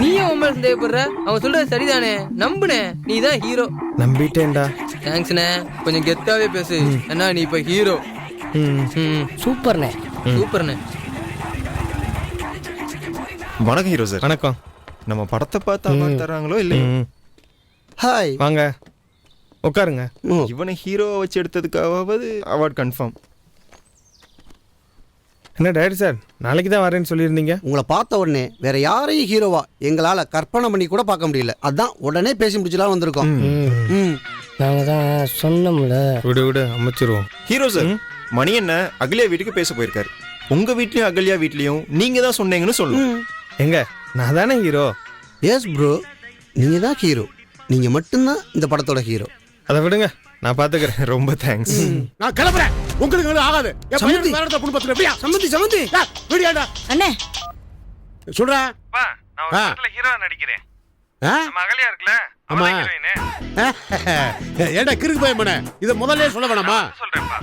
நீயும் உண்மை சந்தேகப்படுற? அவங்க சொல்றது சரிதானே, நம்புனே. நீ தான் ஹீரோ. நம்பிட்டேன்டா. தேங்க்ஸ்ண்ணே, கொஞ்சம் கெத்தாவே பேசு. என்ன நீ இப்ப ஹீரோ. சூப்பர்ண்ணே சூப்பர்ண்ணே. வணக்கம் ஹீரோ சார். வணக்கம். நம்ம படத்தை பார்த்து அவார்ட் தராங்களோ இல்லையோ? ஹாய் வாங்க உட்காருங்க. இவனை ஹீரோவை வச்சு எடுத்ததுக்காவது அவார்ட் கன்ஃபார்ம். என்ன டைரக்டர் சார், நாளைக்கு தான் வரேன்னு சொல்லியிருந்தீங்க. உங்களை பார்த்த உடனே வேற யாரையும் ஹீரோவா எங்களால் கற்பனை பண்ணி கூட பார்க்க முடியல. அதான் உடனே பேசி முடிச்சுலாம் வந்திருக்கோம். நாங்கள் தான் சொன்னோம்ல. விடு அமைச்சிருவோம். ஹீரோ சார், மணி என்ன அகல்யா வீட்டுக்கு பேச போயிருக்காரு. உங்க வீட்லயும் அகல்யா வீட்லயும் நீங்க தான் சொன்னீங்கன்னு சொல்லுங்க. எங்க நான் தானே ஹீரோ. எஸ் ப்ரோ, நீங்க தான் ஹீரோ. நீங்க மட்டும்தான் இந்த படத்தோட ஹீரோ. அதை விடுங்க, நான் பாத்துக்கிறேன். ரொம்ப தேங்க்ஸ். நான் கிளம்புறேன். உங்களுக்கு ஆகாது. சம்பந்தி அண்ணே சொல்றா. ஹீரோ நடிக்கிறேன். அகல்யா இருக்குல? ஆமா. ஏண்டா கிறுக்கு பயமனே, இத முதல்லயே சொல்ல வேணாமா? சொல்றேன்ப்பா.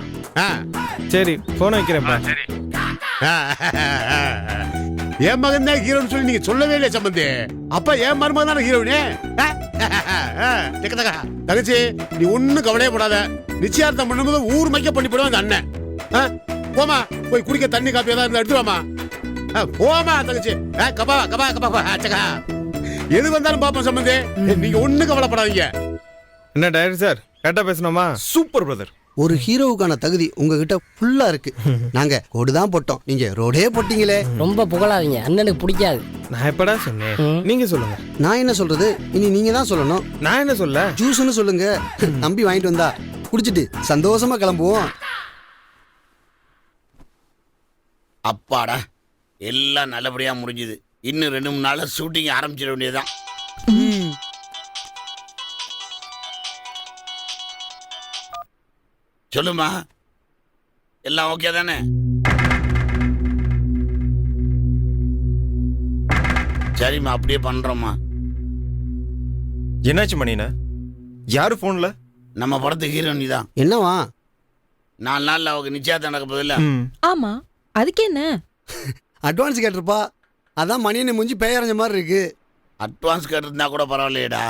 சரி போன் வைக்கிறேன்ப்பா. சரி. என் மகன் தான் ஹீரோன்னு சொல்லி நீங்க சொல்லவே இல்லையா சம்பந்தி? அப்ப என் மருமகன் தானே ஹீரோனே. தங்கச்சி நீ ஒன்னும் கவலையப்படாத. நிச்சயார்த்தம் பண்ணும்போது ஊர் மைக்க பண்ணி போடுவான் அந்த அண்ணன். போமா போய் குடிக்க தண்ணி காப்பி ஏதாவது எடுத்து வாமா. போமா தங்கச்சி. கபா கபா கபா அச்சகா. எது வந்தாலும் பாப்போம் சம்பந்தி, நீங்க ஒன்னும் கவலைப்படாதீங்க. என்ன டைரக்டர் சார் கரெக்டா பேசணுமா? Super brother. ஒரு ஹீரோவுக்கான தகுதி உங்ககிட்ட ஃபுல்லா இருக்கு. நாங்க கோடுதான் போட்டோம், நீங்க ரோடே போட்டீங்களே. ரொம்ப புகழாதீங்க, அண்ணனுக்கு பிடிக்காது. நான் எப்படா சொன்னேன்? நீங்க சொல்லுங்க. நான் என்ன சொல்றது? இனி நீங்க தான் சொல்லணும். நான் என்ன சொல்ல? ஜூஸ்னு சொல்லுங்க. நம்பி வாங்கிட்டு வந்தா குடிச்சிட்டு சந்தோஷமா கிளம்புவோம். அப்பாடா, எல்லாம் நல்லபடியா முடிஞ்சுது. இன்னும் 2-3 நாள்ல ஷூட்டிங் ஆரம்பிச்சிட வேண்டியதுதான். சொல்லுமா, எல்லாம் ஓகே தானே? சரிம்மா, அப்படியே பண்றோம்மா. என்னாச்சு மணினா? யாரு போன்ல? நம்ம படத்துக்கு ஹீரோனி தான். என்னவா? 4 நாள்ல அவங்க நிச்சயத்தை நடக்க போதில்ல. ஆமா, அதுக்கு என்ன? அட்வான்ஸ் கேட்டிருப்பா, அதான் மணியனை முடிஞ்சு பேயறைஞ்ச மாதிரி இருக்கு. அட்வான்ஸ் கேட்டிருந்தா கூட பரவாயில்லையடா.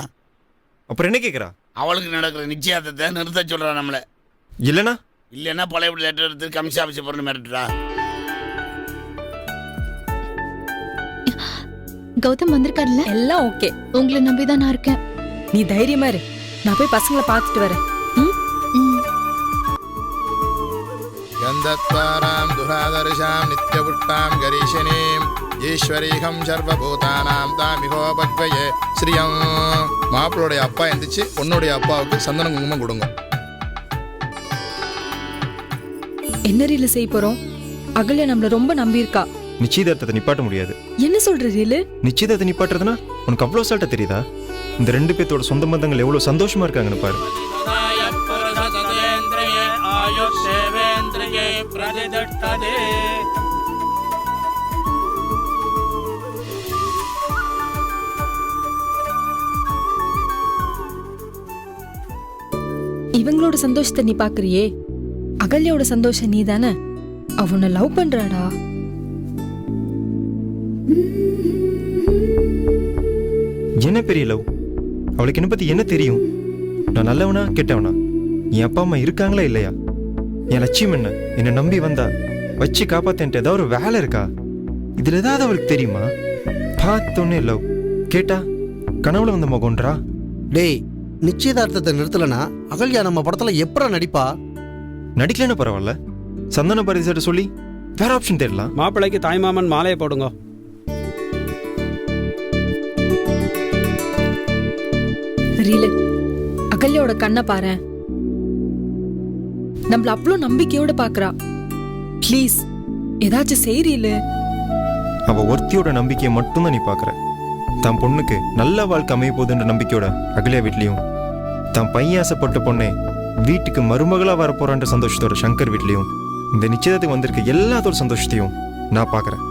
அப்புறம் என்ன கேட்குறா? அவளுக்கு நடக்கிற நிச்சயத்தை நிறுத்த சொல்றா நம்மள. இல்லைன்னா பழைய லெட்டர் எடுத்து கமிஷன் ஆஃபீஸ் போறேன்னு மிரட்டுறா. கௌதம் வந்திருக்காருல்ல? எல்லாம் ஓகே. உங்களை நம்பிதான் நான் இருக்கேன். நீ தைரியமா இரு, நான் போய் பசங்களை பார்த்துட்டு வரேன். கந்தத்வாராம் துராதர்ஷாம் நித்யபுட்டாம் கரீஷினீம் ஈஸ்வரீகம் சர்வபூதானாம் தாமிகோபக்வயே ஸ்ரீயம். மாப்பிளோடைய அப்பா எந்திரிச்சு பொண்ணுடைய அப்பாவுக்கு சந்தன குங்குமம் கொடுங்க. என்ன ரீல செய்ய போறோம்? அகல்யா நம்மள ரொம்ப நம்பியிருக்கா. நிச்சயதார்த்தத்தை நிப்பாட்ட முடியாது. என்ன சொல்ற ரீலு? நிச்சயதார்த்தத்தை நிப்பாட்டுறதுன்னா உனக்கு அவ்வளோ சால்ட்டா தெரியுதா? இந்த 2 பேர்த்தோட சொந்த பந்தங்கள் எவ்வளோ சந்தோஷமா இருக்காங்கன்னு பாரு. இவங்களோட சந்தோஷத்தை நீ பாக்குறியே, அகல்யாவோட சந்தோஷம் நீ தானே. அவனை லவ் பண்றாடா. என்ன பெரிய லவ்? அவளுக்கு என்ன பத்தி என்ன தெரியும்? நான் நல்லவனா கெட்டவனா? என் அப்பா அம்மா இருக்காங்களா இல்லையா? என் லட்சியம் என்ன? என்னை நம்பி வந்தா வச்சு காப்பாத்தேன்ட்டு ஏதாவது ஒரு வேலை இருக்கா? இதுல ஏதாவது அவளுக்கு தெரியுமா? பார்த்தோன்னே லவ், கேட்டா கனவுல வந்த முகன்றா. டேய், நிச்சயதார்த்தத்தை நிறுத்தலனா அகல்யா நம்ம படத்துல எப்படா நடிப்பா? நடிக்கலன்னு பரவாயில்ல, சந்தன பரிசு சொல்லி வேற ஆப்ஷன் தெரியலாம். மாப்பிள்ளைக்கு தாய்மாமன் மாலையை போடுங்க. ரீலு, அகல்யாவோட கண்ணை பாரு. நம்மள அவ்வளோ நம்பிக்கையோட பாக்குறா. ப்ளீஸ் ஏதாச்சும் செய் ரீலு. அவ ஒருத்தியோட நம்பிக்கையை மட்டும்தான் நீ பாக்குற. தன் பொண்ணுக்கு நல்ல வாழ்க்கை அமைய போகுதுன்ற நம்பிக்கையோட அகல்யா வீட்லயும், தன் பையன் ஆசைப்பட்ட பொண்ணே வீட்டுக்கு மருமகளா வரப்போறான்ற சந்தோஷத்தோட சங்கர் வீட்லயும், இந்த நிச்சயத்துக்கு வந்திருக்க எல்லாத்தோட சந்தோஷத்தையும் நான் பாக்குறேன்.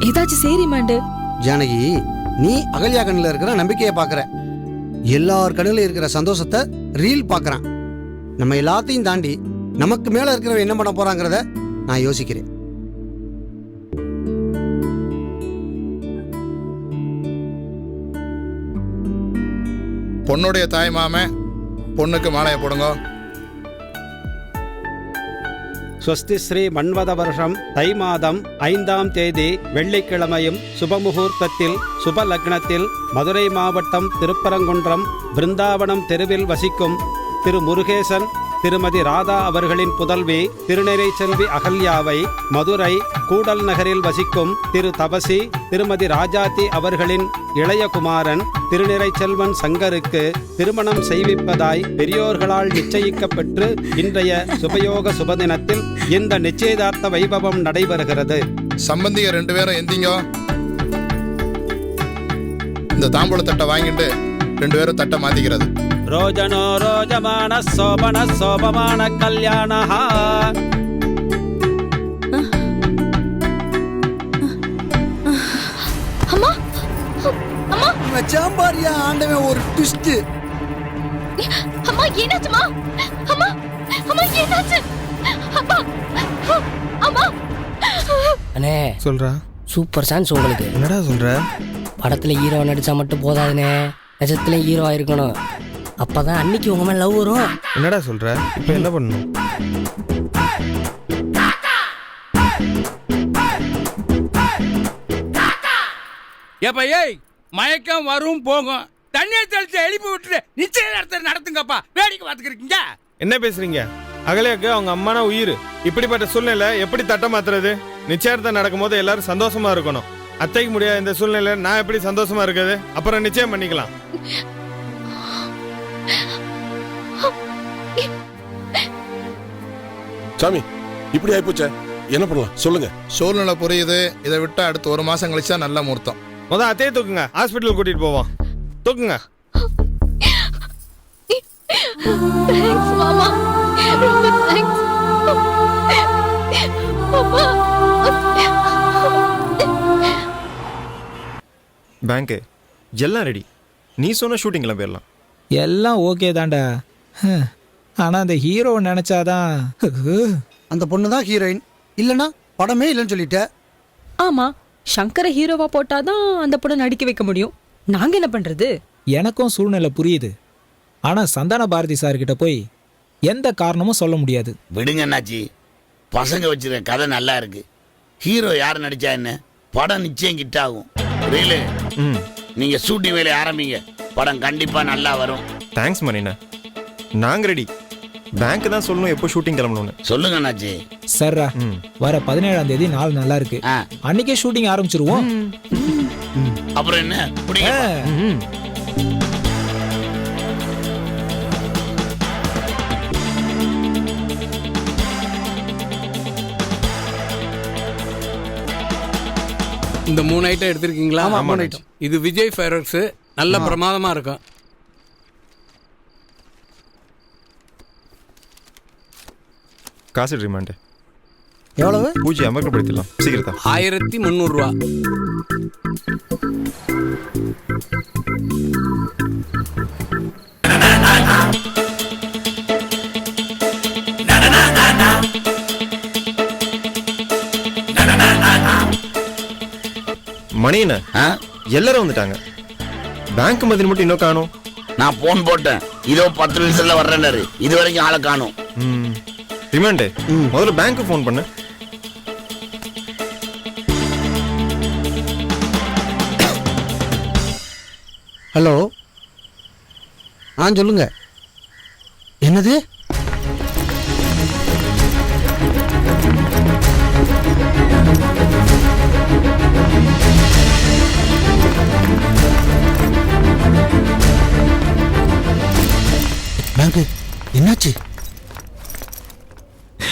ஏதாச்சும் சரி மாண்டு. ஜானகி, நீ அகல்யா கண்ணில் இருக்கிற நம்பிக்கையை பாக்குற, எல்லார் கண்ணில் இருக்கிற சந்தோஷத்தை ரீல் பாக்குறான். நம்ம எல்லாத்தையும் தாண்டி நமக்கு மேல இருக்கிறவன் என்ன பண்ண போறாங்கிறத நான் யோசிக்கிறேன். பொண்ணுடைய தாய் மாமன் பொண்ணுக்கு மாலையை போடுங்க. ஸ்வஸ்தி ஸ்ரீ மன்வத வருஷம் தை மாதம் 5ஆம் தேதி வெள்ளிக்கிழமையும் சுபமுகூர்த்தத்தில் சுப லக்னத்தில் மதுரை மாவட்டம் திருப்பரங்குன்றம் பிருந்தாவனம் தெருவில் வசிக்கும் திரு முருகேசன் திருமதி ராதா அவர்களின் புதல்வி திருநெறை செல்வி அகல்யாவை மதுரை கூடல் நகரில் வசிக்கும் திரு தபசி திருமதி ராஜாத்தி அவர்களின் இளைய குமாரன் திருநிறை செல்வன் சங்கருக்கு திருமணம் செய்விப்பதாய் பெரியோர்களால் நிச்சயிக்கப்பட்டு இன்றைய சுபயோக சுபதினத்தில் இந்த நிச்சயதார்த்த வைபவம் நடைபெறுகிறது. சம்பந்திய 2 பேரும் எந்திங்க. இந்த தாம்பூல தட்டை வாங்கிட்டு 2 பேரும் தட்டை மாத்திக்கிறது. ரோஜனோ ரோஜமான சோபன சோபமான கல்யாண. சாம்பாரியா ஆண்டவன் ஒரு ட்விஸ்ட். அம்மா என்னாச்சுமா? அம்மா அம்மா என்னாச்சு? அப்பா அம்மா. அண்ணே சொல்றா. சூப்பர் சான்ஸ் உங்களுக்கு. என்னடா சொல்ற? படத்துல ஹீரோ நடிச்சா மட்டும் போதாதுண்ணே, நிஜத்துலயும் ஹீரோ இருக்கணும். அப்பதான் அன்னைக்கு உங்க மேல லவ் வரும். என்னடா சொல்ற? இப்போ என்ன பண்ணணும்? ஏப்பா ஏய், மயக்கம் வரும் போகும், தண்ணியை தெளிச்சு எழுப்பி விட்டுட்டு நிச்சயதார்த்தம் நடத்துங்கப்பா. வேடிக்கை பார்த்துக்கிறீங்க. என்ன பேசுறீங்க? அகல்யாக்கு அவங்க அம்மானா உயிர். இப்படிப்பட்ட சூழ்நிலை எப்படி தட்ட மாத்துறது? நிச்சயார்த்தம் நடக்கும்போது எல்லாரும் சந்தோஷமா இருக்கணும். அத்தைக்கு முடியாத இந்த சூழ்நிலை நான் எப்படி சந்தோஷமா இருக்குது? அப்புறம் நிச்சயம் பண்ணிக்கலாம். சாமி, இப்படி ஆயிப்போச்சே, என்ன பண்ணலாம் சொல்லுங்க. சூழ்நிலை புரியுது. இதை விட்டு அடுத்து 1 மாசம் கழிச்சா நல்ல முகூர்த்தம். முதல் அத்தையை தூக்குங்க, ஹாஸ்பிட்டல் கூட்டிட்டு போவோம். தூக்குங்க. தேங்க்ஸ் மாமா, ரொம்ப தேங்க்ஸ். பேங்க்கு எல்லாம் ரெடி. நீ சொன்ன ஷூட்டிங்லாம் போயிடலாம். எல்லாம் ஓகே தான்டா. ஆனால் அந்த ஹீரோவை நினச்சாதான். அந்த பொண்ணு தான் ஹீரோயின், இல்லைன்னா படமே இல்லைன்னு சொல்லிட்ட. ஆமா, சங்கரை ஹீரோவா போட்டாதான் அந்த படம் நடிக்க வைக்க முடியும். நாங்க என்ன பண்றது? எனக்கும் சூழ்நிலை புரியுது. ஆனால் சந்தான பாரதி சார்கிட்ட போய் எந்த காரணமும் சொல்ல முடியாது. விடுங்க அண்ணாச்சி, பசங்க வச்சிருக்க கதை நல்லா இருக்கு. ஹீரோ யார் நடிச்சா என்ன, படம் நிச்சயம் கிட்ட ஆகும். ரீலு, நீங்க ஷூட்டிங் வேலையை ஆரம்பிங்க, படம் கண்டிப்பா நல்லா வரும். தேங்க்ஸ் மணிண்ணா, நாங்க ரெடி. பேங்க் தான் சொல்லணும் எப்போ ஷூட்டிங் கிளம்பணும்னு. சொல்லுங்க அண்ணாச்சி. சர்ரா, வர 17ஆம் தேதி நாள் நல்லா இருக்கு, அன்னைக்கே ஷூட்டிங் ஆரம்பிச்சிருவோம். அப்புறம் என்ன புடிங்க. இந்த 3 ஐட்டம் எடுத்திருக்கீங்களா? ஆமா, 3 ஐட்டம். இது விஜய் ஃபைரக்ஸ், நல்ல பிரமாதமா இருக்கும். காசு ரிமாண்டு எவ்வளவு? பூஜை அமர்க்கப்படுத்திடலாம் சீக்கிரத்தா. 1300 ரூபா. மணிண்ணா எல்லாரும் வந்துட்டாங்க. பேங்க் மதில் மட்டும் இன்னும் காணும். நான் போன் போட்டேன், இதோ 10 நிமிஷத்துல வர்றேன்னாரு. இது வரைக்கும் ஆளை காணும். ரிமாண்டே, முதல்ல பேங்க்கு ஃபோன் பண்ணு. ஹலோ, சொல்லுங்க. என்னது? பேங்க் என்னாச்சு?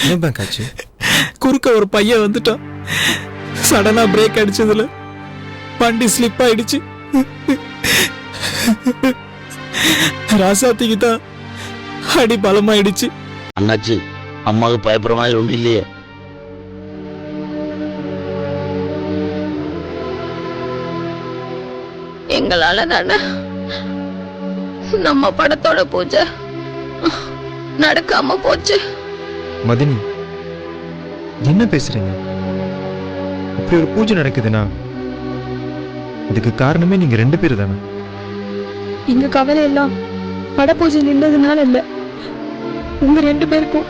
என்ன பேங்க் ஆச்சு? குறுக்க ஒரு பையன் வந்துட்டான். சடனா பிரேக் அடிச்சதுல வண்டி ஸ்லிப் ஆயிடுச்சு. ராசாத்திக்கு தான் அடி பலமாயிடுச்சு. அண்ணாச்சி, அம்மாவுக்கு பயப்படுற மாதிரி ஒன்றும் இல்லையே? எங்களால தானே நம்ம படத்தோட பூஜை நடக்காம போச்சு. மதினி, என்ன பேசுறீங்க? இப்படி ஒரு பூஜை நடக்குதுன்னா இதுக்கு காரணமே நீங்க 2 பேரு தானே. எங்க கவலை எல்லாம் பட பூஜை நின்றதுனால இல்ல, உங்க 2 பேருக்கும்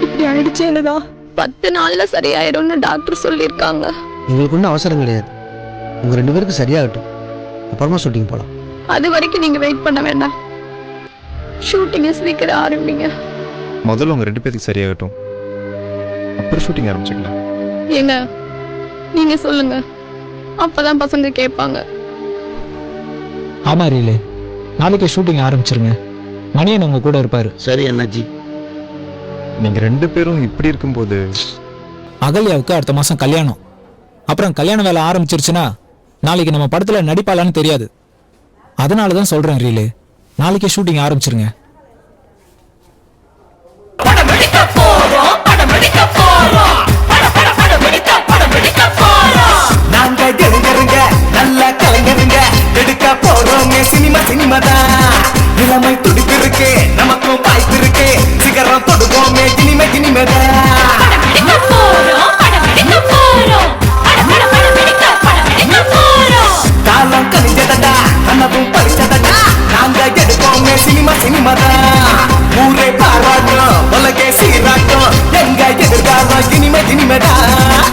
இப்படி ஆயிடுச்சேன்னுதான். 10 நாள்ல சரியாயிரும்னு டாக்டர் சொல்லியிருக்காங்க. எங்களுக்கு ஒன்றும் அவசரம் கிடையாது, உங்க 2 பேருக்கு சரியாகட்டும், அப்புறமா ஷூட்டிங் போகலாம். அது வரைக்கும் நீங்க வெயிட் பண்ண வேண்டாம், ஷூட்டிங்க சீக்கிரம் ஆரம்பிங்க. முதல்ல உங்க 2 பேருக்கு சரியாகட்டும், அப்புறம் ஷூட்டிங் ஆரம்பிச்சுக்கலாம். ஏங்க நீங்க சொல்லுங்க, அப்பதான் பசங்க கேட்பாங்க. ஆமா ரீலே, நாளைக்கு ஷூட்டிங் ஆரம்பிச்சிருங்க. மணியன் உங்க கூட இருப்பாரு. சரி அண்ணாச்சி. நீங்க 2 பேரும் இப்படி இருக்கும்போது அகல்யாவுக்கு அடுத்த மாசம் கல்யாணம். அப்புறம் கல்யாண வேலை ஆரம்பிச்சிருச்சுன்னா நாளைக்கு நம்ம படத்துல நடிப்பாளான்னு தெரியாது. அதனாலதான் சொல்றேன் ரீலே, நாளைக்கே ஷூட்டிங் ஆரம்பிச்சிருங்க. நாங்க கெடுங்கருங்க, நல்ல கலைஞருங்க, எடுக்க போறோமே சினிமா சினிமாதான். இளமை துடிப்பு இருக்கு, நமக்கும் வாய்ப்பு இருக்கு, சிகரம் தொடுவோமே இனிமை இனிமைதான். காலம் கழிஞ்சதடா, கனவும் பறிச்சதடா, நாங்க எடுப்போமே சினிமா சினிமாதான். ஊரே பாராட்டும், உலகே சீராட்டும், எங்க எதிர்காலம் இனிமை இனிமைதான்.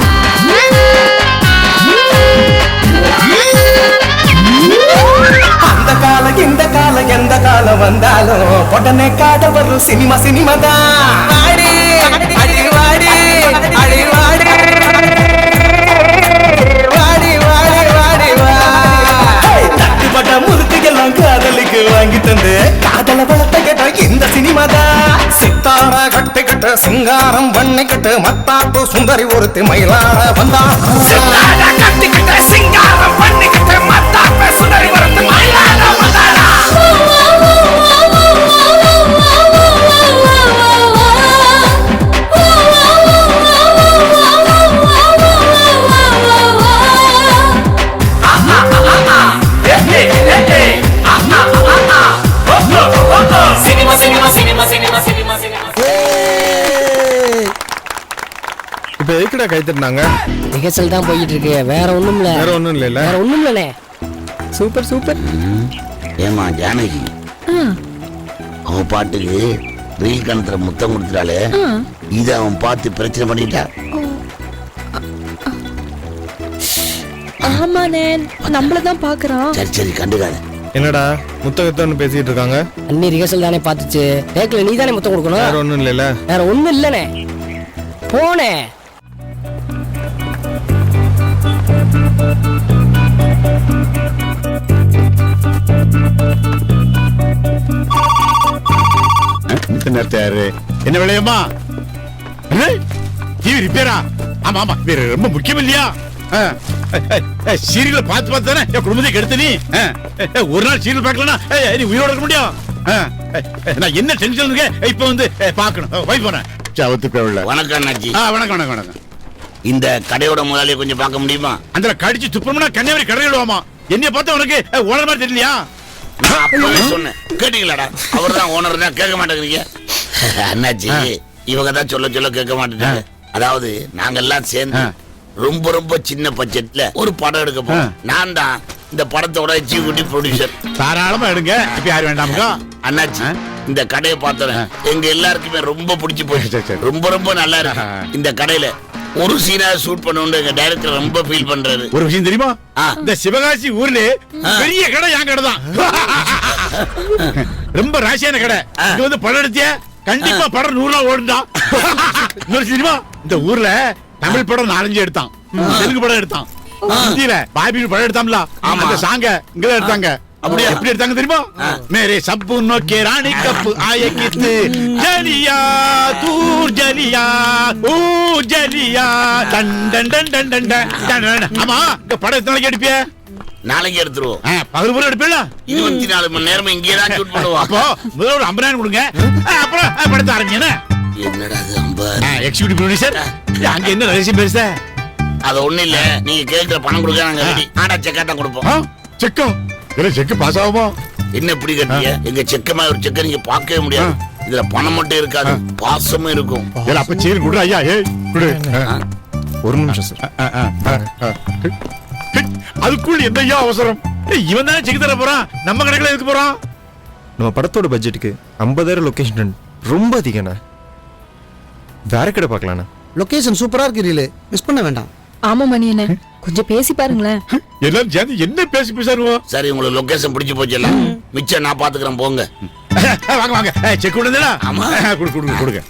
அந்த காலம் இந்த காலம் எந்த காலம் வந்தாலும் உடனே காத வரும் சினிமா சினிமாதான். வாடி அடி வாடி அடி வாடி வாடி வாடி வாடி வா. தட்டுப்பட்ட முறுக்கு எல்லாம் காதலுக்கு வாங்கி தந்து காதல வளர்த்த கேட்ட இந்த சினிமாதான். சித்தார கட்டு கட்டு சிங்காரம் வண்ணை கட்டு மத்தாப்பு சுந்தரி ஒருத்தி மயிலாட வந்தா. கட்டு கட்டு சிங்காரம் வண்ணை கட்டு மத்தாப்பு சுந்தரி ஒருத்தி மயிலாட வந்தாடா. எதுக்குடா கை தட்டினாங்க? ரிஹர்சல் தான் போயிட்டு இருக்கு, வேற ஒண்ணும் இல்ல. வேற ஒண்ணும் இல்லைல்ல? வேற ஒண்ணும் இல்லனே. Super super. ஏமா ஜானகி, அவ பாட்டுக்கு ரீல் கணத்துல முத்தம் கொடுத்துட்டாலே, இத அவன் பார்த்து பிரச்சனை பண்ணிட்டா. ஆமாண்ணே, நம்மளதான் பாக்குறான். சரி சரி கண்டுக்காத. என்னடா முத்தகத்தன்னு பேசிட்டு இருக்காங்க? அண்ணி ரிஹர்சல் தானே பாத்துச்சு, டேக்ல நீ தானே முத்தம் கொடுக்கணும். வேற ஒண்ணும் இல்லைல்ல? வேற ஒண்ணும் இல்லனே. போனே. என்ன விளையம்மா? டிவி ரிப்பேரா? ஆமா ஆமா, ரொம்ப முக்கியம் இல்லையா? சீரியல பார்த்து பார்த்து தானே என் குடும்பத்தை கெடுத்து நீ. ஒரு நாள் சீரியல் பார்க்கலன்னா நீ உயிரோட இருக்க முடியும்? நான் என்ன டென்ஷன் இருக்கு இப்ப வந்து பார்க்கணும். போய் போறேன். வணக்கம் அண்ணாச்சி. வணக்கம் வணக்கம் வணக்கம். இந்த கடையோட முதலாளியை கொஞ்சம் பார்க்க முடியுமா? அந்த கடிச்சு துப்புறோம்னா கன்னியாகுமரி கடையிடுவாமா. என்னைய பார்த்தா உனக்கு ஓனர் மாதிரி தெரியலையா? சொன்னேன் கேட்டீங்களாடா? அவர் தான் ஓனர் தான், கேட்க மாட்டேங்கிறீங்க. அண்ணாச்சி இவங்க தான் சொல்ல சொல்ல கேட்க மாட்டேங்க. அதாவது நாங்க எல்லாம் சேர்ந்து ரொம்ப ரொம்ப சின்ன பட்ஜெட்ல ஒரு படம் எடுக்க போறோம். நான் தான் இந்த படத்தோட எக்ஸிகியூட்டிவ் ப்ரொடியூசர். தாராளமா எடுங்க. இப்ப யார் வேண்டாமுக்கா? அண்ணாச்சி இந்த கடையை பார்த்தேன், எங்க எல்லாருக்குமே ரொம்ப பிடிச்சு போயிடுச்சு. ரொம்ப ரொம்ப நல்லா இருக்கு. இந்த கடையில ஒரு சீனா ஷூட் பண்ணணும்னு எங்க டைரக்டர் ரொம்ப ஃபீல் பண்றாரு. ஒரு விஷயம் தெரியுமா? இந்த சிவகாசி ஊர்ல பெரிய கடை என் கடை தான். ரொம்ப ராசியான கடை. இங்க வந்து படம் எடுத்திய கண்டிப்பா படம் 100 நாள் ஓடுண்டா. இன்னொரு தெரியுமா? இந்த ஊர்ல தமிழ் படம் 4-5 எடுத்தான், தெலுங்கு படம் எடுத்தான், ஹிந்தியில பாபி படம் எடுத்தாம்ல, அந்த சாங்க இங்கதான் எடுத்தாங்க. அப்படியே எப்படி எடுத்தாங்க தெரியுமா? மேரே சப்பு நோக்கே ராணி கப்பு ஆய கித்து ஜலியா தூர் ஜலியா ஊ ஜலியா டன் டன் டன் டன் டன் டன். ஆமா, இந்த படம் எத்தனை நாளைக்கு எடுப்பிய? நாளைக்கு எடுத்துருவோம். பகல் பூரா எடுப்பீங்களா? 24 மணி நேரம் இங்கே தான் ஷூட் பண்ணுவோம். அப்போ முதல்ல ஒரு 50,000 கொடுங்க, அப்புறம் படத்தை ஆரம்பிங்க. என்னடா அது 50? எக்ஸிகியூட்டிவ் ப்ரொடியூசர் அங்க என்ன ரகசியம் பேசுத? அது ஒண்ணு இல்ல, நீங்க கேட்கிற பணம் கொடுக்க நாங்க ரெடி. ஆனா செக்கா தான் கொடுப்போம். செக்கா? செக் பாஸ் ஆகுமா? என்ன இப்படி கட்டிய? எங்க செக்கமா ஒரு செக்க நீங்க பார்க்கவே முடியாது. இதுல பணம் மட்டும் இருக்காது, பாசமும் இருக்கும். அப்ப சீர் குடு ஐயா. ஏய் குடு. ஒரு நிமிஷம் சார். அதுக்குள்ள என்னையா அவசரம்? இவன் தானே செக் தர போறான், நம்ம கடையில எதுக்கு போறான்? நம்ம படத்தோட பட்ஜெட்டுக்கு 50,000 லொகேஷன் ரொம்ப அதிகண்ணா. வேற கடை பார்க்கலாண்ணா. லொகேஷன் சூப்பரா இருக்கு, ரீலு மிஸ் பண்ண வேண்டாம். ஆமா மணி என்ன, கொஞ்சம் பேசி பாருங்களேன். எல்லாம் சேர்ந்து என்ன பேசி பேசாருவோம். சரி, உங்களுக்கு லொகேஷன் பிடிச்சு போச்சுல்ல, மிச்சம் நான் பாத்துக்கிறேன், போங்க. வாங்க வாங்க, செக் கொடுங்க. ஆமா கொடுங்க கொடுங்க.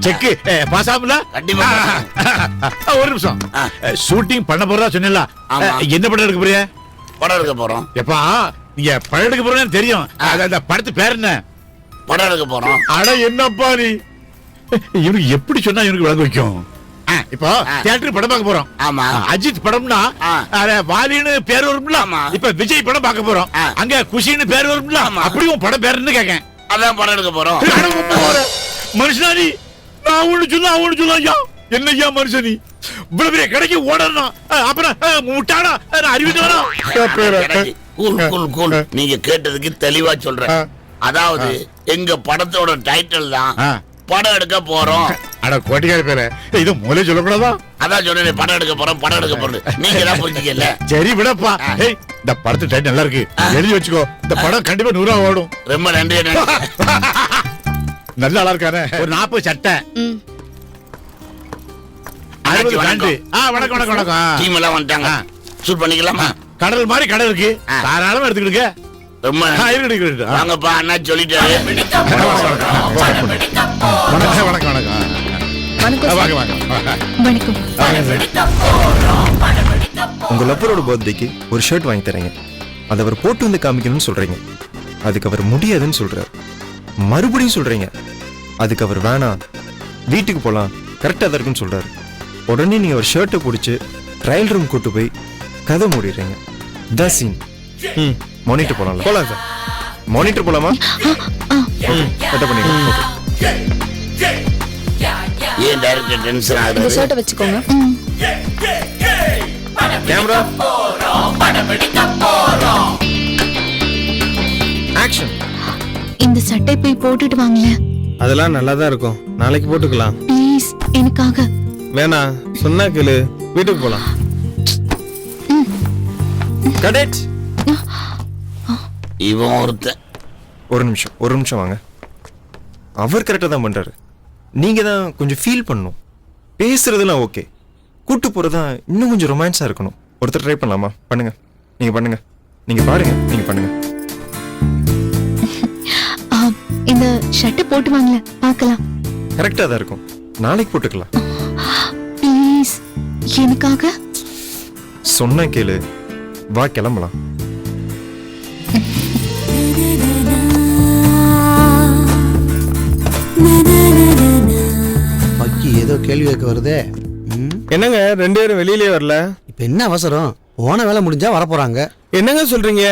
செக் பாஸ் ஆகும்ல? கண்டிப்பா. ஒரு நிமிஷம், ஷூட்டிங் பண்ண போறதா சொன்னீங்களா? என்ன படம் எடுக்க போறிய? படம் எடுக்க போறோம். எப்பா நீங்க படம் எடுக்க போறேன்னு தெரியும், அந்த படத்து பேர் என்ன? படம் எடுக்க போறோம். அட என்னப்பா நீ, இவனுக்கு எப்படி சொன்னா இவனுக்கு விளங்க வைக்கும்? இப்போ தியேட்டர் படம் பார்க்க போறோம். ஆமா. அஜித் படம்னா வாலின்னு பேர் வரும்ல. இப்ப விஜய் படம் பார்க்க போறோம், அங்க குஷின்னு பேர் வரும்ல. அப்படியும் படம் பேருன்னு கேக்கேன். அதான் படம் எடுக்க போறோம். மனுஷனா நீ? நான் ஒண்ணு சொன்னா அவனு சொன்னா என்னையா மனுஷன் நீ? இவ்வளவு பெரிய கடைக்கு ஓடணும், அப்புறம் முட்டாடா அறிவிட்டு. நீங்க கேட்டதுக்கு தெளிவா சொல்றேன். அதாவது எங்க படத்தோட டைட்டில் தான் படம் எடுக்க போறோம். அட கோட்டிக்கார பேர, இது மூலை சொல்லக்கூடாதா? அதான் சொன்னேன், படம் எடுக்க போறோம் படம் எடுக்க போறோம். நீங்க தான் புரிஞ்சுக்கல. சரி விடப்பா. இந்த படத்து டைட்டில் நல்லா இருக்கு, எழுதி வச்சுக்கோ. இந்த படம் கண்டிப்பா 100 ரூபா ஓடும். ரொம்ப நன்றி. நல்ல ஆளா இருக்கானே. ஒரு 40 சட்டை, 60 பேண்ட். வணக்கம் வணக்கம் வணக்கம். டீம் எல்லாம் வந்துட்டாங்க, ஷூட் பண்ணிக்கலாமா? கடல் மாதிரி கடை இருக்கு, தாராளமா எடுத்துக்கிடுங்க. ரொம்ப வாங்கப்பா, அண்ணா சொல்லிட்டாரு. வணக்கம் வணக்கம் வணக்கம். உங்க லப்பரோட பர்த்டேக்கு ஒரு ஷர்ட் வாங்கி தரீங்க, அதை அவர் போட்டு வந்து காமிக்கணும்னு சொல்றீங்க. அதுக்கு அவர் முடியாதுன்னு சொல்றாரு. மறுபடியும் சொல்றீங்க, அதுக்கு அவர் வேணாம், வீட்டுக்கு போலாம், கரெக்டா தான் இருக்குன்னு சொல்றாரு. உடனே நீங்க ஒரு ஷர்ட்டை பிடிச்சி ட்ரையல் ரூம் கூட்டு போய் கதை மூடிடுறீங்க. The scene. மானிட்டர் போலாம்ல? போலாம் சார். மானிட்டர் போலாமா? கட்ட பண்ணிடுங்க. ஏன் டைரக்டர் டென்ஷன் ஆகுது? இந்த ஷர்ட்டை வெச்சுக்கோங்க. Camera action. இந்த சட்டை போய் போட்டுட்டு வாங்களேன். அதெல்லாம் நல்லா தான் இருக்கும், நாளைக்கு போட்டுக்கலாம். ப்ளீஸ். எனக்காக. வேணா சொன்னா கேளு, வீட்டுக்கு போலாம். கடேட் இவன் ஒருத்தன். ஒரு நிமிஷம் வாங்க. அவர் கரெக்டாக தான் பண்றாரு. நீங்க தான் கொஞ்சம் ஃபீல் பண்ணணும். பேசுறதுலாம் ஓகே, கூட்டு போறதா இன்னும் கொஞ்சம் ரொமான்ஸா இருக்கணும். ஒருத்தர் ட்ரை பண்ணலாமா? பண்ணுங்க, நீங்க பண்ணுங்க, நீங்க பாருங்க, நீங்க பண்ணுங்க. இந்த ஷர்ட் போட்டு வாங்கல, பார்க்கலாம். கரெக்டா தான் இருக்கும், நாளைக்கு போட்டுக்கலாம். ப்ளீஸ் எனக்காக. சொன்னா கேளு, வா கிளம்பலாம். பக்கி ஏதோ கேள்வி கேட்க வருதே. என்னங்க 2 பேரும் வெளியிலே வரல? இப்ப என்ன அவசரம்? போன வேலை முடிஞ்சா வரப்போறாங்க. என்னங்க சொல்றீங்க?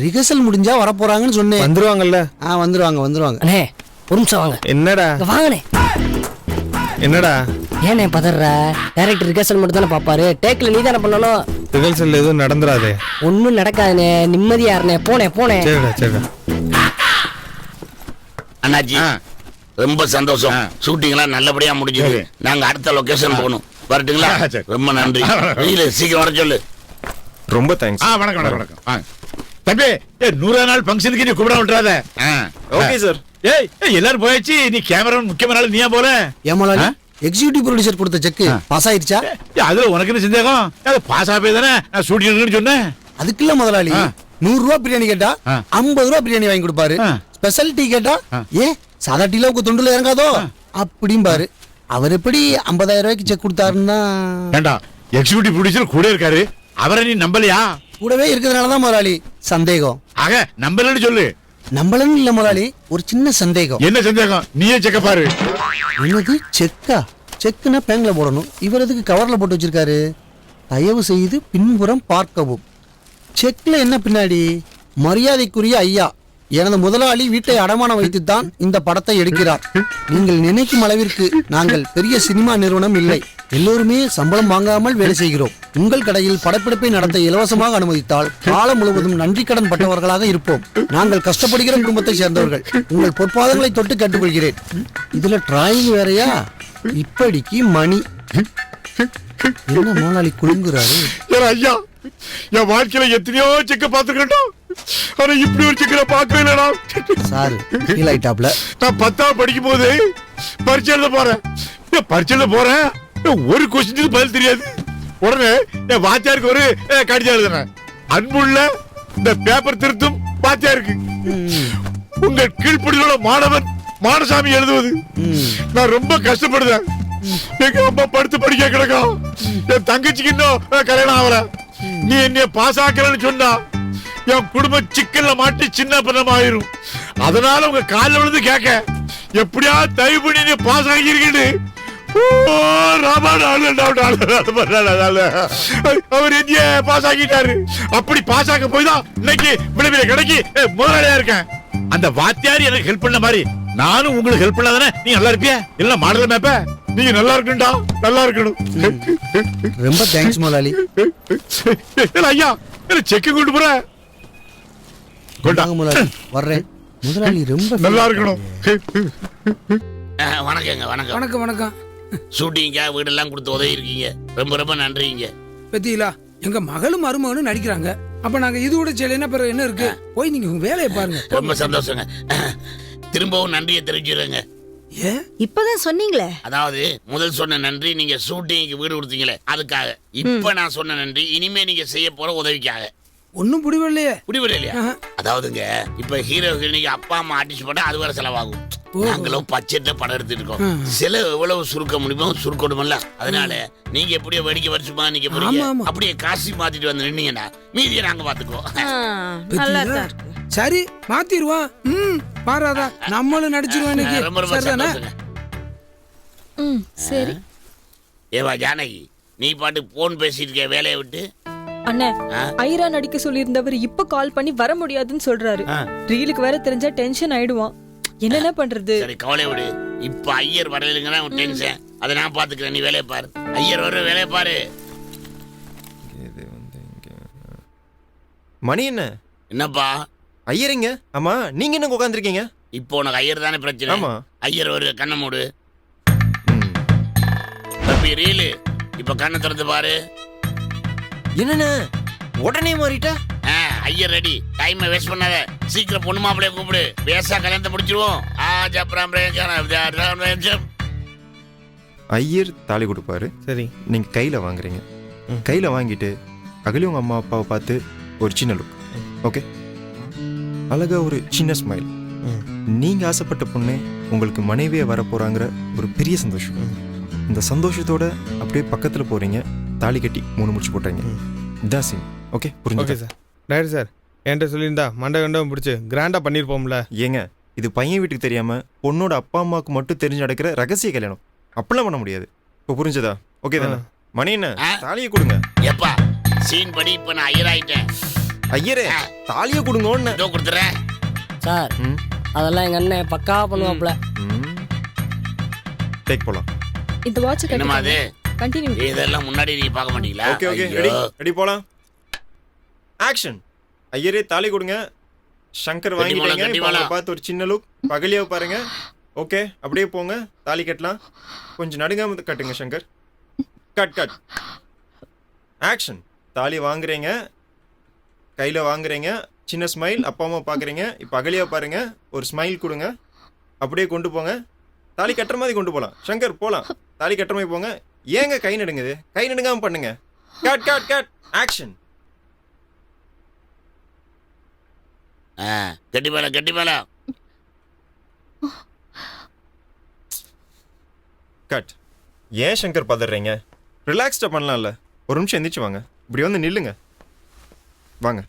ரிஹர்சல் முடிஞ்சா வரப்போறாங்கன்னு சொன்னேன். வந்துருவாங்கல்ல? வந்துருவாங்க. அண்ணே ஒரு நிமிஷம் வாங்க. என்னடா? வாங்கண்ணே. என்னடா ஏனே பதற? டைரக்டர் ரிஹர்சல் மட்டும் தானே பாப்பாரு, டேக்ல நீ தானே பண்ணணும். ரிஹர்சல் எதுவும் நடந்துராதே. ஒன்னும் நடக்காதுனே, நிம்மதியா இருனே. போனே. சரிடா. அண்ணாச்சி ரொம்ப சந்தோஷம். ஷூட்டிங்லாம் நல்லபடியா முடிஞ்சது. நாங்க அடுத்த லொகேஷன் போகணும். வரட்டுங்களா? ரொம்ப நன்றி. சீக்கிரம் வர சொல்லு. ரொம்ப தேங்க்ஸ். வணக்கம். தம்பி, 100 நாள் ஃபங்க்ஷனுக்கு நீ கூப்பிட விட்டுறாத. Okay sir. எல்லாரும் போயாச்சு, நீ கேமரா முக்கியமான நீயா போல. ஏமாளி எக்ஸிகியூட்டிவ் ப்ரொடியூசர் கொடுத்த செக் பாஸ் ஆயிடுச்சா? அதுல உனக்கு என்ன சந்தேகம்? அது பாஸ் ஆகவே தானே நான் ஷூட்டிங் சொன்னேன். அதுக்கு இல்ல முதலாளி, 100 ரூபா பிரியாணி கேட்டா 50 ரூபா பிரியாணி வாங்கி கொடுப்பாரு. ஸ்பெஷல் டீ கேட்டா சாதா டீல உங்க தொண்டுல இறங்காதோ அப்படிம்பாரு. அவர் எப்படி 50,000 ரூபாய்க்கு செக் கொடுத்தாருன்னா? ஏண்டா, எக்ஸிகியூட்டிவ் ப்ரொடியூசர் கூட இருக்காரு, அவரை நீ நம்பலையா? கூடவே இருக்கிறதுனாலதான் முதலாளி சந்தேகம். ஆக நம்பலன்னு சொல்லு. நம்பலன்னு இல்ல முதலாளி, ஒரு சின்ன சந்தேகம். என்ன சந்தேகம்? நீயே செக்க பாரு. என்னது செக்கா? செக்குன்னா பேங்க்ல போடணும், இவர் எதுக்கு கவர்ல போட்டு வச்சிருக்காரு? தயவு செய்து பின்புறம் பார்க்கவும். செக்ல என்ன பின்னாடி? மரியாதைக்குரிய ஐயா, எனது முதலாளி வீட்டை அடமானம் வைத்துத்தான் இந்த படத்தை எடுக்கிறார். நீங்கள் நினைக்கும் அளவிற்கு நாங்கள் பெரிய சினிமா நிறுவனம் இல்லை. எல்லோருமே சம்பளம் வாங்காமல் வேலை செய்கிறோம். உங்கள் கடையில் படப்பிடிப்பை நடத்த இலவசமாக அனுமதித்தால் காலம் முழுவதும் நன்றி கடன் பட்டவர்களாக இருப்போம். நாங்கள் கஷ்டப்படுகிற குடும்பத்தை சேர்ந்தவர்கள். உங்கள் பொற்பாதங்களை தொட்டு கேட்டுக்கொள்கிறேன். இதுல டிராயிங் வேறையா? இப்படிக்கு மணி. என்ன முதலாளி குலுங்குறாரு? ஐயா, என் வாழ்க்கையில எத்தனையோ செக்க பாத்துக்கிட்டோம், ஆனா இப்படி ஒரு செக்க பார்க்கவே இல்லடா. சார் ஃபீல் ஆயிட்டாப்ல. நான் 10ஆம் படிக்கும் போது பரீட்சை எழுத போறேன். ஒரு கொஸ்டினுக்கு பதில் தெரியாது. உடனே என் வாத்தியாருக்கு ஒரு கடிதம் எழுதுனேன். அன்புள்ள இந்த பேப்பர் திருத்தும் வாத்தியாருக்கு, உங்கள் கீழ்ப்படியுள்ள மாணவன் மானசாமி எழுதுவது. நான் ரொம்ப கஷ்டப்படுறேன். எங்க அம்மா படுத்து படிக்க கிடக்கா. என் தங்கச்சிக்கு இன்னும் கல்யாணம் ஆகல. நீ என்னைய பாஸ் ஆக்கலன்னு சொன்னா என் குடும்பம் சிக்கல்ல மாட்டி சின்ன பின்னம் ஆயிரும். அதனால உங்க காலில் விழுந்து கேட்க, எப்படியா தயவு பண்ணி நீ பாஸ் ஆகியிருக்கீங்க. அவர் என்னைய பாஸ் ஆகிட்டாரு. அப்படி பாஸ் ஆக போய் தான் இன்னைக்கு விடுதலை கிடைக்கி முதலாளியா இருக்கேன். அந்த வாத்தியாரி எனக்கு ஹெல்ப் பண்ண மாதிரி நானும் உங்களுக்கு ஹெல்ப் பண்ணாதானே நீ நல்லா இருப்பிய. எல்லாம் மாடல் மேப்ப நீங்க நல்லா இருக்கணும்டா, நல்லா இருக்கணும். ரொம்ப தேங்க்ஸ் முதலாளி. ஐயா, செக் கொண்டு போறேன். முதலாளி வர்றேன். முதலாளி ரொம்ப நல்லா இருக்கணும். வணக்கம். ஷூட்டிங்காக வீடெல்லாம் கொடுத்து உதவி இருக்கீங்க, ரொம்ப ரொம்ப நன்றிங்க. பத்தியிலா எங்க மகளும் மருமகனும் நடிக்கிறாங்க. அப்ப நாங்க இது கூட செய்யலைன்னா பிறகு என்ன இருக்கு? போய் நீங்க உங்க வேலையை பாருங்க. ரொம்ப சந்தோஷங்க. திரும்பவும் நன்றியை தெரிவிச்சுறேங்க. இப்பதான் சொன்னீங்களே. அதாவது முதல் சொன்ன நன்றி நீங்க ஷூட்டிங்க்கு வீடு கொடுத்தீங்களே அதுக்காக. இப்ப நான் சொன்ன நன்றி இனிமே நீங்க செய்ய போற உதவிக்காக. ஒன்னும் புடிவில்லையே. அதாவதுங்க இப்ப ஹீரோ ஹீரோனிக்கு அப்பா அம்மா ஆர்டிஸ்ட் பண்ணா அது வேற செலவாகும். நாங்களும் பட்ஜெட்ல படம் எடுத்துட்டு இருக்கோம். செலவு எவ்வளவு சுருக்க முடியுமோ சுருக்கணும்ல. அதனால நீங்க எப்படியோ வேடிக்கை வருஷமா நீங்க போறீங்க, அப்படியே காசு மாத்திட்டு வந்து நின்னீங்கன்னா மீதியை நாங்க பாத்துக்குவோம். சரி மாத்திடுவோம். பாராதா நம்மளும் நடிச்சிருவோம் இன்னைக்கு. ரொம்ப ரொம்ப சந்தோஷங்க. சரி. ஏவா ஜானகி, நீ பாட்டு போன் பேசிட்டு இருக்க வேலையை விட்டு. அண்ணே, ஐரா நடிக்க சொல்லியிருந்தவர் இப்ப கால் பண்ணி வர முடியாதுன்னு சொல்றாரு. ரீலுக்கு வேற தெரிஞ்சா டென்ஷன் ஆயிடுவான். என்னென்ன பண்றது? சரி கவலை விடு. இப்ப ஐயர் வரலைங்கன்னா டென்ஷன். அதை நான் பாத்துக்கிறேன், நீ வேலையை பாரு. ஐயர் வர வேலையை பாரு. மணி என்ன? என்னப்பா ஐயருங்க? ஆமா, நீங்க என்ன உட்காந்துருக்கீங்க? இப்போ உனக்கு ஐயர் தானே பிரச்சனை. ஆமா. ஐயர் ஒரு கண்ண மூடு. தம்பி ரீலு இப்ப கண்ணை திறந்து பாரு. என்னண்ணே உடனே மாறிட்டா? ஐயர் ரெடி, டைமை வேஸ்ட் பண்ணாத, சீக்கிரம் பொண்ணு மாப்பிளைய கூப்பிடு, பேசா கல்யாணத்தை முடிச்சிருவோம். ஐயர் தாலி கொடுப்பாரு. சரி, நீங்க கையில வாங்குறீங்க. கையில வாங்கிட்டு அகலி உங்க அம்மா அப்பாவை பார்த்து ஒரு சின்ன லுக். ஓகே, அழகா ஒரு சின்ன ஸ்மைல். நீங்க ஆசைப்பட்ட பொண்ணு உங்களுக்கு மனைவியா வர போறாங்கிற ஒரு பெரிய சந்தோஷம். இந்த சந்தோஷத்தோட அப்படியே பக்கத்துல போறீங்க, தாலி கட்டி 3 முடிச்சு போட்டுறீங்க. இதான் சீன். ஓகே, புரிஞ்சுது சார். டைரக்டர் சார் என்கிட்ட சொல்லியிருந்தா மண்டை கண்டம் பிடிச்சி கிராண்டா பண்ணிருப்போம்ல. ஏங்க, இது பையன் வீட்டுக்கு தெரியாம பொண்ணோட அப்பா அம்மாவுக்கு மட்டும் தெரிஞ்சு நடக்கிற ரகசிய கல்யாணம். அப்படிலாம் பண்ண முடியாது. இப்போ புரிஞ்சதா? ஓகே தானே? மணி என்ன, தாலியை கொடுங்க. எப்பா சீன் படி இப்ப நான் ஐயர் ஆயிட்டேன். ஐயரே தாலியை கொடுங்கன்னு இதோ கொடுத்துறேன் சார். அதெல்லாம் எங்க அண்ணன் பக்கா பண்ணுவாப்ல. டேக் போலாம். இந்த வாட்ச் என்னமா அது? கண்டினியூ. இதெல்லாம் முன்னாடி நீ பார்க்க மாட்டீங்களா? ஓகே ஓகே, ரெடி ரெடி, போலாம். ஆக்ஷன். ஐயரே தாலி கொடுங்க. சங்கர் வாங்கிட்டீங்க. இப்போ பார்த்து ஒரு சின்ன லுக். பகலியாவை பாருங்க. ஓகே, அப்படியே போங்க, தாலி கட்டலாம். கொஞ்சம் நடுங்காம கட்டுங்க சங்கர். Cut cut. ஆக்ஷன். தாலி வாங்குறீங்க, கையில் வாங்குறீங்க, சின்ன ஸ்மைல். அப்பா அம்மா பார்க்குறீங்க. இப்போ அகலியாக பாருங்க, ஒரு ஸ்மைல் கொடுங்க. அப்படியே கொண்டு போங்க, தாலி கட்டுற மாதிரி கொண்டு போகலாம். சங்கர் போகலாம், தாலி கட்டுற மாதிரி போங்க. ஏங்க கை நடுங்குது? கை நடுங்காமல் பண்ணுங்க. Cut cut cut. ஆக்ஷன். கட்டி மேல கட்டி மேல. கட். ஏன் சங்கர் பதறீங்க? ரிலாக்ஸ்டாக பண்ணலாம்ல. ஒரு நிமிஷம் எந்திரிச்சு வாங்க, இப்படி வந்து நில்லுங்க. வாங்க,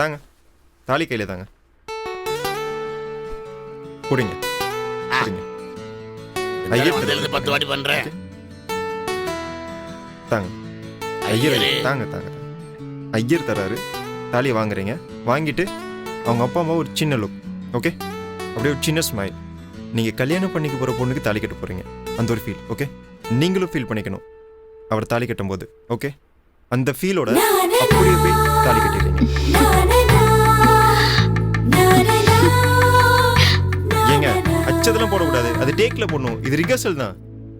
தாங்க தாலி கையில தாங்க. குடிங்க குடிங்க. ஐயர் 10 வாட்டி பண்றேன். தாங்க ஐயர், தாங்க தாங்க. ஐயர் தராரு, தாலியை வாங்குறீங்க. வாங்கிட்டு அவங்க அப்பா அம்மா ஒரு சின்ன லுக். ஓகே, அப்படியே ஒரு சின்ன ஸ்மைல். நீங்கள் கல்யாணம் பண்ணிக்க போகிற பொண்ணுக்கு தாலி கட்ட போகிறீங்க, அந்த ஒரு ஃபீல். ஓகே, நீங்களும் ஃபீல் பண்ணிக்கணும் அவர் தாலி கட்டும் போது. ஓகே, அந்த ஃபீலோட அப்படியே போய் தாலி கட்டிடுறீங்க. ஏங்க அச்சதெல்லாம் போடக்கூடாது, அது டேக்ல போடணும். இது ரிகர்சல் தான்.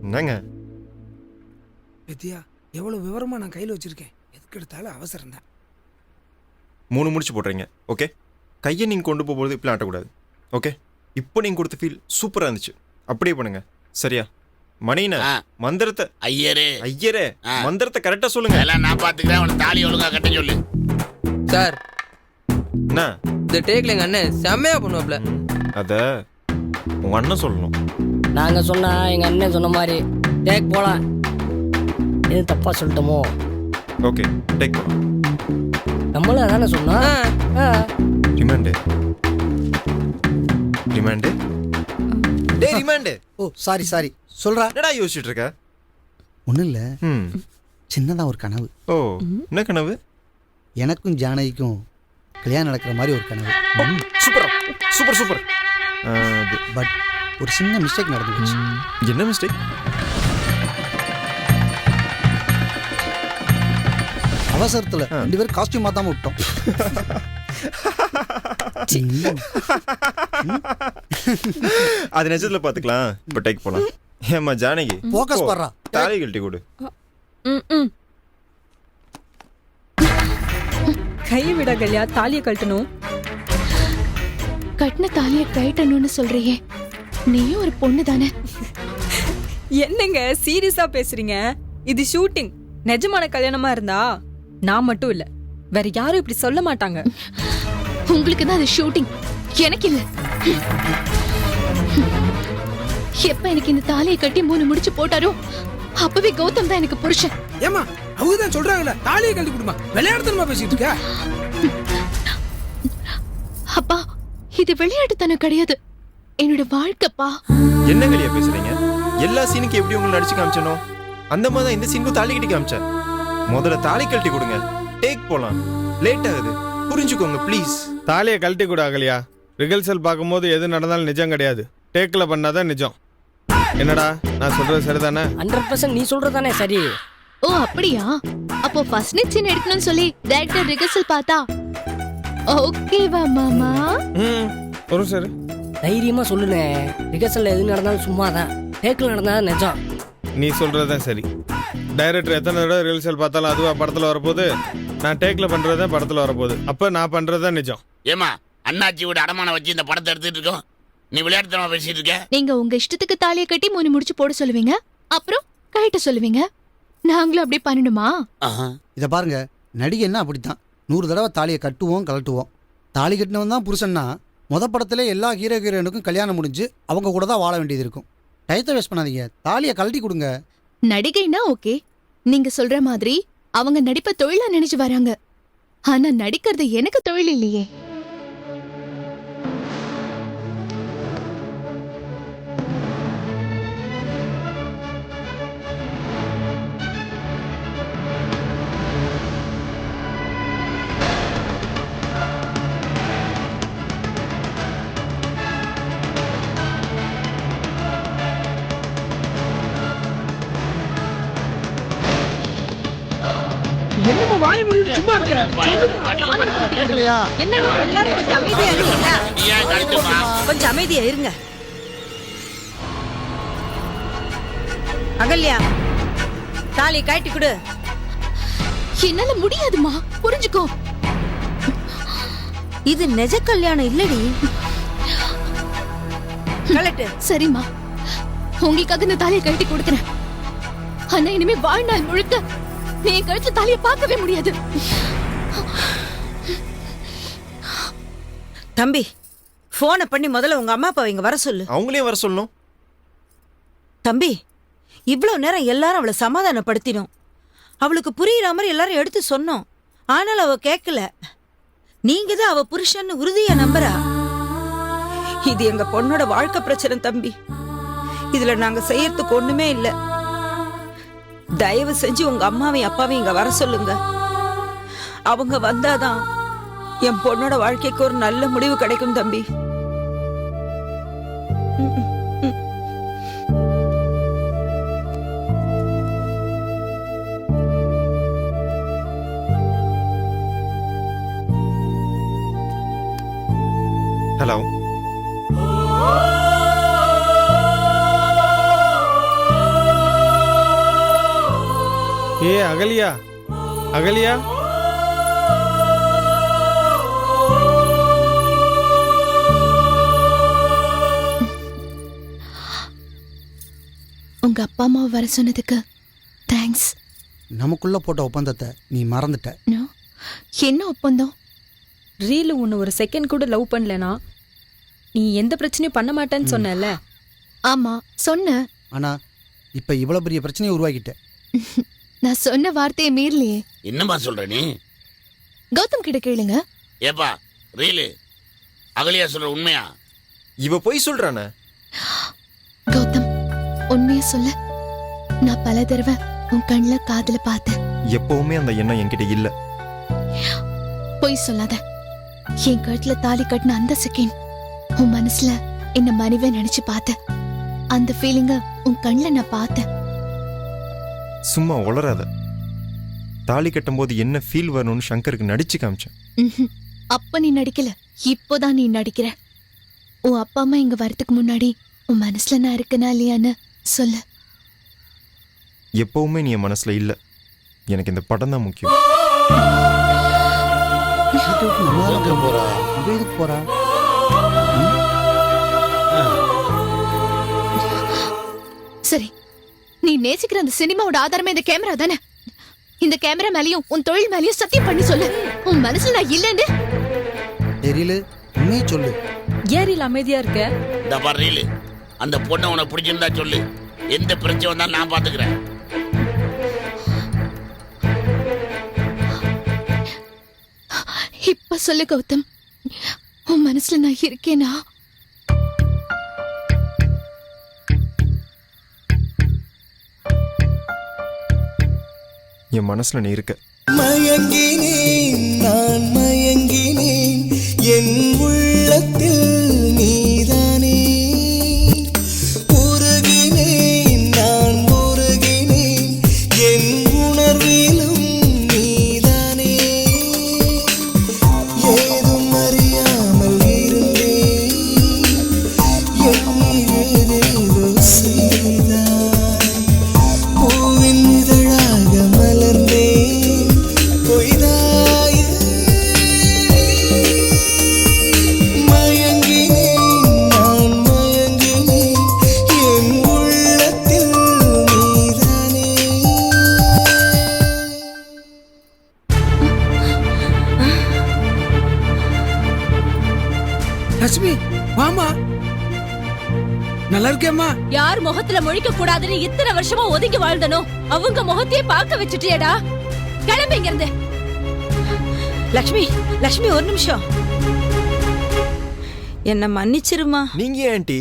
என்னங்க வித்யா, எவ்வளவு விவரமா நான் கையில் வச்சிருக்கேன். எதுக்கு எடுத்தாலும் அவசரம் தான். 3 முடிச்சு போடுறீங்க. ஓகே, கையை நீங்கள் கொண்டு போகும்போது இப்படிலாம் ஆட்டக்கூடாது. ஓகே, இப்போ நீங்கள் கொடுத்த ஃபீல் சூப்பராக இருந்துச்சு. அப்படியே பண்ணுங்க, சரியா? மணினா மந்திரத்தை. ஐயரே ஐயரே மந்திரத்தை கரெக்டாக சொல்லுங்க. எல்லாம் நான் பார்த்துக்கிறேன், அவனை தாலி ஒழுங்கா கட்ட சொல்லு. சார், என்ன இந்த டேக்ல எங்க அண்ணன் செம்மையா பண்ணுவாப்ல. அத உங்க அண்ணன் சொல்லணும். நாங்க சொன்னா எங்க அண்ணன் சொன்ன மாதிரி டேக் போலாம். இது தப்பா சொல்லிட்டோமோ? ஓகே, டேக் போலாம். நம்மளும் அதானே சொன்னா. Remand remand. டேய் ரிமாண்டு. ஓ சாரி சாரி, சொல்றா. என்னடா யோசிச்சுட்டு இருக்க? ஒன்றும் இல்லை, சின்னதாக ஒரு கனவு. ஓ, என்ன கனவு? எனக்கும் ஜானகிக்கும் கல்யாணம் நடக்கிற மாதிரி ஒரு கனவு. Super super super. பட் ஒரு சின்ன மிஸ்டேக் நடந்துச்சு. என்ன மிஸ்டேக்? அவசரத்தில் 2 பேரும் காஸ்டியூம் மாத்தாம விட்டோம். அது நிஜத்துல பாத்துக்கலாம். இப்ப டேக் போலாம். ஏமா ஜானகி, ஃபோக்கஸ் பண்றா. தாலி கழட்டி கொடு. கை விட கல்யா, தாலியை கழட்டணும். கட்டின தாலியை கழட்டணும்னு சொல்றியே, நீயும் ஒரு பொண்ணு தானே? என்னங்க சீரியஸா பேசுறீங்க? இது ஷூட்டிங். நிஜமான கல்யாணமா இருந்தா நான் மட்டும் இல்ல, வேற யாரும் இப்படி சொல்ல மாட்டாங்க. உங்களுக்கு தான் அது ஷூட்டிங், எனக்கு இல்ல. எப்ப எனக்கு இந்த தாலியை கட்டி 3 முடிச்சு போட்டாரோ அப்பவே கௌதம் தான் எனக்கு புருஷன். ஏமா அவங்க தான் சொல்றாங்கல்ல, தாலியை கழட்டி கொடுமா. விளையாடுத்தனமா பேசிட்டு இருக்க. அப்பா, இது விளையாட்டுத்தனம் கிடையாது, என்னோட வாழ்க்கைப்பா. என்ன கலியா பேசுறீங்க? எல்லா சீனுக்கு எப்படி உங்களுக்கு நடிச்சு காமிச்சனோ அந்த மாதிரி தான் இந்த சீனுக்கு தாலி கட்டி காமிச்சேன். முதல்ல தாலி கழட்டி கொடுங்க, டேக் போலாம். லேட் ஆகுது, புரிஞ்சுக்கோங்க ப்ளீஸ். தாலியை கழட்டி கூட ஆகலையா? ரிகல்சல் பார்க்கும்போது எது நடந்தாலும் நிஜம் கிடையாது, டேக்ல பண்ணாதான் நிஜம். என்னடா நான் சொல்றது சரிதானே? 100% நீ சொல்றதானே சரி. ஓ அப்படியா? அப்போ ஃபர்ஸ்ட் நைட் சீன் எடுக்கணும்னு சொல்லி டைரக்டர் ரிகர்சல் பார்த்தா ஓகேவா மாமா? ஒரு சரி தைரியமா சொல்லுனே. ரிகர்சல்ல எது நடந்தாலும் சும்மா தான், டேக்ல நடந்தாதான் நிஜம். நீ சொல்றதுதான் சரி. டைரக்டர் எத்தனை தடவை ரிஹர்சல் பார்த்தாலும் அதுவா படத்துல வரப்போகுது. நான் டேக்ல பண்றதுதான் படத்துல வரப்போகுது. அப்ப நான் பண்றதுதான் நிஜம். ஏமா அண்ணாச்சியோட அடமான வச்சு இந்த படத்தை எடுத்துட்டு இருக்கோம், நீ விளையாட்டுத்தனமா பேசிட்டு இருக்க. நீங்க உங்க இஷ்டத்துக்கு தாலியை கட்டி 3 முடிச்சு போட சொல்லுவீங்க, அப்புறம் கழட்ட சொல்லுவீங்க. நாங்களும் அப்படியே பண்ணணுமா? இதை பாருங்க, நடிகை என்ன அப்படித்தான். 100 தடவை தாலியை கட்டுவோம் கலட்டுவோம். தாலி கட்டினவன் தான் புருஷன்னா படத்திலே எல்லா ஹீரோயினுக்கும் கல்யாணம் முடிஞ்சு அவங்க கூட தான் வாழ வேண்டியது இருக்கும். டயத்தை வேஸ்ட் பண்ணாதீங்க, தாலியை கழட்டி கொடுங்க. நடிகைன்னா ஓகே, நீங்க சொல்ற மாதிரி அவங்க நடிப்பை தொழிலா நினைச்சு வராங்க. ஆனா நடிக்கிறது எனக்கு தொழில் இல்லையே. என்னமா வாய் மூடிட்டு சும்மா இருக்க? என்னங்க எல்லாரும் கொஞ்சம் அமைதியா இருங்க. கொஞ்சம் அமைதியா இருங்க. அகல்யா, தாலி கட்டி கொடு. என்னால முடியாதுமா, புரிஞ்சுக்கோ. இது நிஜ கல்யாணம் இல்லடி. கலட்டு. சரிம்மா, உங்களுக்காக இந்த தாலியை கட்டி கொடுக்குறேன். ஆனா இனிமே வாழ்நாள் முழுக்க நீ கழிச்ச தாலியை பார்க்கவே முடியாது. தம்பி, போனை பண்ணி முதல்ல உங்க அம்மா அப்பா இங்க வர சொல்லு. அவங்களே வர சொல்லணும். தம்பி, இவ்வளவு நேரம் எல்லாரும் அவளை சமாதானப்படுத்தினோம். அவளுக்கு புரியுற மாதிரி எல்லாரும் எடுத்து சொன்னோம். ஆனாலும் அவ கேட்கல. நீங்க தான் அவ புருஷன்னு உறுதியா நம்புறா. இது எங்க பொண்ணோட வாழ்க்கை பிரச்சனை தம்பி. இதுல நாங்க செய்யறதுக்கு ஒண்ணுமே இல்லை. தயவு செஞ்சு உங்க அம்மாவையும் அப்பாவையும் இங்க வர சொல்லுங்க. அவங்க வந்தாதான் என் பொண்ணோட வாழ்க்கைக்கு ஒரு நல்ல முடிவு கிடைக்கும் தம்பி. ஹலோ, ஏ அகலியா, அகலியா, உங்க அப்பா அம்மா வர சொன்னதுக்கு தேங்க்ஸ். நமக்குள்ள போட்ட ஒப்பந்தத்தை நீ மறந்துட்ட. என்ன ஒப்பந்தம்? ரீலு உன்னை ஒரு செகண்ட் கூட லவ் பண்ணலனா நீ எந்த பிரச்சனையும் பண்ண மாட்டேன்னு சொன்னல. ஆமா சொன்ன. ஆனா இப்ப இவ்வளவு பெரிய பிரச்சனையை உருவாக்கிட்ட. நான் சொன்ன வார்த்தையை மீறலையே. என்னமா சொல்ற நீ? கௌதம் கிட்ட கேளுங்க. ஏப்பா ரீலு, அகலியா சொல்ற உண்மையா? இவ போய் சொல்றானே. கௌதம், உண்மையை சொல்ல. நான் பல தடவை உன் கண்ணுல காதுல பார்த்தேன். எப்பவுமே அந்த எண்ணம் என்கிட்ட இல்ல. பொய் சொல்லாத. என் கழுத்துல தாலி கட்டின அந்த செகண்ட் உன் மனசுல என்ன மனைவி நினைச்சு பார்த்தேன். அந்த ஃபீலிங்க உன் கண்ணுல நான் பார்த்தேன். சும்மா உளராத. தாலி கட்டும் போது என்ன ஃபீல் வரணும்னு சங்கருக்கு நடிச்சு காமிச்சேன். அப்ப நீ நடிக்கல, இப்போதான் நீ நடிக்கிற. உன் அப்பா அம்மா இங்க வரதுக்கு முன்னாடி உன் மனசுல நான் இருக்கனா இல்லையான்னு சொல்லு. எப்பவுமே நீ என் மனசுல இல்ல. எனக்கு இந்த படம் தான் முக்கியம். சரி, நீ நேசிக்கிற அந்த சினிமாவோட ஆதாரமே இந்த கேமரா தானே? இந்த கேமரா மேலயும் உன் தொழில் மேலயும் சத்தியம் பண்ணி சொல்லு, உன் மனசுல நான் இல்லன்னு. தெரியல, உண்மையை சொல்லு. ஏரியில் அமைதியா இருக்க. இந்த பாரு ரீலு, அந்த பொண்ணை உனக்கு பிடிச்சிருந்தா சொல்லு. எந்த பிரச்சனை வந்தாலும் நான் பாத்துக்கிறேன். இப்ப சொல்லு கௌதம், உன் மனசுல நான் இருக்கேனா? என் மனசுல நீ இருக்க. மயங்கினேன், நான் மயங்கினேன், என் உள்ளத்தில் நீதானே. உருகினேன், நான் உருகினேன், என் உணர்விலும் நீதானே. ஏதும் அறியாமல் இருந்தேன், என்னை ஏதேதோ செய்தாய். நல்லா இருக்கேம்மா. யார் முகத்துல முழிக்க கூடாதுன்னு இத்தனை வருஷமா ஒதுங்கி வாழ்ந்தனோ அவங்க முகத்தையே பார்க்க வச்சுட்டியேடா. கிளம்பி இங்க இருந்து. லக்ஷ்மி, லக்ஷ்மி ஒரு நிமிஷம். என்ன மன்னிச்சிருமா. நீங்க ஏன் ஆண்டி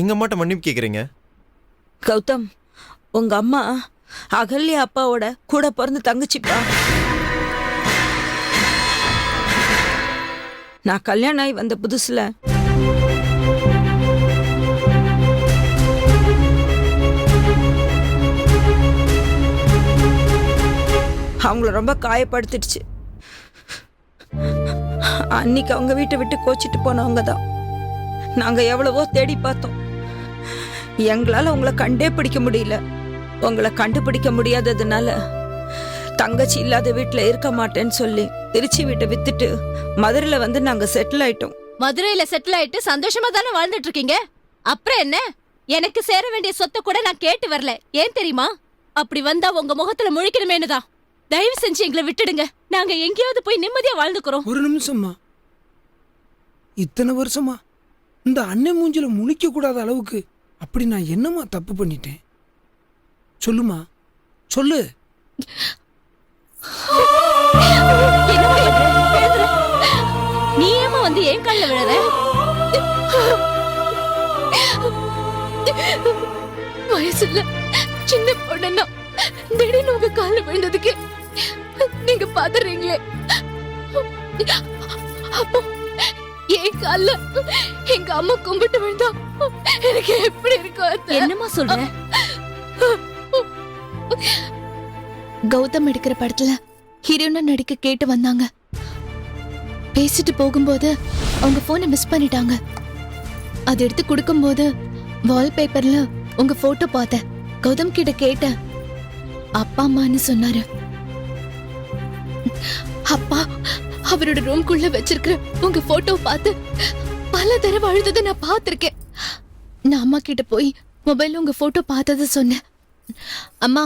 எங்க அம்மாட்ட மன்னிப்பு கேக்குறீங்க? கௌதம், உங்க அம்மா அகல்யா அப்பாவோட கூட பிறந்த தங்கச்சிப்பா. நான் கல்யாணம் ஆகி வந்த புதுசுல அவங்கள ரொம்ப காயப்படுத்திடுச்சு. அன்னைக்கு அவங்க வீட்டை விட்டு கோச்சிட்டு போனவங்க தான். நாங்க எவ்வளவோ தேடி பார்த்தோம். எங்களால உங்களை கண்டே பிடிக்க முடியல. உங்களை கண்டுபிடிக்க முடியாததுனால தங்கச்சி இல்லாத வீட்டுல இருக்க மாட்டேன்னு சொல்லி திருச்சி வீட்டை வித்துட்டு மதுரையில வந்து நாங்க செட்டில் ஆயிட்டோம். மதுரையில செட்டில் ஆயிட்டு சந்தோஷமா தானே வாழ்ந்துட்டு இருக்கீங்க. அப்புறம் என்ன? எனக்கு சேர வேண்டிய சொத்தை கூட நான் கேட்டு வரல. ஏன் தெரியுமா? அப்படி வந்தா உங்க முகத்துல முழிக்கணுமேனு தான். தயவு செஞ்சு எங்களை விட்டுடுங்க. நாங்க எங்கேயாவது போய் நிம்மதியா வாழ்ந்துக்கிறோம். ஒரு நிமிஷம்மா. இத்தனை வருஷமா இந்த அண்ணன் மூஞ்சில முழிக்க கூடாத அளவுக்கு அப்படி நான் என்னமா தப்பு பண்ணிட்டேன்? சொல்லுமா, சொல்லு. நீ ஏமா வந்து ஏன் கால்ல விழற? வயசுல சின்ன பொண்ணுன்னா திடீர்னு உங்க கால்ல விழுந்ததுக்கு நீங்க பாத்துறீங்களே. அப்போ என் கால்ல எங்க அம்மா கும்பிட்டு விழுந்தா எனக்கு எப்படி இருக்கும்? என்னமா சொல்ற? கௌதம் எடுக்கிற படத்துல ஹீரோனா நடிக்க கேட்டு வந்தாங்க. பேசிட்டு போகும்போது அவங்க போனை மிஸ் பண்ணிட்டாங்க. அதை எடுத்து கொடுக்கும்போது வால்பேப்பர்ல உங்க போட்டோ பார்த்தேன். கௌதம் கிட்ட கேட்டேன். அப்பா அம்மான்னு சொன்னாரு. அப்பா அவரோட ரூம்குள்ள வச்சிருக்கிற உங்க போட்டோ பார்த்து பல தடவை அழுததை நான் பார்த்திருக்கேன். நான் அம்மா கிட்ட போய் மொபைல்ல உங்க போட்டோ பார்த்ததை சொன்னேன். அம்மா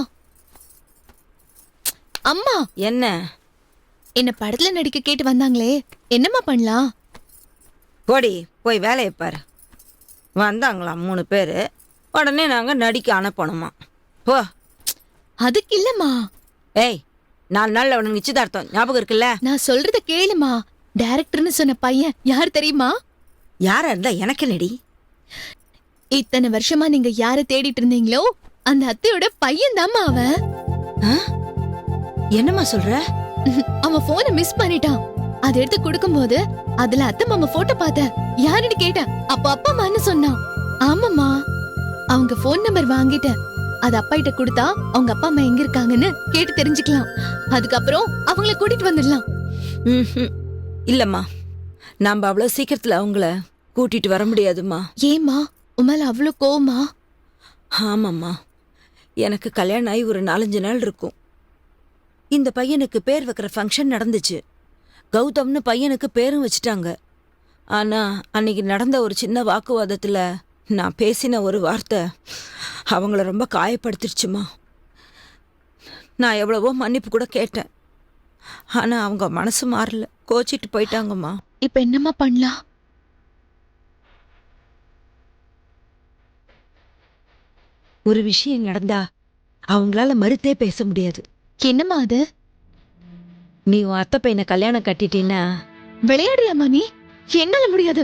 அம்மா என்ன என்ன படத்துல நடிக்க கேட்டு வந்தாங்களே, என்னம்மா பண்ணலாம்? போடி போய் வேலையை பாரு. வந்தாங்களாம் 3 பேரு. உடனே நாங்க நடிக்க அனுப்பணுமா? போ. அதுக்கு இல்லம்மா. ஏய், 4 நாள்ல அவனுக்கு நிச்சயதார்த்தம் ஞாபகம் இருக்குல்ல? நான் சொல்றத கேளுமா. டைரக்டர்னு சொன்ன பையன் யார் தெரியுமா? யாரா இருந்தா எனக்கு நடி. இத்தனை வருஷமா நீங்க யார தேடிட்டு இருந்தீங்களோ அந்த அத்தையோட பையன் தாம்மா அவன். என்னம்மா சொல்ற? அவன் போனை மிஸ் பண்ணிட்டான். அதை எடுத்து கொடுக்கும்போது அதுல அத்தை மாமா போட்டோ பார்த்தேன். யாருன்னு கேட்டேன். அப்ப அப்பா அம்மான்னு சொன்னான். ஆமாம்மா, அவங்க போன் நம்பர் வாங்கிட்டேன். அது அப்பா கிட்ட கொடுத்தா அவங்க அப்பா அம்மா எங்க இருக்காங்கன்னு கேட்டு தெரிஞ்சுக்கலாம். அதுக்கப்புறம் அவங்கள கூட்டிட்டு வந்துடலாம். இல்லம்மா, நாம அவ்வளவு சீக்கிரத்துல அவங்கள கூட்டிட்டு வர முடியாதுமா. ஏம்மா உமால அவ்வளோ கோவமா? ஆமாம்மா, எனக்கு கல்யாணம் ஆகி ஒரு 4-5 நாள் இருக்கும். இந்த பையனுக்கு பேர் வைக்கிற ஃபங்க்ஷன் நடந்துச்சு. கௌதம்னு பையனுக்கு பேரும் வச்சுட்டாங்க. ஆனா அன்னைக்கு நடந்த ஒரு சின்ன வாக்குவாதத்துல நான் பேசின ஒரு வார்த்தை அவங்கள ரொம்ப காயப்படுத்திடுச்சுமா. நான் எவ்வளவோ மன்னிப்பு கூட கேட்டேன். ஆனா அவங்க மனசு மாறல, கோச்சிட்டு போயிட்டாங்கம்மா. இப்ப என்னம்மா பண்ணலாம்? ஒரு விஷயம் நடந்தா அவங்களால மறுத்தே பேச முடியாது. என்னம்மா அது? நீ உன் அத்தை பையனை கல்யாணம் கட்டிட்டீன்னா விளையாடுறியாமா நீ? என்னால முடியாது.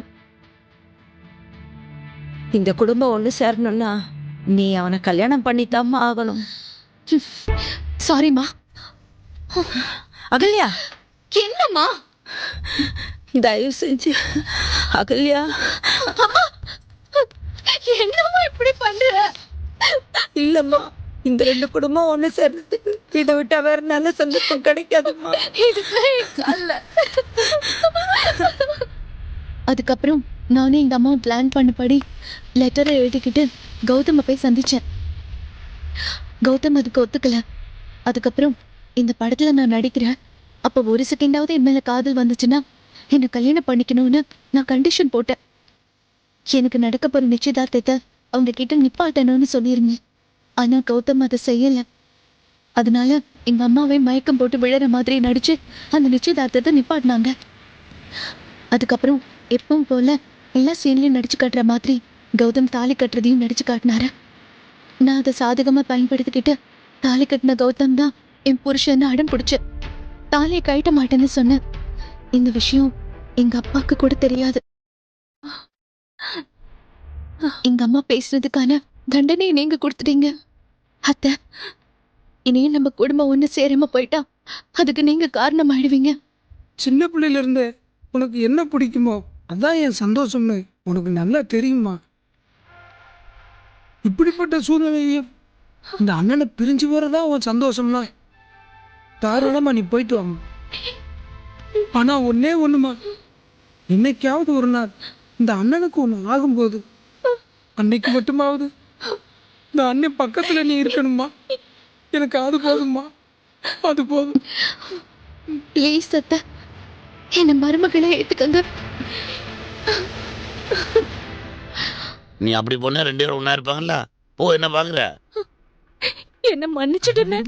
இந்த குடும்பம் ஒண்ணு சேரணும்னா நீ அவனை கல்யாணம் பண்ணித்தாம்மா ஆகணும். சாரிம்மா. அகல்யா, என்னம்மா? தயவு செஞ்சு அகல்யா. என்னம்மா இப்படி பண்ற? இல்லம்மா, இந்த 2 குடும்பம் ஒண்ணு சேர்றதுக்கு இதை விட்டா வேற நல்ல சந்தர்ப்பம் கிடைக்காதும்மா. அதுக்கப்புறம் நானே எங்க அம்மா பிளான் பண்ணபடி லெட்டரை எழுதிக்கிட்டு கௌதம போய் சந்திச்சேன். கௌதம் அதுக்கு ஒத்துக்கல. அதுக்கப்புறம் இந்த படத்துல நான் நடிக்கிறேன், அப்போ ஒரு செகண்டாவது என் மேல காதல் வந்துச்சுன்னா என்னை கல்யாணம் பண்ணிக்கணும்னு நான் கண்டிஷன் போட்டேன். எனக்கு நடக்க போற நிச்சயதார்த்தத்தை அவங்க கிட்ட நிப்பாட்டணும்னு சொல்லியிருந்தேன். ஆனா கௌதம் அதை செய்யல. அதனால எங்க அம்மாவை மயக்கம் போட்டு விழற மாதிரி நடிச்சு அந்த நிச்சயதார்த்தத்தை நிப்பாட்டினாங்க. அதுக்கப்புறம் எப்பவும் போல எல்லா சீன்லயும் நடிச்சு கட்டுற மாதிரி கௌதம் தாலி கட்டுறதையும் நடிச்சு காட்டினாரு. நான் அதை சாதகமாக பயன்படுத்திக்கிட்டு தாலி கட்டின கௌதம் தான் என் புருஷன்னு அடம் பிடிச்ச. தாலியை கழட்ட மாட்டேன்னு சொன்னேன். இந்த விஷயம் எங்க அப்பாவுக்கு கூட தெரியாது. எங்க அம்மா பேசுனதுக்கான தண்டனையை நீங்க கொடுத்துட்டீங்க. அத்தை, இனியும் நம்ம குடும்பம் ஒன்று சேராம போயிட்டா அதுக்கு நீங்க காரணம் ஆயிடுவீங்க. சின்ன பிள்ளையில இருந்து உனக்கு என்ன பிடிக்குமோ அதான் என் சந்தோஷம்னு உனக்கு நல்லா தெரியுமா? இப்படிப்பட்ட சூழ்நிலையும் இந்த அண்ணனை பிரிஞ்சு போறதா உன் சந்தோஷம்னா தாராளமா நீ போயிட்டு வாங்க. ஆனா ஒன்னே ஒண்ணுமா, என்னைக்காவது ஒரு நாள் இந்த அண்ணனுக்கு ஒன்று ஆகும்போது அன்னைக்கு மட்டுமாவது இந்த அண்ணன் பக்கத்துல நீ இருக்கணுமா? எனக்கு அது போதும்மா, அது போதும். ப்ளீஸ் அத்தை, என்ன மருமகளை ஏத்துக்கங்க. நீ அப்படி போனா 2 பேரும் ஒண்ணா இருப்பாங்கல்ல. போ, என்ன பாக்குற? என்ன மன்னிச்சிடுன்னு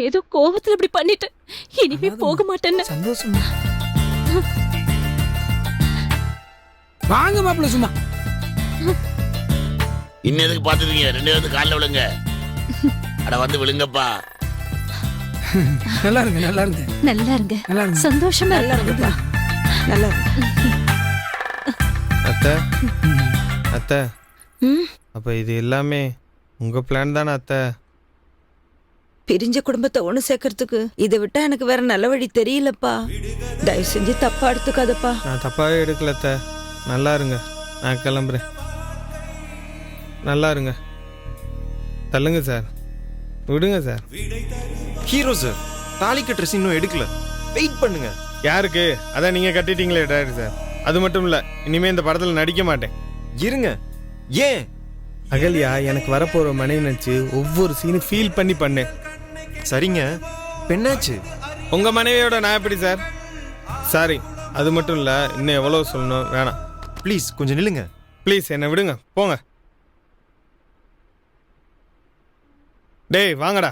ஏதோ கோவத்துல இப்படி பண்ணிட்டேன். இனிமே போக மாட்டேன்னு. சந்தோஷம். வாங்க மாப்பிள்ள சும்மா. இன்னும் எதுக்கு பாத்துருக்கீங்க? 2 பேரும் காலில் விழுங்க. அட வந்து விழுங்கப்பா. நல்லா இருங்க, நல்லா இருங்க, நல்லா இருங்க, நல்லா இருங்க, சந்தோஷமா இருங்க. நல்லா இருக்கு. அத்தை, அத்தை, அப்ப இது எல்லாமே உங்க பிளான் தானே அத்தை? பிரிஞ்ச குடும்பத்தை ஒண்ணு சேர்க்கறதுக்கு இதை விட்டா எனக்கு வேற நல்ல வழி தெரியலப்பா. தயவு செஞ்சு தப்பா எடுத்துக்காதப்பா. நான் தப்பாவே எடுக்கல அத்தை. நல்லா இருங்க, நான் கிளம்புறேன். நல்லா இருங்க. தள்ளுங்க சார், விடுங்க சார். ஹீரோ சார், தாலி கட்டுற சீன் இன்னும் எடுக்கல. வெயிட் பண்ணுங்க. யாருக்கு? அதான் நீங்க கட்டிட்டீங்களே டைரக்டர் சார். அது மட்டும் இல்ல, இனிமே இந்த படத்துல நடிக்க மாட்டேன். இருங்க. ஏன்? அகல்யா எனக்கு வரப்போற மனைவி நினைச்சு ஒவ்வொரு சீனும் ஃபீல் பண்ணி பண்ணேன். சரிங்க, பெண்ணாச்சு. உங்க மனைவியோட நான் எப்படி சார்? சாரி, அது மட்டும் இல்ல, இன்னும் எவ்வளவு சொல்லணும். வேணாம், ப்ளீஸ் கொஞ்சம் நில்லுங்க. ப்ளீஸ் என்னை விடுங்க, போங்க. டேய் வாங்கடா.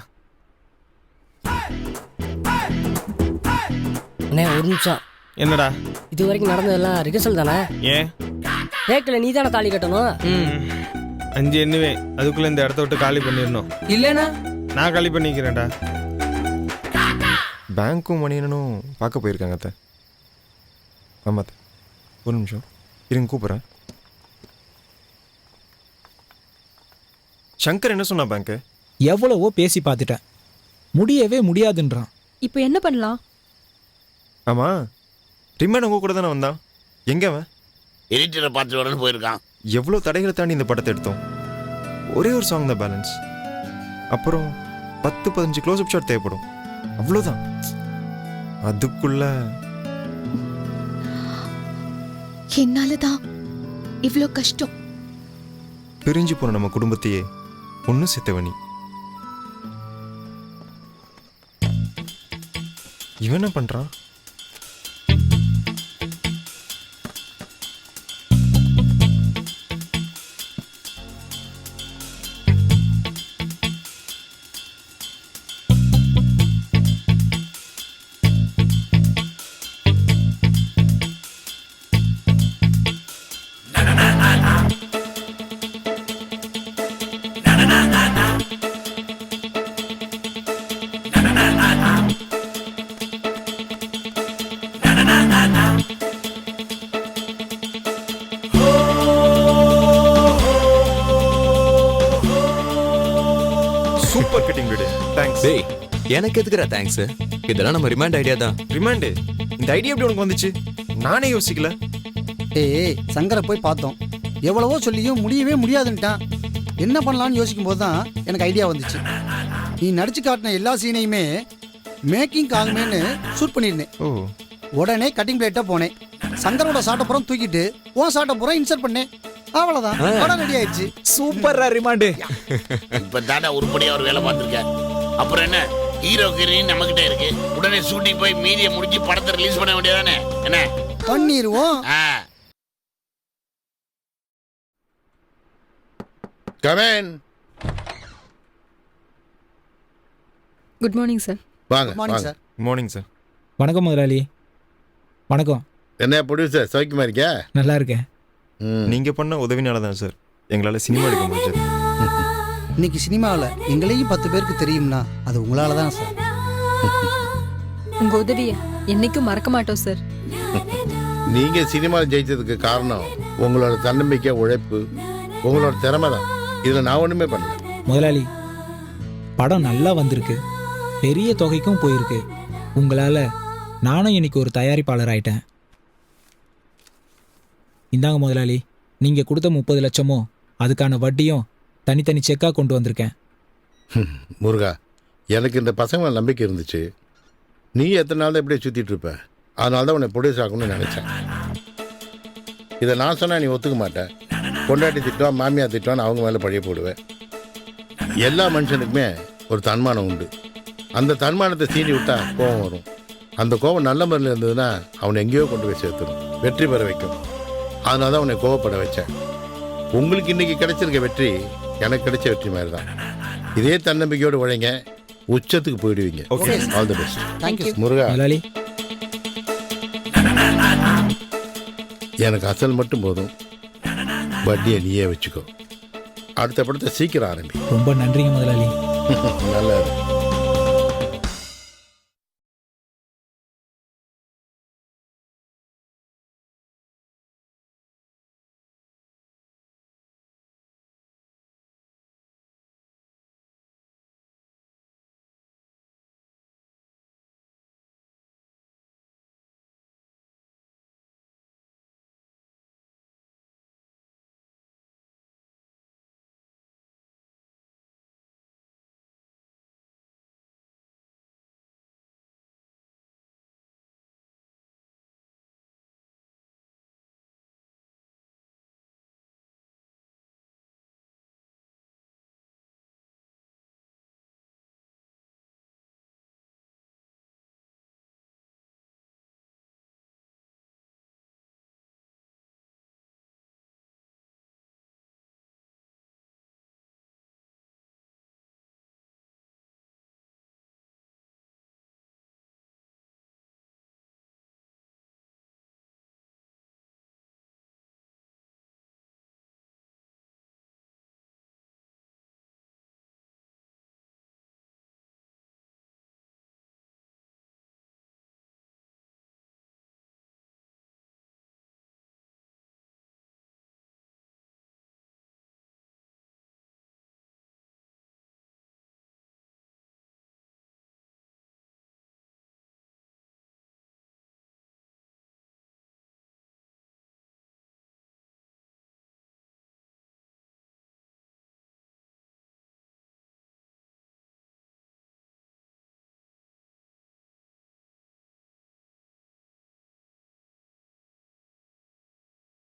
அண்ணே ஒரு நிமிஷம். என்னடா? இது வரைக்கும் நடந்ததெல்லாம் ரிகர்சல் தானே? ஏன்? ரேக்கில் நீ தானே தாலி கட்டணும். 5 எண்ணுவே, அதுக்குள்ள இந்த இடத்த விட்டு காலி பண்ணிடணும். இல்லைனா நான் காலி பண்ணிக்கிறேன்டா. பேங்க்கும் மணியனும் பார்க்க போயிருக்காங்க அத்தை. ஆமா அத்தை, ஒரு நிமிஷம் இருங்க, கூப்பிட்றேன். சங்கர் என்ன சொன்னா பேங்க்கு? எவ்வளவோ பேசி பார்த்துட்டேன், முடியவே முடியாதுன்றான். இப்போ என்ன பண்ணலாம்? ஆமா, ரிமாண்ட் உங்க கூட தானே வந்தான். எங்க அவன்? எடிட்டரை பார்த்துட்டு வரேன்னு போயிருக்கான். எவ்வளோ தடைகளை தாண்டி இந்த படத்தை எடுத்தோம். ஒரே ஒரு சாங் தான் பேலன்ஸ். அப்புறம் 10-15 க்ளோஸ்அப் ஷாட் தேவைப்படும், அவ்வளோதான். அதுக்குள்ள என்னாலதான் இவ்வளோ கஷ்டம். பிரிஞ்சு போன நம்ம குடும்பத்தையே ஒன்றும் செத்தவனி. இவன் என்ன பண்றான்? சூப்பர் கட்டிங் வீடு. தேங்க்ஸ். டேய், எனக்கு எதுக்குடா தேங்க்ஸ்? இதெல்லாம் நம்ம ரிமாண்ட் ஐடியா தான். ரிமாண்டு? இந்த ஐடியா எப்படி உனக்கு வந்துச்சு? நானே யோசிக்கல. ஏய், சங்கரை போய் பார்த்தோம், எவ்வளவோ சொல்லியும் முடியவே முடியாதுன்ட்டான். என்ன பண்ணலான்னு யோசிக்கும் போது தான் எனக்கு ஐடியா வந்துச்சு. நீ நடிச்சு காட்டின எல்லா சீனையுமே மேக்கிங் ஆகுமேன்னு ஷூட் பண்ணியிருந்தேன். ஓ. உடனே கட்டிங் பிளேட்டா போனேன். சங்கரோட சாட்டப்புறம் தூக்கிட்டு உன் சாட்டப்புறம் இன்சர்ட் பண்ணேன். அவ்வளவுதான், படம் ரெடி ஆயிடுச்சு. சூப்பரா ரிமாண்டு. இப்ப தானே உருப்படியா ஒரு வேலை பார்த்துருக்கேன். அப்புறம் என்ன, ஹீரோ ஹீரோயின் நம்ம கிட்ட இருக்கு. உடனே ஷூட்டிங் போய் மீதியை முடிச்சு படத்தை ரிலீஸ் பண்ண வேண்டியதானே? என்ன பண்ணிடுவோம். Come in. Good morning sir. வாங்க. Morning sir. Morning sir. வணக்கம் முதலாளி. வணக்கம். என்ன ப்ரொடியூசர், சௌக்கியமா இருக்கியா? நல்லா இருக்கேன். நீங்க பண்ண உதவினால தான் சார் எங்களால் சினிமா எடுக்க முடிஞ்சது. இன்னைக்கு சினிமாவில் எங்களையும் 10 பேருக்கு தெரியும்னா அது உங்களால தான் சார். உங்க உதவியை என்னைக்கும் மறக்க மாட்டோம் சார். நீங்க சினிமாவில் ஜெயிச்சதுக்கு காரணம் உங்களோட தன்னம்பிக்கை, உழைப்பு, உங்களோட திறமை தான். இதுல நான் ஒண்ணுமே பண்ணல. முதலாளி, படம் நல்லா வந்திருக்கு, பெரிய தொகைக்கும் போயிருக்கு. உங்களால் நானும் இன்னைக்கு ஒரு தயாரிப்பாளர் ஆயிட்டேன். இந்தாங்க முதலாளி, நீங்கள் கொடுத்த 30 லட்சமோ அதுக்கான வட்டியும் தனித்தனி செக்காக கொண்டு வந்திருக்கேன். முருகா, எனக்கு இந்த பசங்க நம்பிக்கை இருந்துச்சு. நீ எத்தனை நாள் தான் இப்படியே சுற்றிட்டு இருப்ப. அதனால தான் உன்னை ப்ரொடியூஸ் ஆகணும்னு நினச்சேன். இதை நான் சொன்னால் நீ ஒத்துக்க மாட்டேன். கொண்டாட்டி திட்டுவான், மாமியார் திட்டுவான்னு அவங்க மேலே பழிய போடுவேன். எல்லா மனுஷனுக்குமே ஒரு தன்மானம் உண்டு. அந்த தன்மானத்தை சீனி விட்டா கோபம் வரும். அந்த கோபம் நல்ல முறையில் இருந்ததுன்னா அவனை எங்கேயோ கொண்டு போய் சேர்த்துடும், வெற்றி பெற வைக்கும். அதனால தான் உன்னை கோவப்பட வச்சேன். உங்களுக்கு இன்னைக்கு கிடைச்சிருக்க வெற்றி எனக்கு கிடைச்ச வெற்றி மாதிரி தான். இதே தன்னம்பிக்கையோடு உழைங்க, உச்சத்துக்கு போயிடுவீங்க. All the best. முருகா, முதலாளி, எனக்கு அசல் மட்டும் போதும், வட்டியை நீயே வச்சுக்கோ. அடுத்த படத்தை சீக்கிரம் ஆரம்பி. ரொம்ப நன்றிங்க முதலாளி. நல்லது.